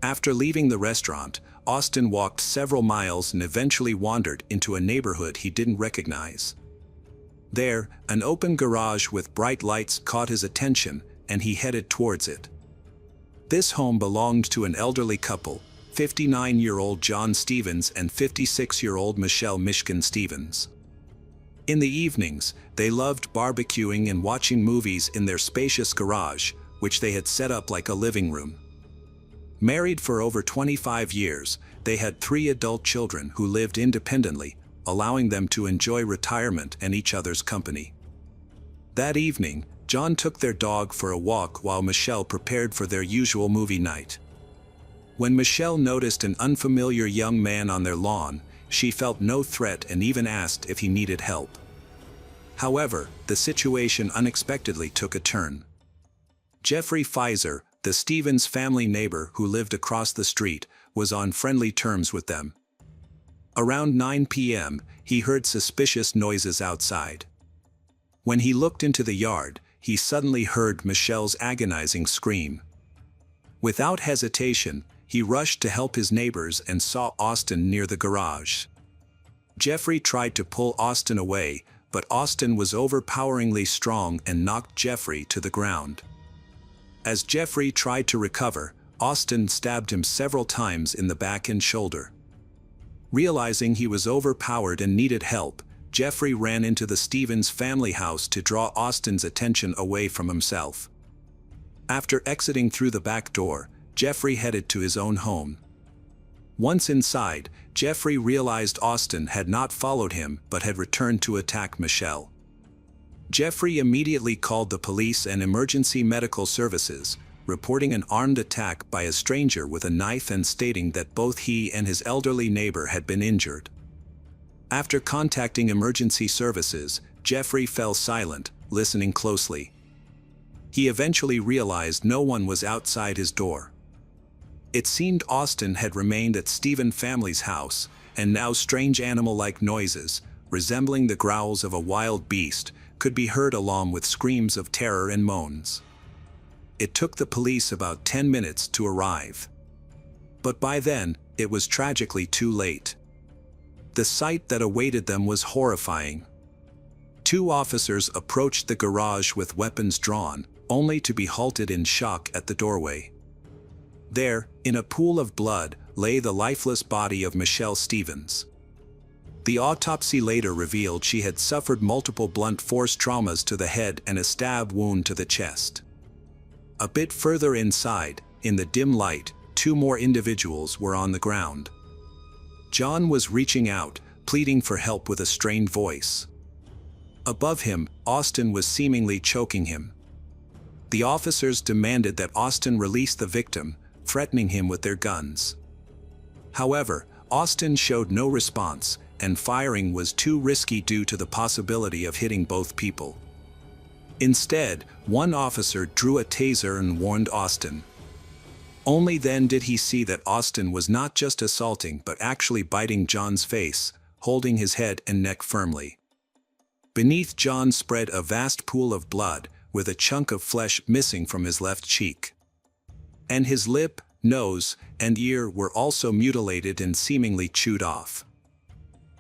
After leaving the restaurant, Austin walked several miles and eventually wandered into a neighborhood he didn't recognize. There, an open garage with bright lights caught his attention, and he headed towards it. This home belonged to an elderly couple, 59-year-old John Stevens and 56-year-old Michelle Mishkin Stevens. In the evenings, they loved barbecuing and watching movies in their spacious garage, which they had set up like a living room. Married for over 25 years, they had 3 adult children who lived independently, allowing them to enjoy retirement and each other's company. That evening, John took their dog for a walk while Michelle prepared for their usual movie night. When Michelle noticed an unfamiliar young man on their lawn, she felt no threat and even asked if he needed help. However, the situation unexpectedly took a turn. Jeffrey Pfizer, the Stevens family neighbor who lived across the street, was on friendly terms with them. Around 9 p.m., he heard suspicious noises outside. When he looked into the yard, he suddenly heard Michelle's agonizing scream. Without hesitation, he rushed to help his neighbors and saw Austin near the garage. Jeffrey tried to pull Austin away, but Austin was overpoweringly strong and knocked Jeffrey to the ground. As Jeffrey tried to recover, Austin stabbed him several times in the back and shoulder. Realizing he was overpowered and needed help, Jeffrey ran into the Stevens family house to draw Austin's attention away from himself. After exiting through the back door, Jeffrey headed to his own home. Once inside, Jeffrey realized Austin had not followed him but had returned to attack Michelle. Jeffrey immediately called the police and emergency medical services, reporting an armed attack by a stranger with a knife and stating that both he and his elderly neighbor had been injured. After contacting emergency services, Jeffrey fell silent, listening closely. He eventually realized no one was outside his door. It seemed Austin had remained at Stephen family's house, and now strange animal-like noises, resembling the growls of a wild beast, could be heard along with screams of terror and moans. It took the police about 10 minutes to arrive. But by then, it was tragically too late. The sight that awaited them was horrifying. Two officers approached the garage with weapons drawn, only to be halted in shock at the doorway. There, in a pool of blood, lay the lifeless body of Michelle Stevens. The autopsy later revealed she had suffered multiple blunt force traumas to the head and a stab wound to the chest. A bit further inside, in the dim light, two more individuals were on the ground. John was reaching out, pleading for help with a strained voice. Above him, Austin was seemingly choking him. The officers demanded that Austin release the victim, threatening him with their guns. However, Austin showed no response, and firing was too risky due to the possibility of hitting both people. Instead, one officer drew a taser and warned Austin. Only then did he see that Austin was not just assaulting but actually biting John's face, holding his head and neck firmly. Beneath John spread a vast pool of blood, with a chunk of flesh missing from his left cheek. And his lip, nose, and ear were also mutilated and seemingly chewed off.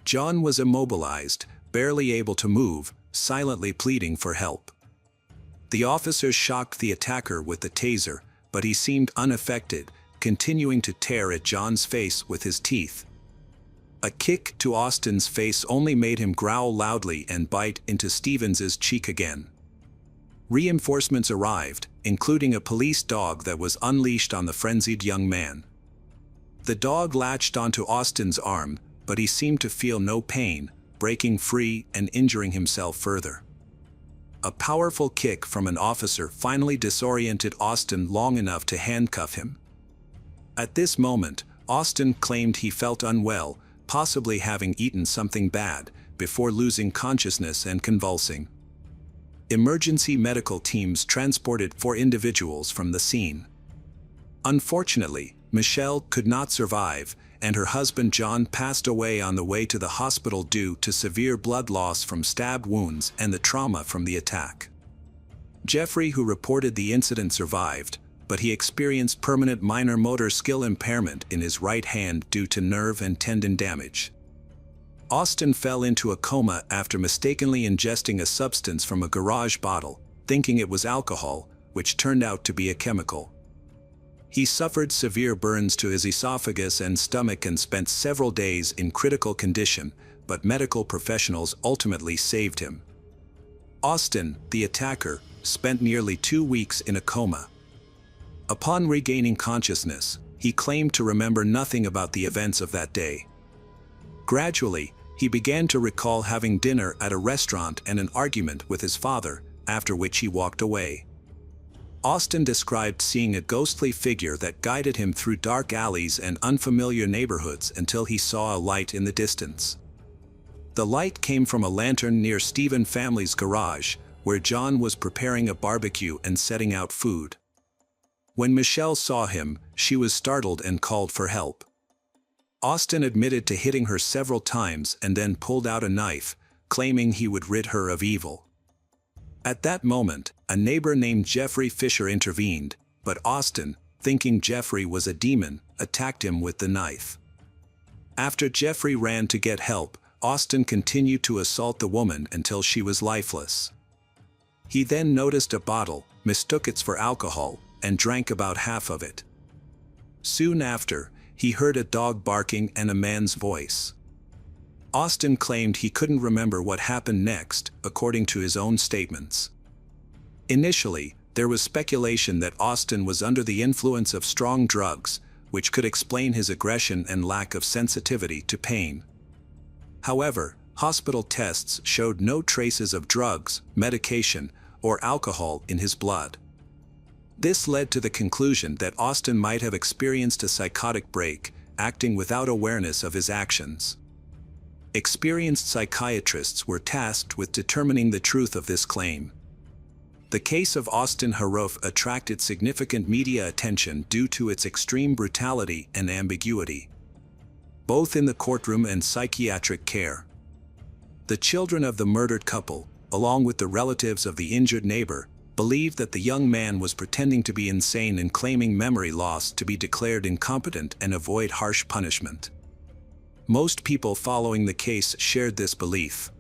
John was immobilized, barely able to move, silently pleading for help. The officers shocked the attacker with the taser, but he seemed unaffected, continuing to tear at John's face with his teeth. A kick to Austin's face only made him growl loudly and bite into Stevens's cheek again. Reinforcements arrived, including a police dog that was unleashed on the frenzied young man. The dog latched onto Austin's arm, but he seemed to feel no pain, breaking free and injuring himself further. A powerful kick from an officer finally disoriented Austin long enough to handcuff him. At this moment, Austin claimed he felt unwell, possibly having eaten something bad, before losing consciousness and convulsing. Emergency medical teams transported 4 individuals from the scene. Unfortunately, Michelle could not survive, and her husband John passed away on the way to the hospital due to severe blood loss from stab wounds and the trauma from the attack. Jeffrey, who reported the incident, survived, but he experienced permanent minor motor skill impairment in his right hand due to nerve and tendon damage. Austin fell into a coma after mistakenly ingesting a substance from a garage bottle, thinking it was alcohol, which turned out to be a chemical. He suffered severe burns to his esophagus and stomach and spent several days in critical condition, but medical professionals ultimately saved him. Austin, the attacker, spent nearly 2 weeks in a coma. Upon regaining consciousness, he claimed to remember nothing about the events of that day. Gradually, he began to recall having dinner at a restaurant and an argument with his father, after which he walked away. Austin described seeing a ghostly figure that guided him through dark alleys and unfamiliar neighborhoods until he saw a light in the distance. The light came from a lantern near Stephen family's garage, where John was preparing a barbecue and setting out food. When Michelle saw him, she was startled and called for help. Austin admitted to hitting her several times and then pulled out a knife, claiming he would rid her of evil. At that moment, a neighbor named Jeffrey Fisher intervened, but Austin, thinking Jeffrey was a demon, attacked him with the knife. After Jeffrey ran to get help, Austin continued to assault the woman until she was lifeless. He then noticed a bottle, mistook it for alcohol, and drank about half of it. Soon after, he heard a dog barking and a man's voice. Austin claimed he couldn't remember what happened next, according to his own statements. Initially, there was speculation that Austin was under the influence of strong drugs, which could explain his aggression and lack of sensitivity to pain. However, hospital tests showed no traces of drugs, medication, or alcohol in his blood. This led to the conclusion that Austin might have experienced a psychotic break, acting without awareness of his actions. Experienced psychiatrists were tasked with determining the truth of this claim. The case of Austin Harrouff attracted significant media attention due to its extreme brutality and ambiguity, both in the courtroom and psychiatric care. The children of the murdered couple, along with the relatives of the injured neighbor, believed that the young man was pretending to be insane and claiming memory loss to be declared incompetent and avoid harsh punishment. Most people following the case shared this belief.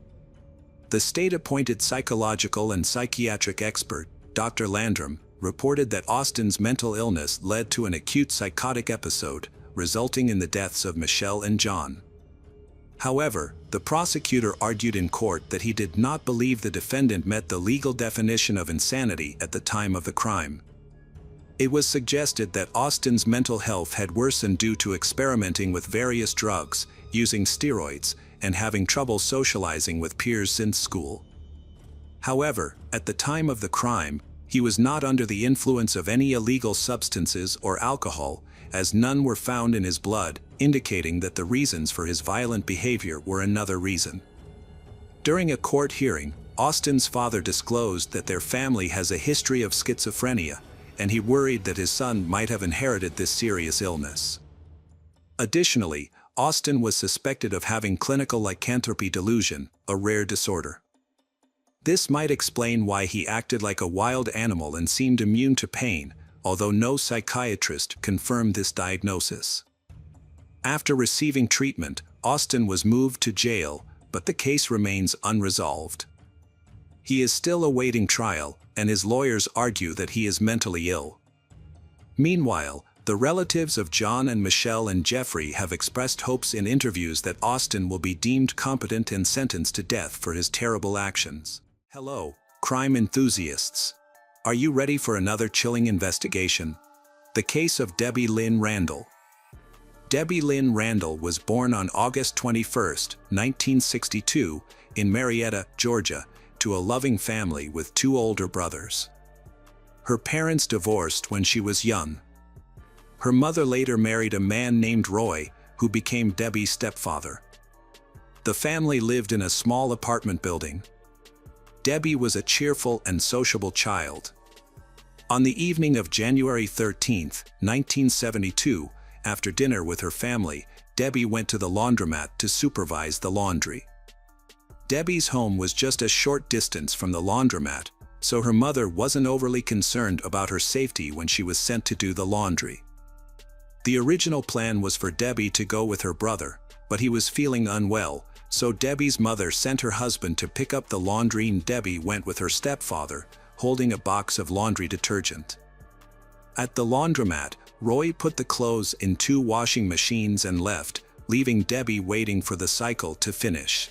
The state-appointed psychological and psychiatric expert, Dr. Landrum, reported that Austin's mental illness led to an acute psychotic episode, resulting in the deaths of Michelle and John. However, the prosecutor argued in court that he did not believe the defendant met the legal definition of insanity at the time of the crime. It was suggested that Austin's mental health had worsened due to experimenting with various drugs, using steroids, and having trouble socializing with peers since school. However, at the time of the crime, he was not under the influence of any illegal substances or alcohol, as none were found in his blood, indicating that the reasons for his violent behavior were another reason. During a court hearing, Austin's father disclosed that their family has a history of schizophrenia, and he worried that his son might have inherited this serious illness. Additionally, Austin was suspected of having clinical lycanthropy delusion, a rare disorder. This might explain why he acted like a wild animal and seemed immune to pain, although no psychiatrist confirmed this diagnosis. After receiving treatment, Austin was moved to jail, but the case remains unresolved. He is still awaiting trial, and his lawyers argue that he is mentally ill. Meanwhile, the relatives of John and Michelle and Jeffrey have expressed hopes in interviews that Austin will be deemed competent and sentenced to death for his terrible actions. Hello, crime enthusiasts. Are you ready for another chilling investigation? The case of Debbie Lynn Randall. Debbie Lynn Randall was born on August 21, 1962, in Marietta, Georgia, to a loving family with two older brothers. Her parents divorced when she was young. Her mother later married a man named Roy, who became Debbie's stepfather. The family lived in a small apartment building. Debbie was a cheerful and sociable child. On the evening of January 13, 1972, after dinner with her family, Debbie went to the laundromat to supervise the laundry. Debbie's home was just a short distance from the laundromat, so her mother wasn't overly concerned about her safety when she was sent to do the laundry. The original plan was for Debbie to go with her brother, but he was feeling unwell, so Debbie's mother sent her husband to pick up the laundry and Debbie went with her stepfather, holding a box of laundry detergent. At the laundromat, Roy put the clothes in two washing machines and left, leaving Debbie waiting for the cycle to finish.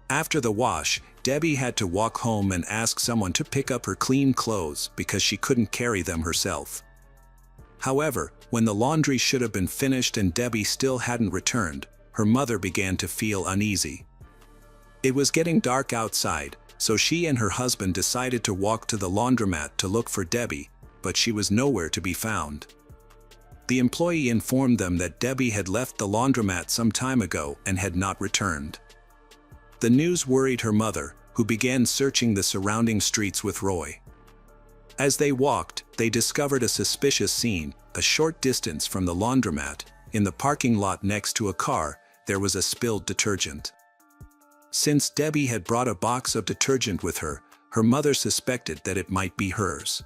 After the wash, Debbie had to walk home and ask someone to pick up her clean clothes because she couldn't carry them herself. However, when the laundry should have been finished and Debbie still hadn't returned, her mother began to feel uneasy. It was getting dark outside, so she and her husband decided to walk to the laundromat to look for Debbie, but she was nowhere to be found. The employee informed them that Debbie had left the laundromat some time ago and had not returned. The news worried her mother, who began searching the surrounding streets with Roy. As they walked, they discovered a suspicious scene, a short distance from the laundromat, in the parking lot next to a car, there was a spilled detergent. Since Debbie had brought a box of detergent with her, her mother suspected that it might be hers.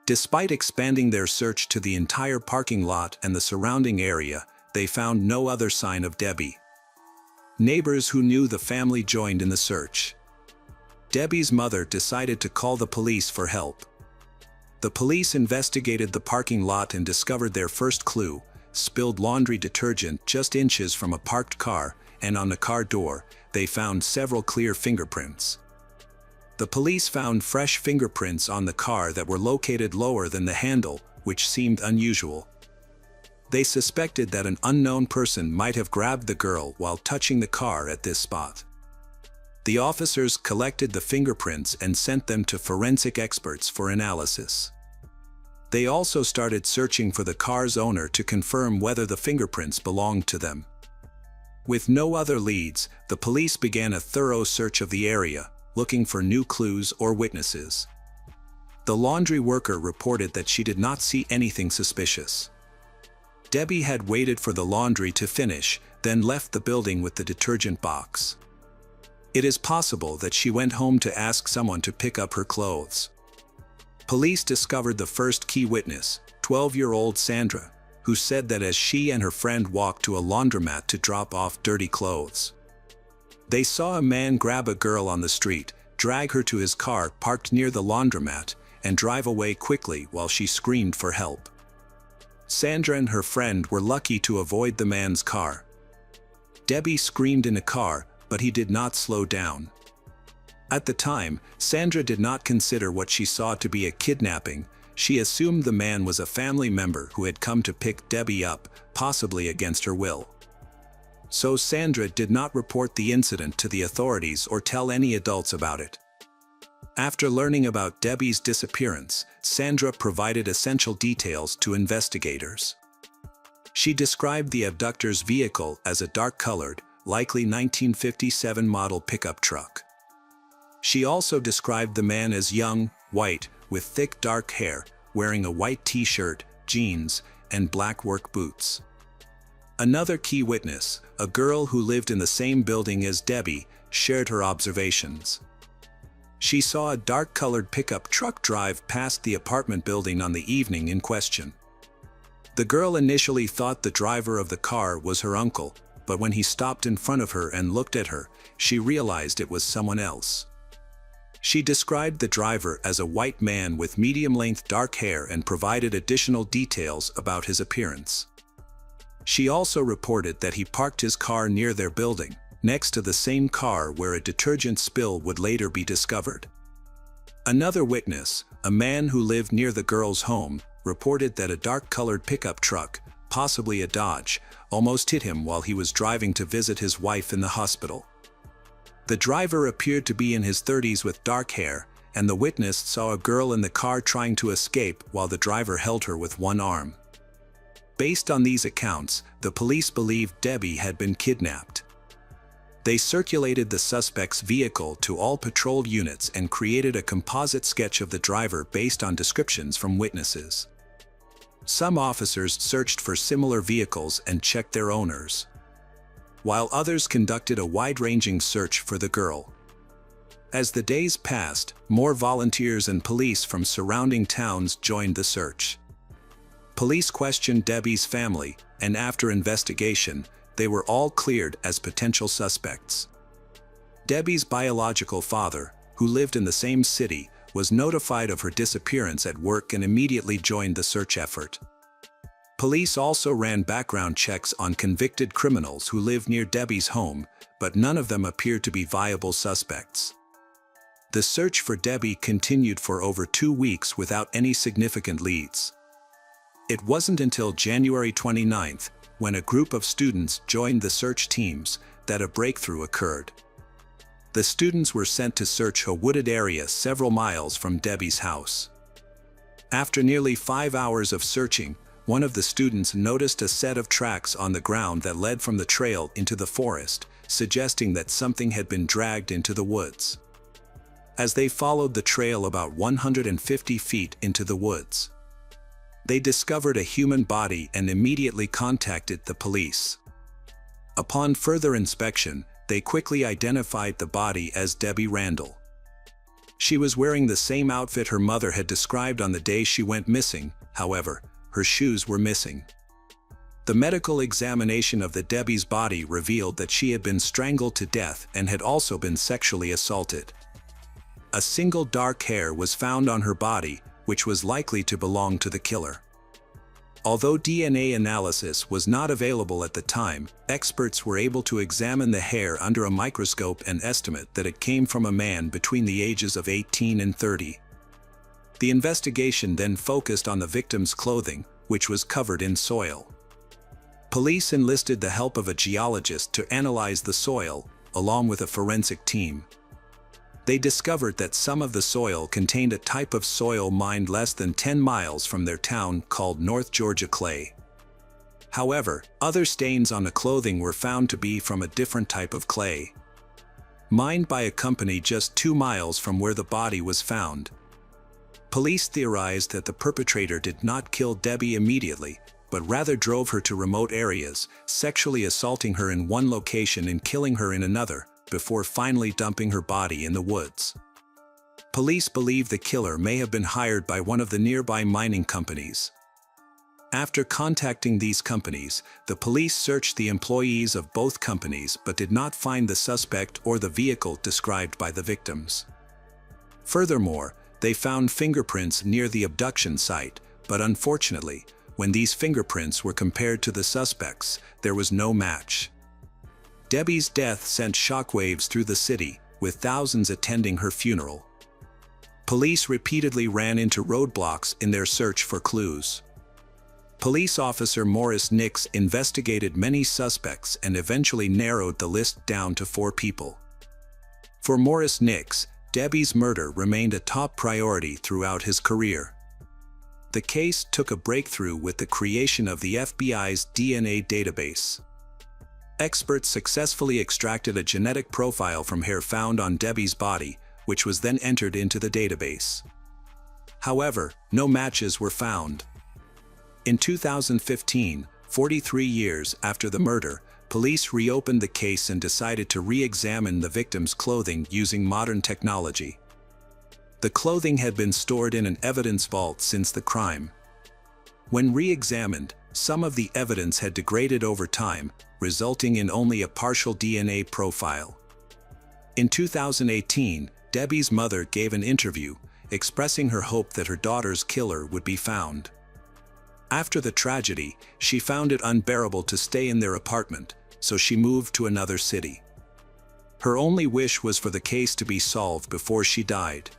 Despite expanding their search to the entire parking lot and the surrounding area, they found no other sign of Debbie. Neighbors who knew the family joined in the search. Debbie's mother decided to call the police for help. The police investigated the parking lot and discovered their first clue: spilled laundry detergent just inches from a parked car, and on the car door, they found several clear fingerprints. The police found fresh fingerprints on the car that were located lower than the handle, which seemed unusual. They suspected that an unknown person might have grabbed the girl while touching the car at this spot. The officers collected the fingerprints and sent them to forensic experts for analysis. They also started searching for the car's owner to confirm whether the fingerprints belonged to them. With no other leads, the police began a thorough search of the area, looking for new clues or witnesses. The laundry worker reported that she did not see anything suspicious. Debbie had waited for the laundry to finish, then left the building with the detergent box. It is possible that she went home to ask someone to pick up her clothes. Police discovered the first key witness, 12-year-old Sandra, who said that as she and her friend walked to a laundromat to drop off dirty clothes, they saw a man grab a girl on the street, drag her to his car parked near the laundromat, and drive away quickly while she screamed for help. Sandra and her friend were lucky to avoid the man's car. Debbie screamed in a car, but he did not slow down. At the time, Sandra did not consider what she saw to be a kidnapping. She assumed the man was a family member who had come to pick Debbie up, possibly against her will. So Sandra did not report the incident to the authorities or tell any adults about it. After learning about Debbie's disappearance, Sandra provided essential details to investigators. She described the abductor's vehicle as a dark-colored, likely 1957 model pickup truck. She also described the man as young, white, with thick dark hair, wearing a white t-shirt, jeans, and black work boots. Another key witness, a girl who lived in the same building as Debbie, shared her observations. She saw a dark-colored pickup truck drive past the apartment building on the evening in question. The girl initially thought the driver of the car was her uncle, but when he stopped in front of her and looked at her, she realized it was someone else. She described the driver as a white man with medium-length dark hair and provided additional details about his appearance. She also reported that he parked his car near their building, next to the same car where a detergent spill would later be discovered. Another witness, a man who lived near the girl's home, reported that a dark-colored pickup truck, possibly a Dodge, almost hit him while he was driving to visit his wife in the hospital. The driver appeared to be in his 30s with dark hair, and the witness saw a girl in the car trying to escape while the driver held her with one arm. Based on these accounts, the police believed Debbie had been kidnapped. They circulated the suspect's vehicle to all patrol units and created a composite sketch of the driver based on descriptions from witnesses. Some officers searched for similar vehicles and checked their owners, while others conducted a wide-ranging search for the girl. As the days passed, more volunteers and police from surrounding towns joined the search. Police questioned Debbie's family, and after investigation, they were all cleared as potential suspects. Debbie's biological father, who lived in the same city, was notified of her disappearance at work and immediately joined the search effort. Police also ran background checks on convicted criminals who lived near Debbie's home, but none of them appeared to be viable suspects. The search for Debbie continued for over 2 weeks without any significant leads. It wasn't until January 29th, when a group of students joined the search teams, that a breakthrough occurred. The students were sent to search a wooded area several miles from Debbie's house. After nearly 5 hours of searching, one of the students noticed a set of tracks on the ground that led from the trail into the forest, suggesting that something had been dragged into the woods. As they followed the trail about 150 feet into the woods, They discovered a human body and immediately contacted the police. Upon further inspection, they quickly identified the body as Debbie Randall. She was wearing the same outfit her mother had described on the day she went missing. However, her shoes were missing. The medical examination of the Debbie's body revealed that she had been strangled to death and had also been sexually assaulted. A single dark hair was found on her body, which was likely to belong to the killer. Although DNA analysis was not available at the time, experts were able to examine the hair under a microscope and estimate that it came from a man between the ages of 18 and 30. The investigation then focused on the victim's clothing, which was covered in soil. Police enlisted the help of a geologist to analyze the soil, along with a forensic team. They discovered that some of the soil contained a type of soil mined less than 10 miles from their town called North Georgia clay. However, other stains on the clothing were found to be from a different type of clay. Mined by a company just 2 miles from where the body was found. Police theorized that the perpetrator did not kill Debbie immediately, but rather drove her to remote areas, sexually assaulting her in one location and killing her in another, before finally dumping her body in the woods. Police believe the killer may have been hired by one of the nearby mining companies. After contacting these companies, the police searched the employees of both companies but did not find the suspect or the vehicle described by the victims. Furthermore, they found fingerprints near the abduction site, but unfortunately, when these fingerprints were compared to the suspects, there was no match. Debbie's death sent shockwaves through the city, with thousands attending her funeral. Police repeatedly ran into roadblocks in their search for clues. Police officer Morris Nix investigated many suspects and eventually narrowed the list down to 4 people. For Morris Nix, Debbie's murder remained a top priority throughout his career. The case took a breakthrough with the creation of the FBI's DNA database. Experts successfully extracted a genetic profile from hair found on Debbie's body, which was then entered into the database. However, no matches were found. In 2015, 43 years after the murder, police reopened the case and decided to re-examine the victim's clothing using modern technology. The clothing had been stored in an evidence vault since the crime. When re-examined, some of the evidence had degraded over time, resulting in only a partial DNA profile. In 2018, Debbie's mother gave an interview, expressing her hope that her daughter's killer would be found. After the tragedy, she found it unbearable to stay in their apartment, so she moved to another city. Her only wish was for the case to be solved before she died.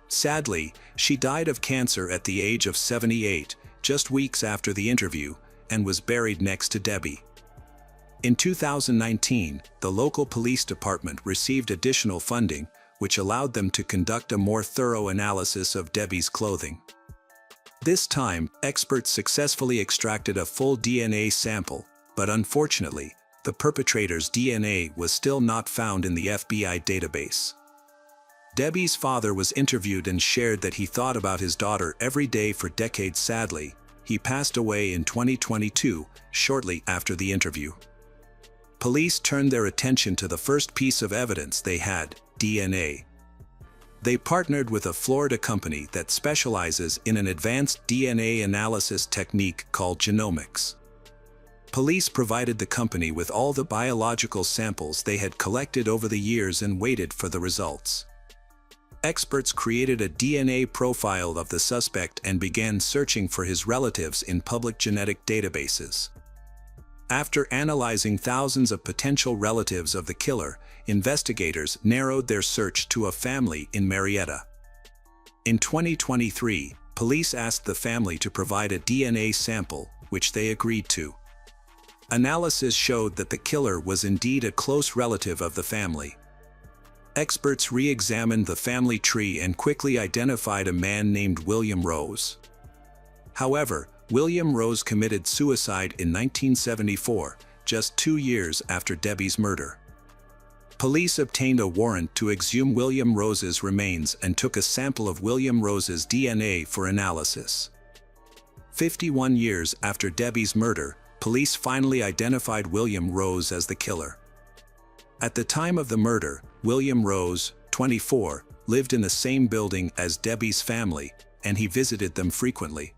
Sadly, she died of cancer at the age of 78, just weeks after the interview, and was buried next to Debbie. In 2019, the local police department received additional funding, which allowed them to conduct a more thorough analysis of Debbie's clothing. This time, experts successfully extracted a full DNA sample, but unfortunately, the perpetrator's DNA was still not found in the FBI database. Debbie's father was interviewed and shared that he thought about his daughter every day for decades. Sadly, he passed away in 2022, shortly after the interview. Police turned their attention to the first piece of evidence they had, DNA. They partnered with a Florida company that specializes in an advanced DNA analysis technique called genomics. Police provided the company with all the biological samples they had collected over the years and waited for the results. Experts created a DNA profile of the suspect and began searching for his relatives in public genetic databases. After analyzing thousands of potential relatives of the killer, investigators narrowed their search to a family in Marietta. In 2023, police asked the family to provide a DNA sample, which they agreed to. Analysis showed that the killer was indeed a close relative of the family. Experts re-examined the family tree and quickly identified a man named William Rose. However, William Rose committed suicide in 1974, just 2 years after Debbie's murder. Police obtained a warrant to exhume William Rose's remains and took a sample of William Rose's DNA for analysis. 51 years after Debbie's murder, police finally identified William Rose as the killer. At the time of the murder, William Rose, 24, lived in the same building as Debbie's family, and he visited them frequently.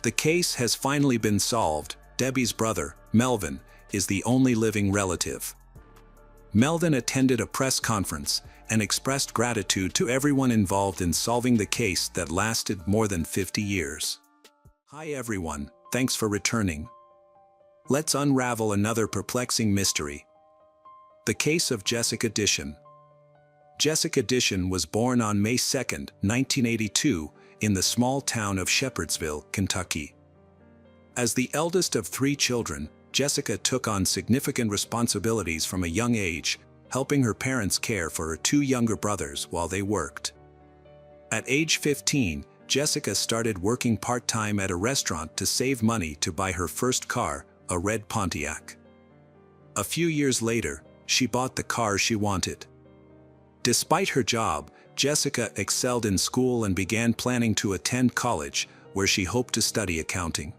The case has finally been solved. Debbie's brother, Melvin, is the only living relative. Melvin attended a press conference and expressed gratitude to everyone involved in solving the case that lasted more than 50 years. Hi everyone, thanks for returning. Let's unravel another perplexing mystery. The case of Jessica Dishon. Jessica Dishon was born on May 2, 1982, in the small town of Shepherdsville, Kentucky. As the eldest of 3 children, Jessica took on significant responsibilities from a young age, helping her parents care for her 2 younger brothers while they worked. At age 15, Jessica started working part-time at a restaurant to save money to buy her first car, a red Pontiac. A few years later, she bought the car she wanted. Despite her job, Jessica excelled in school and began planning to attend college, where she hoped to study accounting.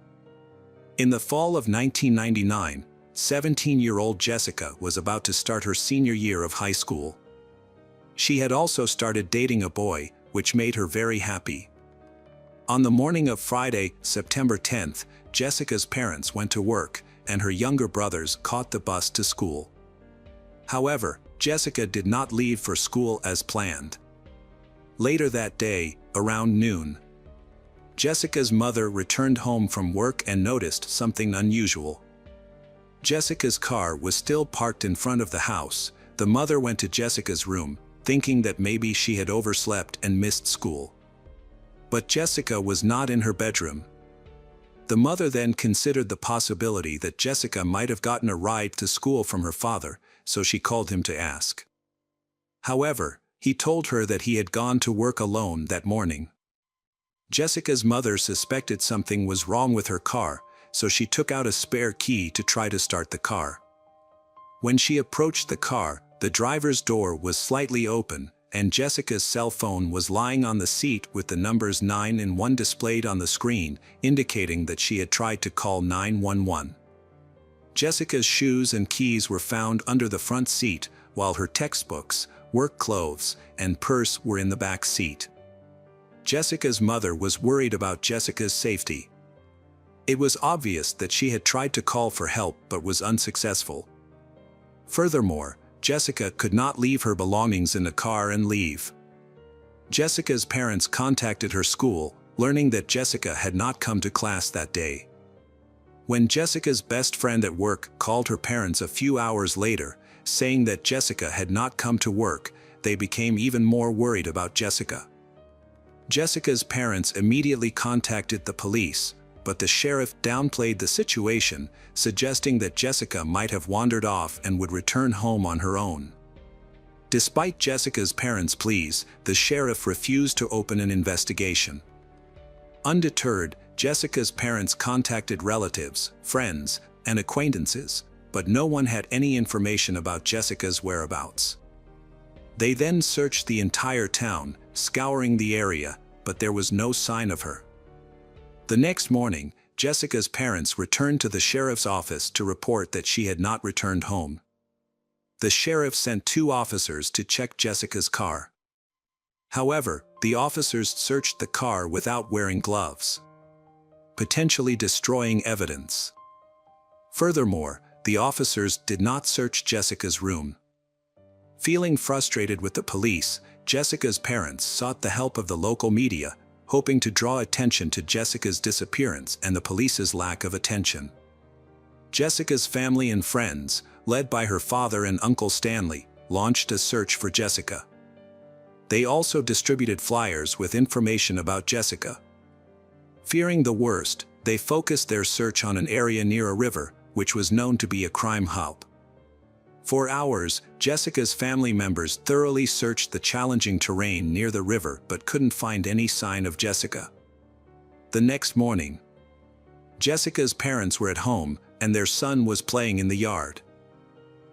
In the fall of 1999, 17-year-old Jessica was about to start her senior year of high school. She had also started dating a boy, which made her very happy. On the morning of Friday, September 10th, Jessica's parents went to work, and her younger brothers caught the bus to school. However, Jessica did not leave for school as planned. Later that day, around noon, Jessica's mother returned home from work and noticed something unusual. Jessica's car was still parked in front of the house. The mother went to Jessica's room, thinking that maybe she had overslept and missed school. But Jessica was not in her bedroom. The mother then considered the possibility that Jessica might have gotten a ride to school from her father, so she called him to ask. However, he told her that he had gone to work alone that morning. Jessica's mother suspected something was wrong with her car, so she took out a spare key to try to start the car. When she approached the car, the driver's door was slightly open, and Jessica's cell phone was lying on the seat with the numbers 9 and 1 displayed on the screen, indicating that she had tried to call 911. Jessica's shoes and keys were found under the front seat, while her textbooks, work clothes, and purse were in the back seat. Jessica's mother was worried about Jessica's safety. It was obvious that she had tried to call for help but was unsuccessful. Furthermore, Jessica could not leave her belongings in the car and leave. Jessica's parents contacted her school, learning that Jessica had not come to class that day. When Jessica's best friend at work called her parents a few hours later, saying that Jessica had not come to work, they became even more worried about Jessica. Jessica's parents immediately contacted the police, but the sheriff downplayed the situation, suggesting that Jessica might have wandered off and would return home on her own. Despite Jessica's parents' pleas, the sheriff refused to open an investigation. Undeterred, Jessica's parents contacted relatives, friends, and acquaintances, but no one had any information about Jessica's whereabouts. They then searched the entire town, scouring the area, but there was no sign of her. The next morning, Jessica's parents returned to the sheriff's office to report that she had not returned home. The sheriff sent 2 officers to check Jessica's car. However, the officers searched the car without wearing gloves, potentially destroying evidence. Furthermore, the officers did not search Jessica's room. Feeling frustrated with the police, Jessica's parents sought the help of the local media, hoping to draw attention to Jessica's disappearance and the police's lack of attention. Jessica's family and friends, led by her father and Uncle Stanley, launched a search for Jessica. They also distributed flyers with information about Jessica. Fearing the worst, they focused their search on an area near a river, which was known to be a crime hub. For hours, Jessica's family members thoroughly searched the challenging terrain near the river but couldn't find any sign of Jessica. The next morning, Jessica's parents were at home and their son was playing in the yard.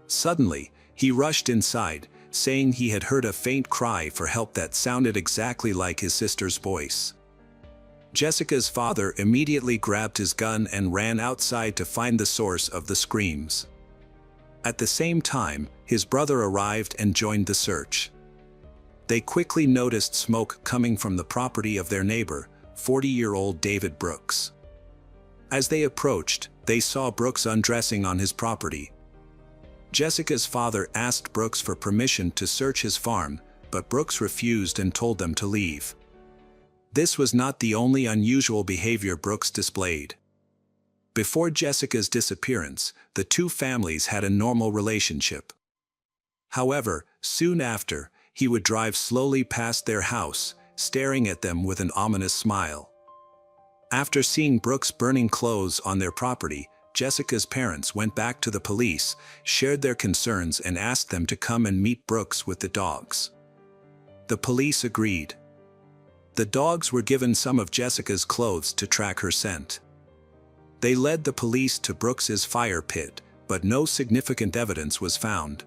Suddenly, he rushed inside, saying he had heard a faint cry for help that sounded exactly like his sister's voice. Jessica's father immediately grabbed his gun and ran outside to find the source of the screams. At the same time, his brother arrived and joined the search. They quickly noticed smoke coming from the property of their neighbor, 40-year-old David Brooks. As they approached, they saw Brooks undressing on his property. Jessica's father asked Brooks for permission to search his farm, but Brooks refused and told them to leave. This was not the only unusual behavior Brooks displayed. Before Jessica's disappearance, the two families had a normal relationship. However, soon after, he would drive slowly past their house, staring at them with an ominous smile. After seeing Brooks burning clothes on their property, Jessica's parents went back to the police, shared their concerns and asked them to come and meet Brooks with the dogs. The police agreed. The dogs were given some of Jessica's clothes to track her scent. They led the police to Brooks's fire pit, but no significant evidence was found.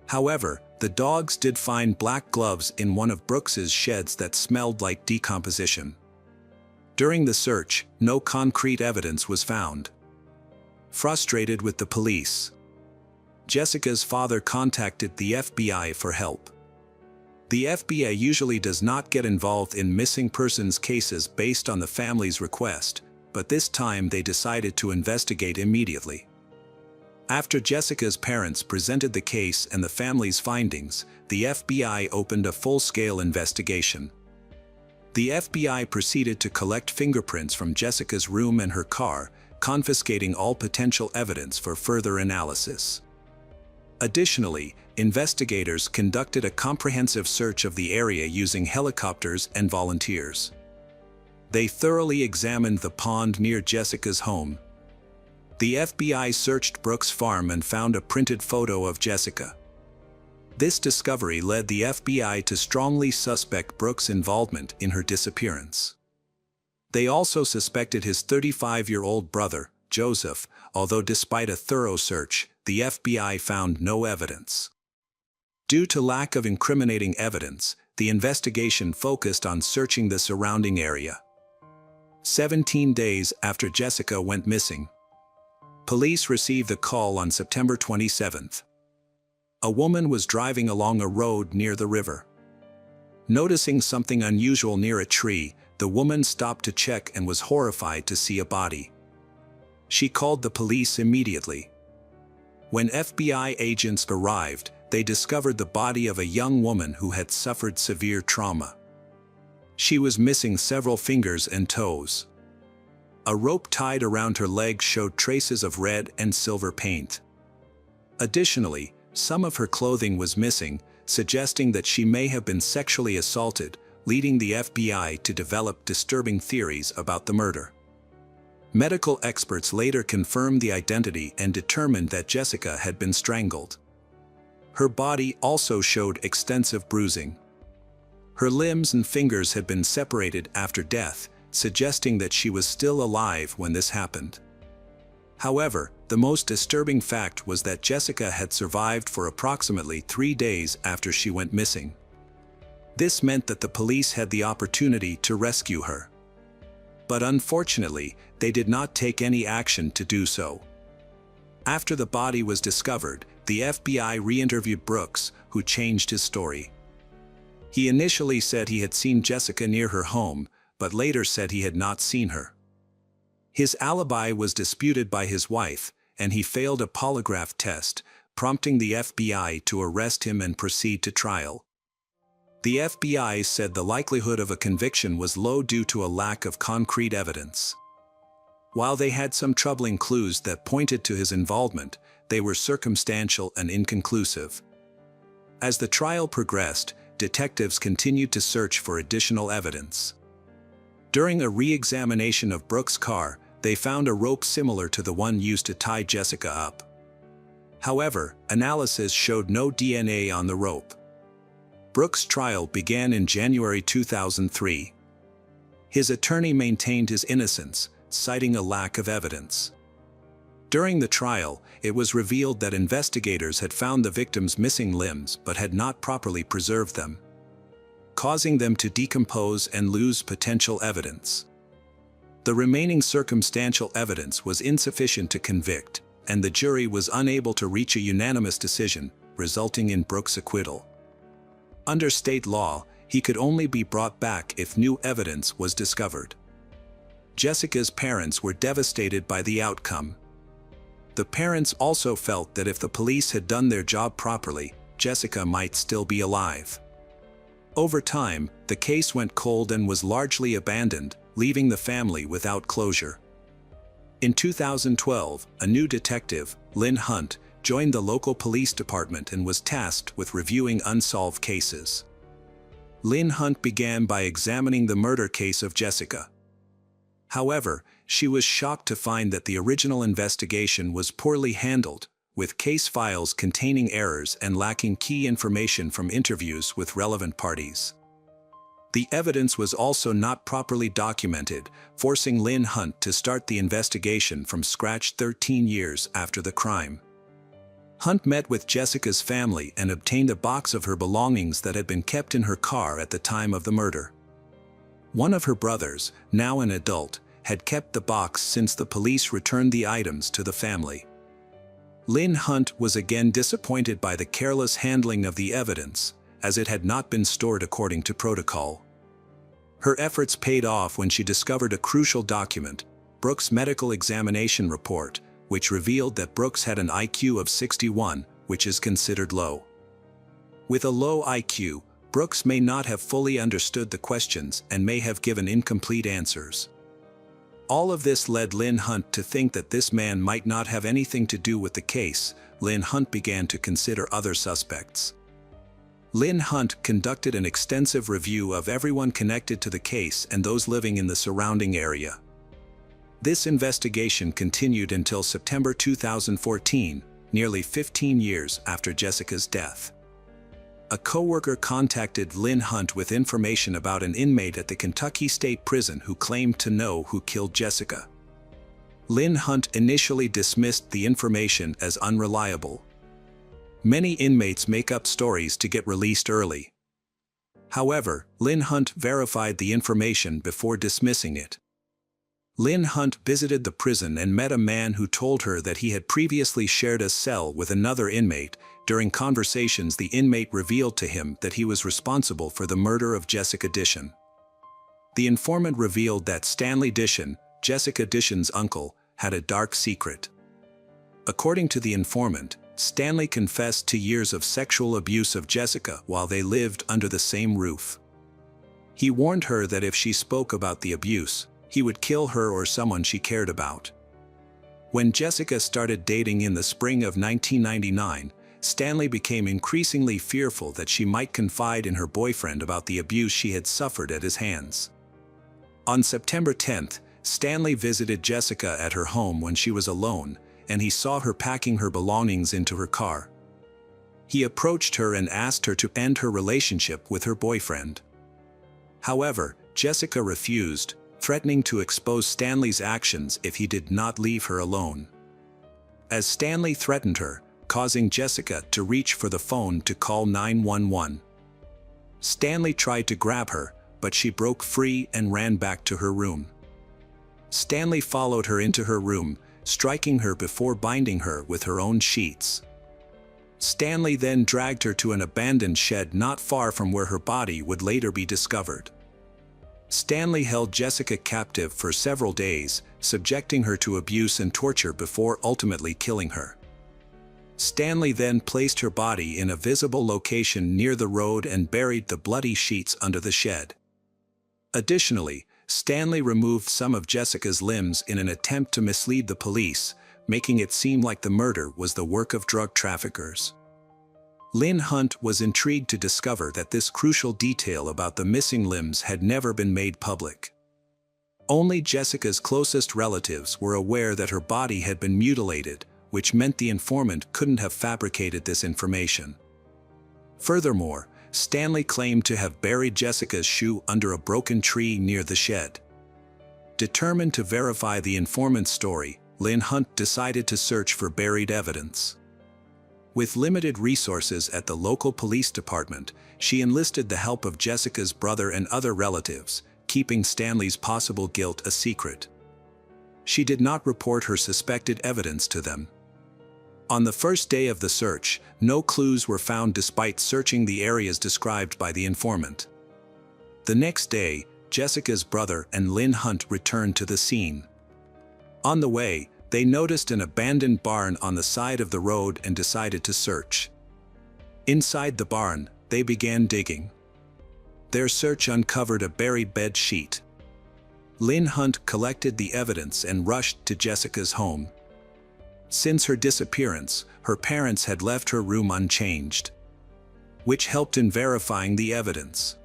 However, the dogs did find black gloves in one of Brooks's sheds that smelled like decomposition. During the search, no concrete evidence was found. Frustrated with the police, Jessica's father contacted the FBI for help. The FBI usually does not get involved in missing persons cases based on the family's request, but this time they decided to investigate immediately. After Jessica's parents presented the case and the family's findings, the FBI opened a full-scale investigation. The FBI proceeded to collect fingerprints from Jessica's room and her car, confiscating all potential evidence for further analysis. Additionally, investigators conducted a comprehensive search of the area using helicopters and volunteers. They thoroughly examined the pond near Jessica's home. The FBI searched Brooks' farm and found a printed photo of Jessica. This discovery led the FBI to strongly suspect Brooks' involvement in her disappearance. They also suspected his 35-year-old brother, Joseph, although despite a thorough search, the FBI found no evidence. Due to lack of incriminating evidence, the investigation focused on searching the surrounding area. 17 days after Jessica went missing, police received a call on September 27th. A woman was driving along a road near the river. Noticing something unusual near a tree, the woman stopped to check and was horrified to see a body. She called the police immediately. When FBI agents arrived, they discovered the body of a young woman who had suffered severe trauma. She was missing several fingers and toes. A rope tied around her legs showed traces of red and silver paint. Additionally, some of her clothing was missing, suggesting that she may have been sexually assaulted, leading the FBI to develop disturbing theories about the murder. Medical experts later confirmed the identity and determined that Jessica had been strangled. Her body also showed extensive bruising. Her limbs and fingers had been separated after death, suggesting that she was still alive when this happened. However, the most disturbing fact was that Jessica had survived for approximately 3 days after she went missing. This meant that the police had the opportunity to rescue her. But unfortunately, they did not take any action to do so. After the body was discovered, the FBI re-interviewed Brooks, who changed his story. He initially said he had seen Jessica near her home, but later said he had not seen her. His alibi was disputed by his wife, and he failed a polygraph test, prompting the FBI to arrest him and proceed to trial. The FBI said the likelihood of a conviction was low due to a lack of concrete evidence. While they had some troubling clues that pointed to his involvement, they were circumstantial and inconclusive. As the trial progressed, detectives continued to search for additional evidence. During a re-examination of Brooks' car, they found a rope similar to the one used to tie Jessica up. However, analysis showed no DNA on the rope. Brooks' trial began in January 2003. His attorney maintained his innocence, citing a lack of evidence. During the trial, it was revealed that investigators had found the victim's missing limbs but had not properly preserved them. causing them to decompose and lose potential evidence. The remaining circumstantial evidence was insufficient to convict, and the jury was unable to reach a unanimous decision, resulting in Brooks' acquittal. Under state law, he could only be brought back if new evidence was discovered. Jessica's parents were devastated by the outcome. The parents also felt that if the police had done their job properly, Jessica might still be alive. Over time, the case went cold and was largely abandoned, leaving the family without closure. In 2012, a new detective, Lynn Hunt, joined the local police department and was tasked with reviewing unsolved cases. Lynn Hunt began by examining the murder case of Jessica. However, she was shocked to find that the original investigation was poorly handled, with case files containing errors and lacking key information from interviews with relevant parties. The evidence was also not properly documented, forcing Lynn Hunt to start the investigation from scratch 13 years after the crime. Hunt met with Jessica's family and obtained a box of her belongings that had been kept in her car at the time of the murder. One of her brothers, now an adult, had kept the box since the police returned the items to the family. Lynn Hunt was again disappointed by the careless handling of the evidence, as it had not been stored according to protocol. Her efforts paid off when she discovered a crucial document, Brooks' medical examination report, which revealed that Brooks had an IQ of 61, which is considered low. With a low IQ, Brooks may not have fully understood the questions and may have given incomplete answers. All of this led Lynn Hunt to think that this man might not have anything to do with the case. Lynn Hunt began to consider other suspects. Lynn Hunt conducted an extensive review of everyone connected to the case and those living in the surrounding area. This investigation continued until September 2014, nearly 15 years after Jessica's death. A coworker contacted Lynn Hunt with information about an inmate at the Kentucky State Prison who claimed to know who killed Jessica. Lynn Hunt initially dismissed the information as unreliable. Many inmates make up stories to get released early. However, Lynn Hunt verified the information before dismissing it. Lynn Hunt visited the prison and met a man who told her that he had previously shared a cell with another inmate. During conversations, the inmate revealed to him that he was responsible for the murder of Jessica Dishon. The informant revealed that Stanley Dishon, Jessica Dishon's uncle, had a dark secret. According to the informant, Stanley confessed to years of sexual abuse of Jessica while they lived under the same roof. He warned her that if she spoke about the abuse, he would kill her or someone she cared about. When Jessica started dating in the spring of 1999, Stanley became increasingly fearful that she might confide in her boyfriend about the abuse she had suffered at his hands. On September 10th, Stanley visited Jessica at her home when she was alone, and he saw her packing her belongings into her car. He approached her and asked her to end her relationship with her boyfriend. However, Jessica refused, threatening to expose Stanley's actions if he did not leave her alone. As Stanley threatened her, causing Jessica to reach for the phone to call 911. Stanley tried to grab her, but she broke free and ran back to her room. Stanley followed her into her room, striking her before binding her with her own sheets. Stanley then dragged her to an abandoned shed not far from where her body would later be discovered. Stanley held Jessica captive for several days, subjecting her to abuse and torture before ultimately killing her. Stanley then placed her body in a visible location near the road and buried the bloody sheets under the shed. Additionally, Stanley removed some of Jessica's limbs in an attempt to mislead the police, making it seem like the murder was the work of drug traffickers. Lynn Hunt was intrigued to discover that this crucial detail about the missing limbs had never been made public. Only Jessica's closest relatives were aware that her body had been mutilated, which meant the informant couldn't have fabricated this information. Furthermore, Stanley claimed to have buried Jessica's shoe under a broken tree near the shed. Determined to verify the informant's story, Lynn Hunt decided to search for buried evidence. With limited resources at the local police department, she enlisted the help of Jessica's brother and other relatives, keeping Stanley's possible guilt a secret. She did not report her suspected evidence to them. On the first day of the search, no clues were found despite searching the areas described by the informant. The next day, Jessica's brother and Lynn Hunt returned to the scene. On the way, they noticed an abandoned barn on the side of the road and decided to search. Inside the barn, they began digging. Their search uncovered a buried bed sheet. Lynn Hunt collected the evidence and rushed to Jessica's home. Since her disappearance, her parents had left her room unchanged, which helped in verifying the evidence.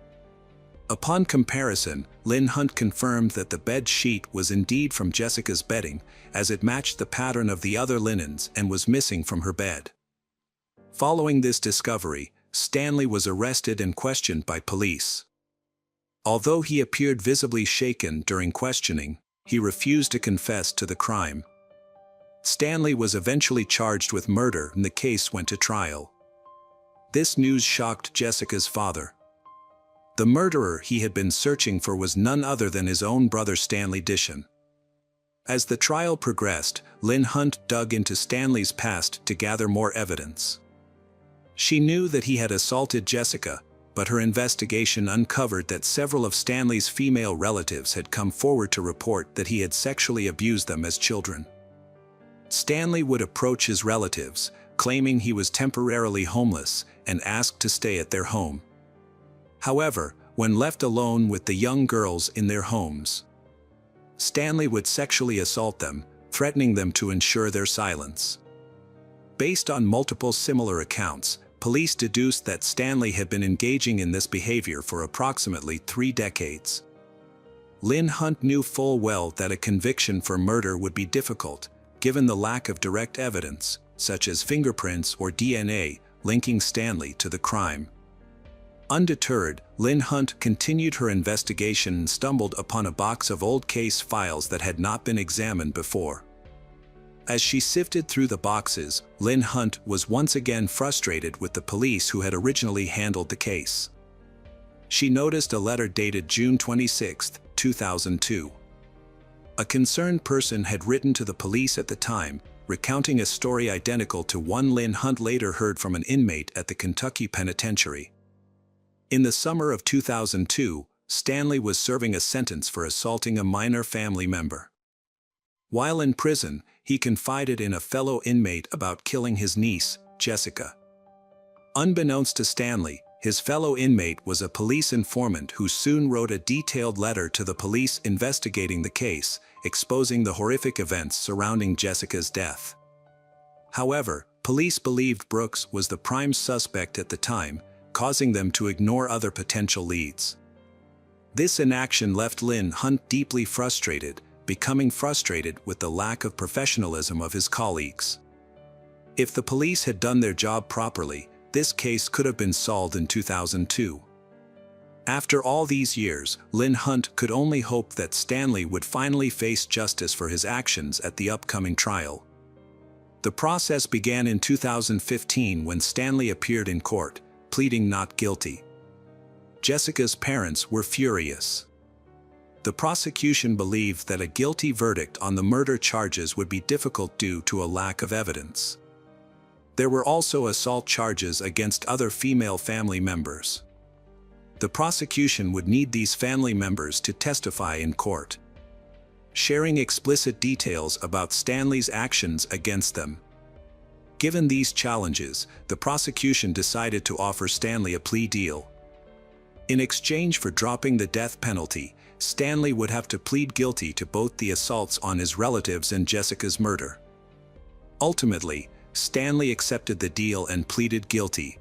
Upon comparison, Lynn Hunt confirmed that the bed sheet was indeed from Jessica's bedding, as it matched the pattern of the other linens and was missing from her bed. Following this discovery, Stanley was arrested and questioned by police. Although he appeared visibly shaken during questioning, he refused to confess to the crime. Stanley was eventually charged with murder and the case went to trial. This news shocked Jessica's father. The murderer he had been searching for was none other than his own brother Stanley Dishon. As the trial progressed, Lynn Hunt dug into Stanley's past to gather more evidence. She knew that he had assaulted Jessica, but her investigation uncovered that several of Stanley's female relatives had come forward to report that he had sexually abused them as children. Stanley would approach his relatives, claiming he was temporarily homeless, and asked to stay at their home. However, when left alone with the young girls in their homes, Stanley would sexually assault them, threatening them to ensure their silence. Based on multiple similar accounts, police deduced that Stanley had been engaging in this behavior for approximately 3 decades. Lynn Hunt knew full well that a conviction for murder would be difficult, given the lack of direct evidence, such as fingerprints or DNA, linking Stanley to the crime. Undeterred, Lynn Hunt continued her investigation and stumbled upon a box of old case files that had not been examined before. As she sifted through the boxes, Lynn Hunt was once again frustrated with the police who had originally handled the case. She noticed a letter dated June 26, 2002. A concerned person had written to the police at the time, recounting a story identical to one Lynn Hunt later heard from an inmate at the Kentucky penitentiary. In the summer of 2002, Stanley was serving a sentence for assaulting a minor family member. While in prison, he confided in a fellow inmate about killing his niece, Jessica. Unbeknownst to Stanley, his fellow inmate was a police informant who soon wrote a detailed letter to the police investigating the case, exposing the horrific events surrounding Jessica's death. However, police believed Brooks was the prime suspect at the time, causing them to ignore other potential leads. This inaction left Lynn Hunt deeply frustrated, becoming frustrated with the lack of professionalism of his colleagues. If the police had done their job properly, this case could have been solved in 2002. After all these years, Lynn Hunt could only hope that Stanley would finally face justice for his actions at the upcoming trial. The process began in 2015 when Stanley appeared in court, pleading not guilty. Jessica's parents were furious. The prosecution believed that a guilty verdict on the murder charges would be difficult due to a lack of evidence. There were also assault charges against other female family members. The prosecution would need these family members to testify in court, sharing explicit details about Stanley's actions against them. Given these challenges, the prosecution decided to offer Stanley a plea deal. In exchange for dropping the death penalty, Stanley would have to plead guilty to both the assaults on his relatives and Jessica's murder. Ultimately, Stanley accepted the deal and pleaded guilty.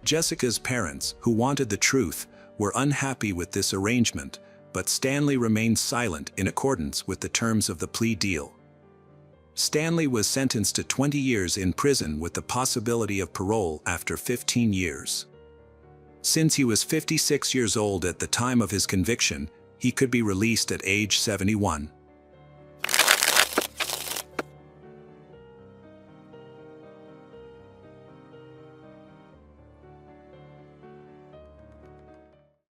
Jessica's parents, who wanted the truth, were unhappy with this arrangement, but Stanley remained silent in accordance with the terms of the plea deal. Stanley was sentenced to 20 years in prison with the possibility of parole after 15 years. Since he was 56 years old at the time of his conviction, he could be released at age 71.